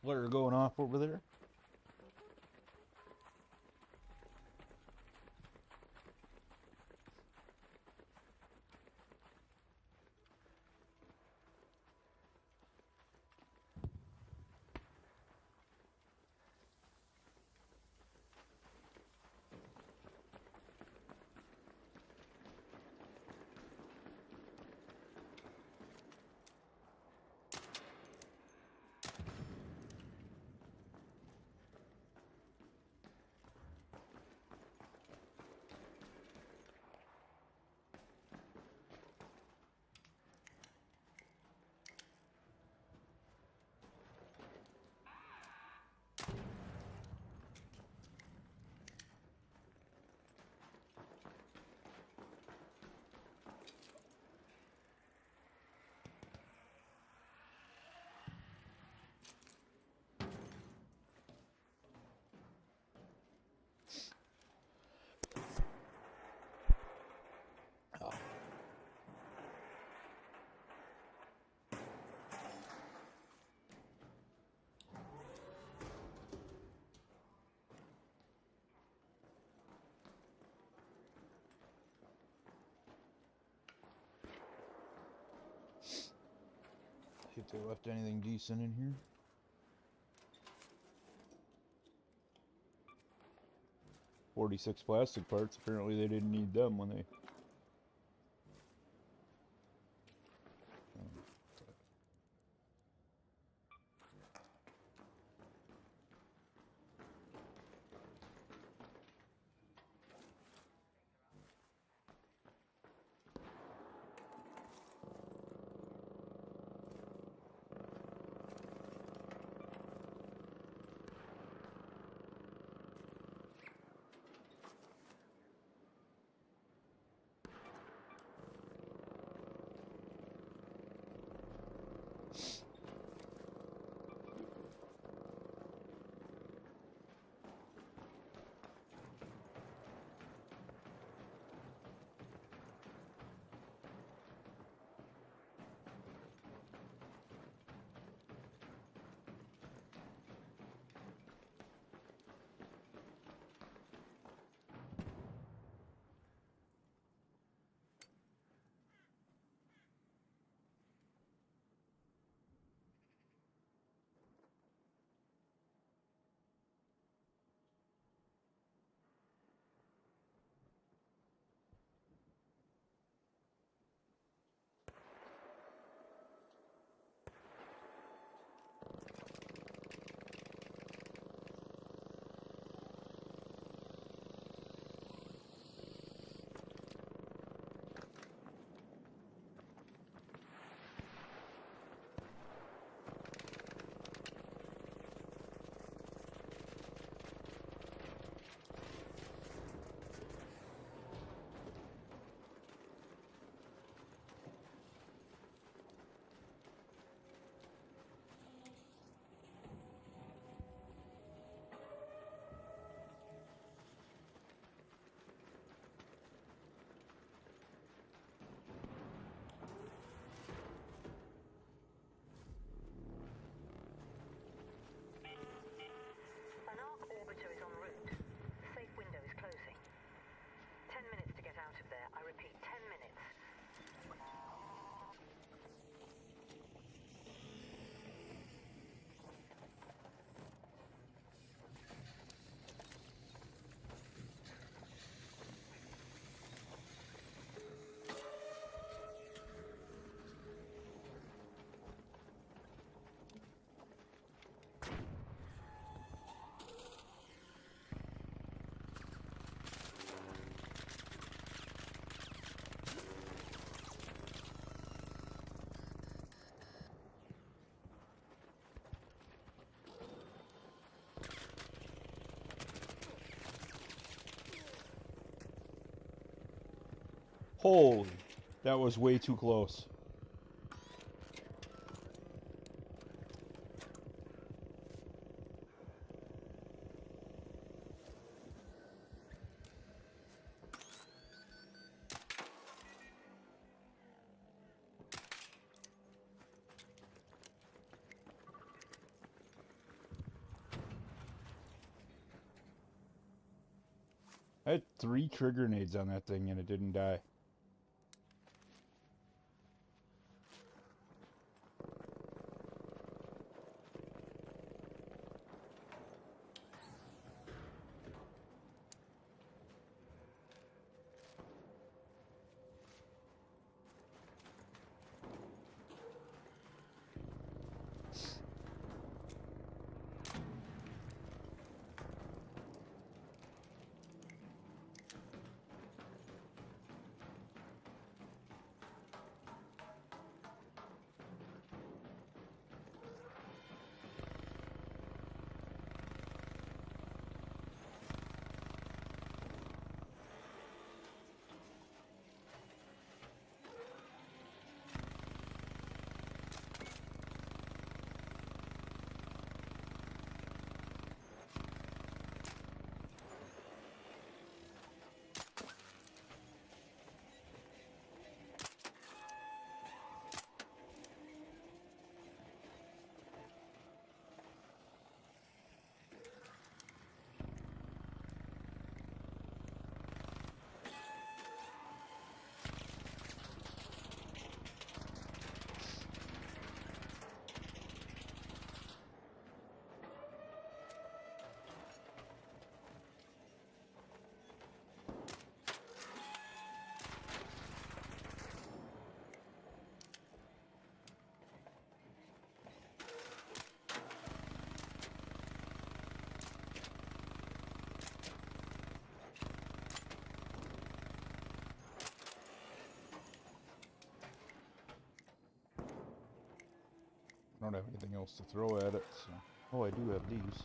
Flare going off over there. See if they left anything decent in here. $46 plastic parts. Apparently they didn't need them when they... Holy, that was way too close. I had 3 trigger nades on that thing and it didn't die. I don't have anything else to throw at it, so... Oh, I do have these.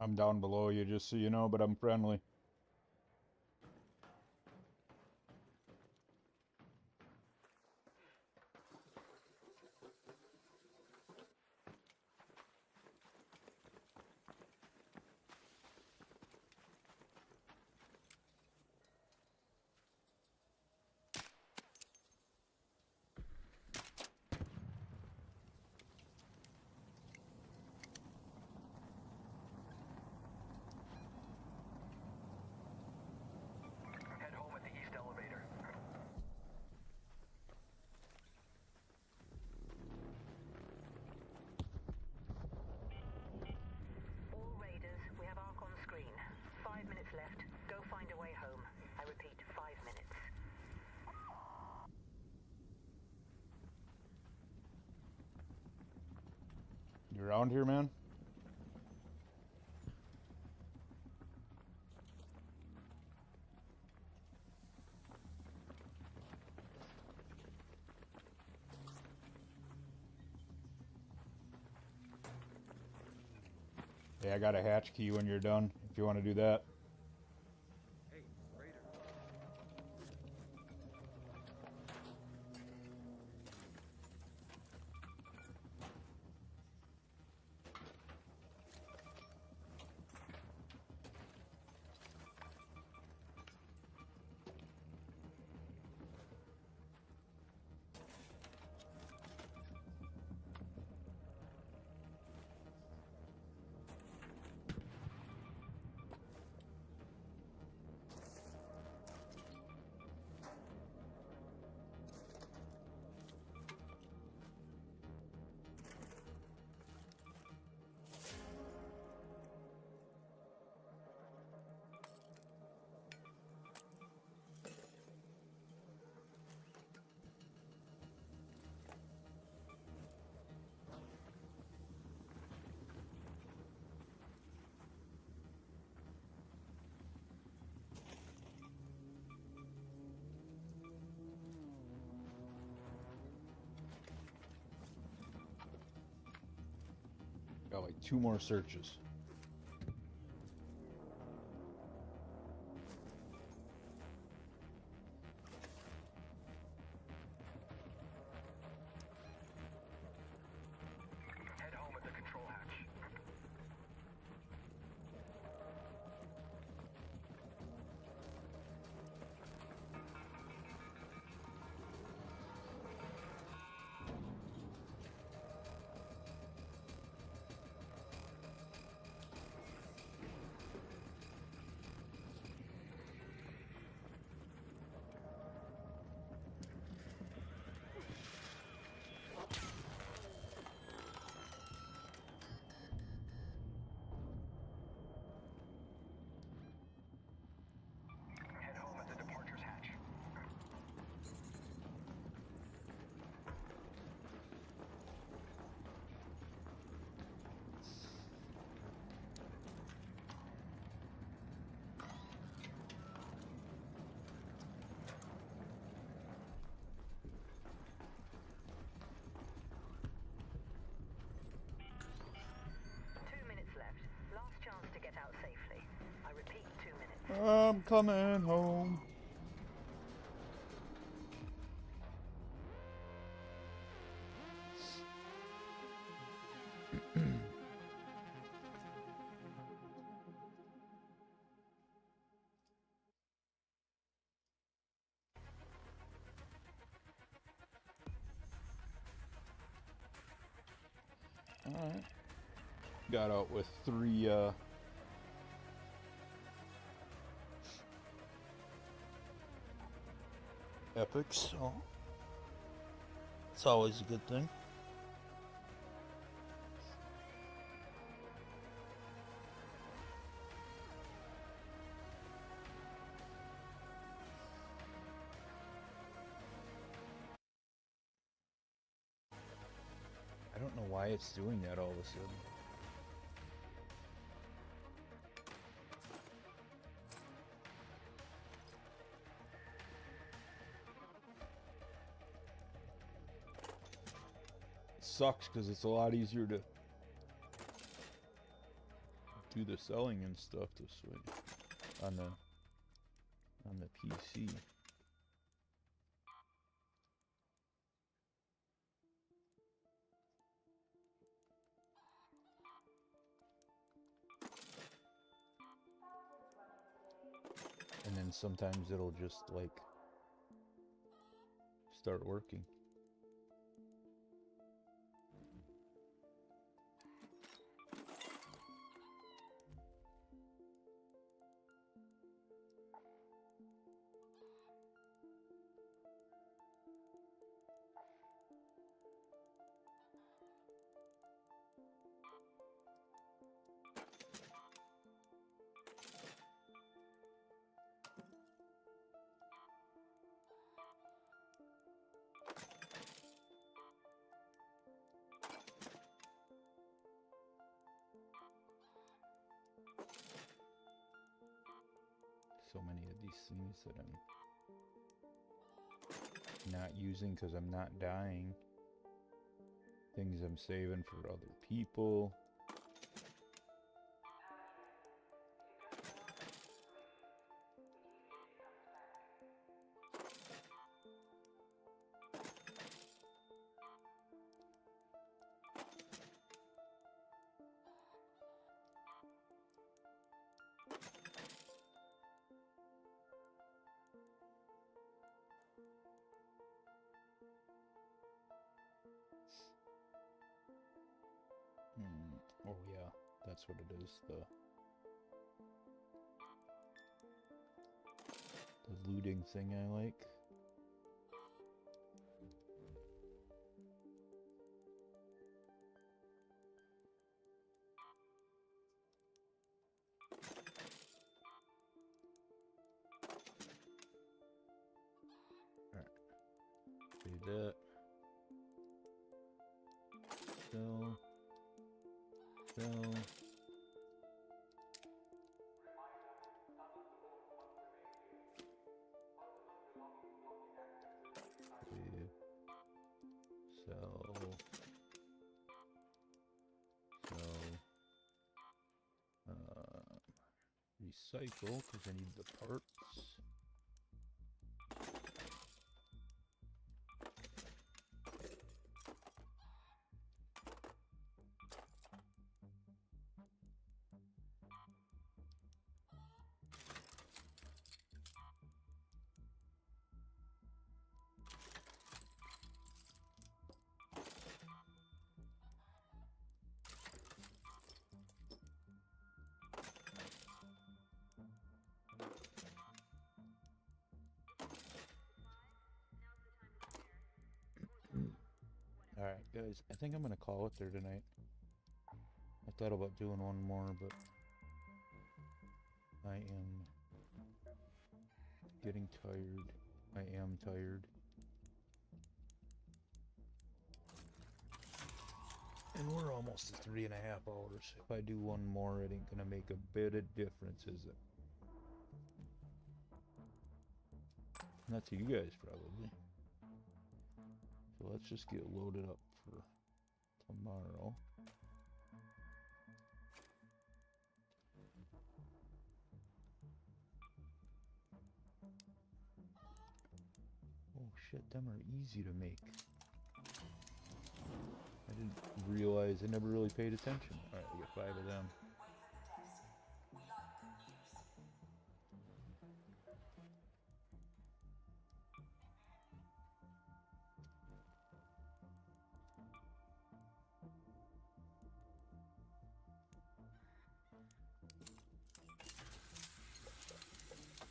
I'm down below you, just so you know, but I'm friendly. Head home at the east elevator. All raiders, we have Ark on screen. 5 minutes left. Go find a way home. I repeat, 5 minutes. You around here, man? Yeah, I got a hatch key when you're done, if you want to do that. Got like 2 more searches. Head home at the control hatch. Head home at the departures hatch. Two minutes left. Last chance to get out safely. I repeat, 2 minutes. I'm coming home. Alright. Got out with 3 epics, so it's always a good thing. I don't know why it's doing that all of a sudden. Sucks because it's a lot easier to do the selling and stuff this way on the PC. And then sometimes it'll just like start working. So many of these things that I'm not using because I'm not dying. Things I'm saving for other people. Oh yeah, that's what it is. The looting thing I like. Alright. Do that. Sell. Sell. Save. Sell. Sell. recycle because I need the parts. Alright, guys, I think I'm going to call it there tonight. I thought about doing one more, but I am getting tired. I am tired. And we're almost at 3.5 hours. If I do one more, it ain't going to make a bit of difference, is it? Not to you guys, probably. So let's just get loaded up for tomorrow. Oh shit, them are easy to make. I didn't realize, I never really paid attention. Alright, we got 5 of them.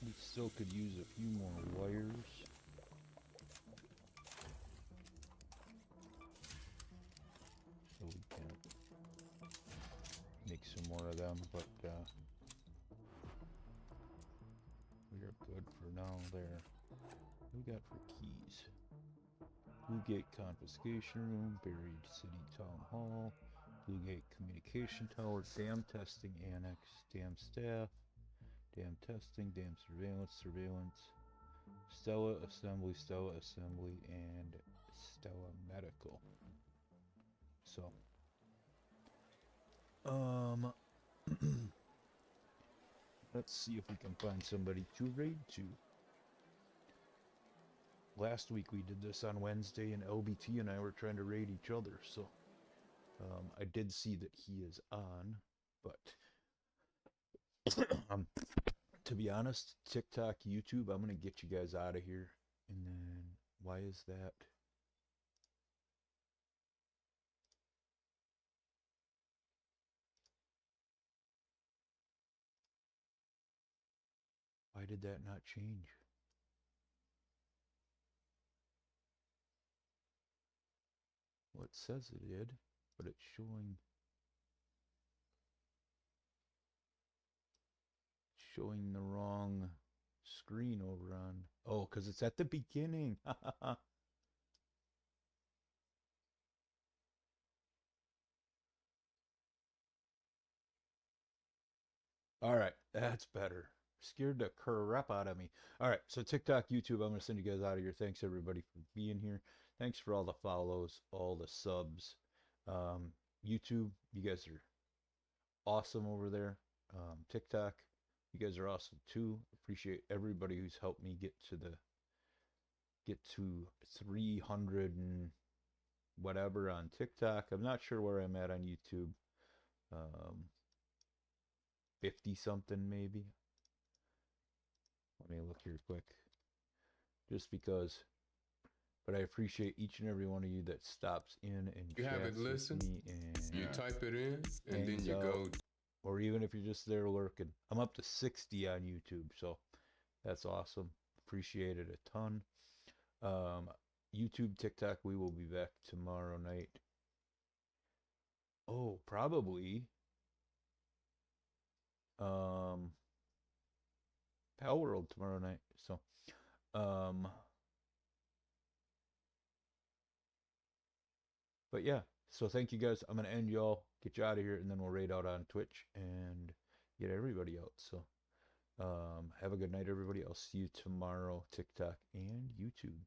We still could use a few more wires. So we can make some more of them, but we are good for now there. What we got for keys? Blue Gate Confiscation Room, Buried City Town Hall, Blue Gate Communication Tower, Dam Testing Annex, Dam Staff, Dam Testing, Dam Surveillance, Stella Assembly, and Stella Medical. So, let's see if we can find somebody to raid to. Last week we did this on Wednesday, and LBT and I were trying to raid each other, so I did see that he is on, but to be honest, TikTok, YouTube, I'm gonna get you guys out of here. And then, why is that? Why did that not change? Well, it says it did, but it's showing the wrong screen over on. Oh, because it's at the beginning. All right, that's better. Scared the crap out of me. All right, so TikTok, YouTube, I'm going to send you guys out of here. Thanks, everybody, for being here. Thanks for all the follows, all the subs. YouTube, you guys are awesome over there. TikTok, you guys are awesome too. Appreciate everybody who's helped me get to 300 and whatever on TikTok. I'm not sure where I'm at on YouTube. 50 something maybe. Let me look here quick. Just because. But I appreciate each and every one of you that stops in and You have it chats with listened, me and you type it in, and then hangs you out. go. Or even if you're just there lurking. I'm up to 60 on YouTube, so that's awesome. Appreciate it a ton. YouTube, TikTok, we will be back tomorrow night. Oh, probably. Pal World tomorrow night. So, but yeah. So thank you guys. I'm gonna end y'all, get you out of here, and then we'll raid out on Twitch and get everybody out. So, have a good night, everybody. I'll see you tomorrow, TikTok and YouTube.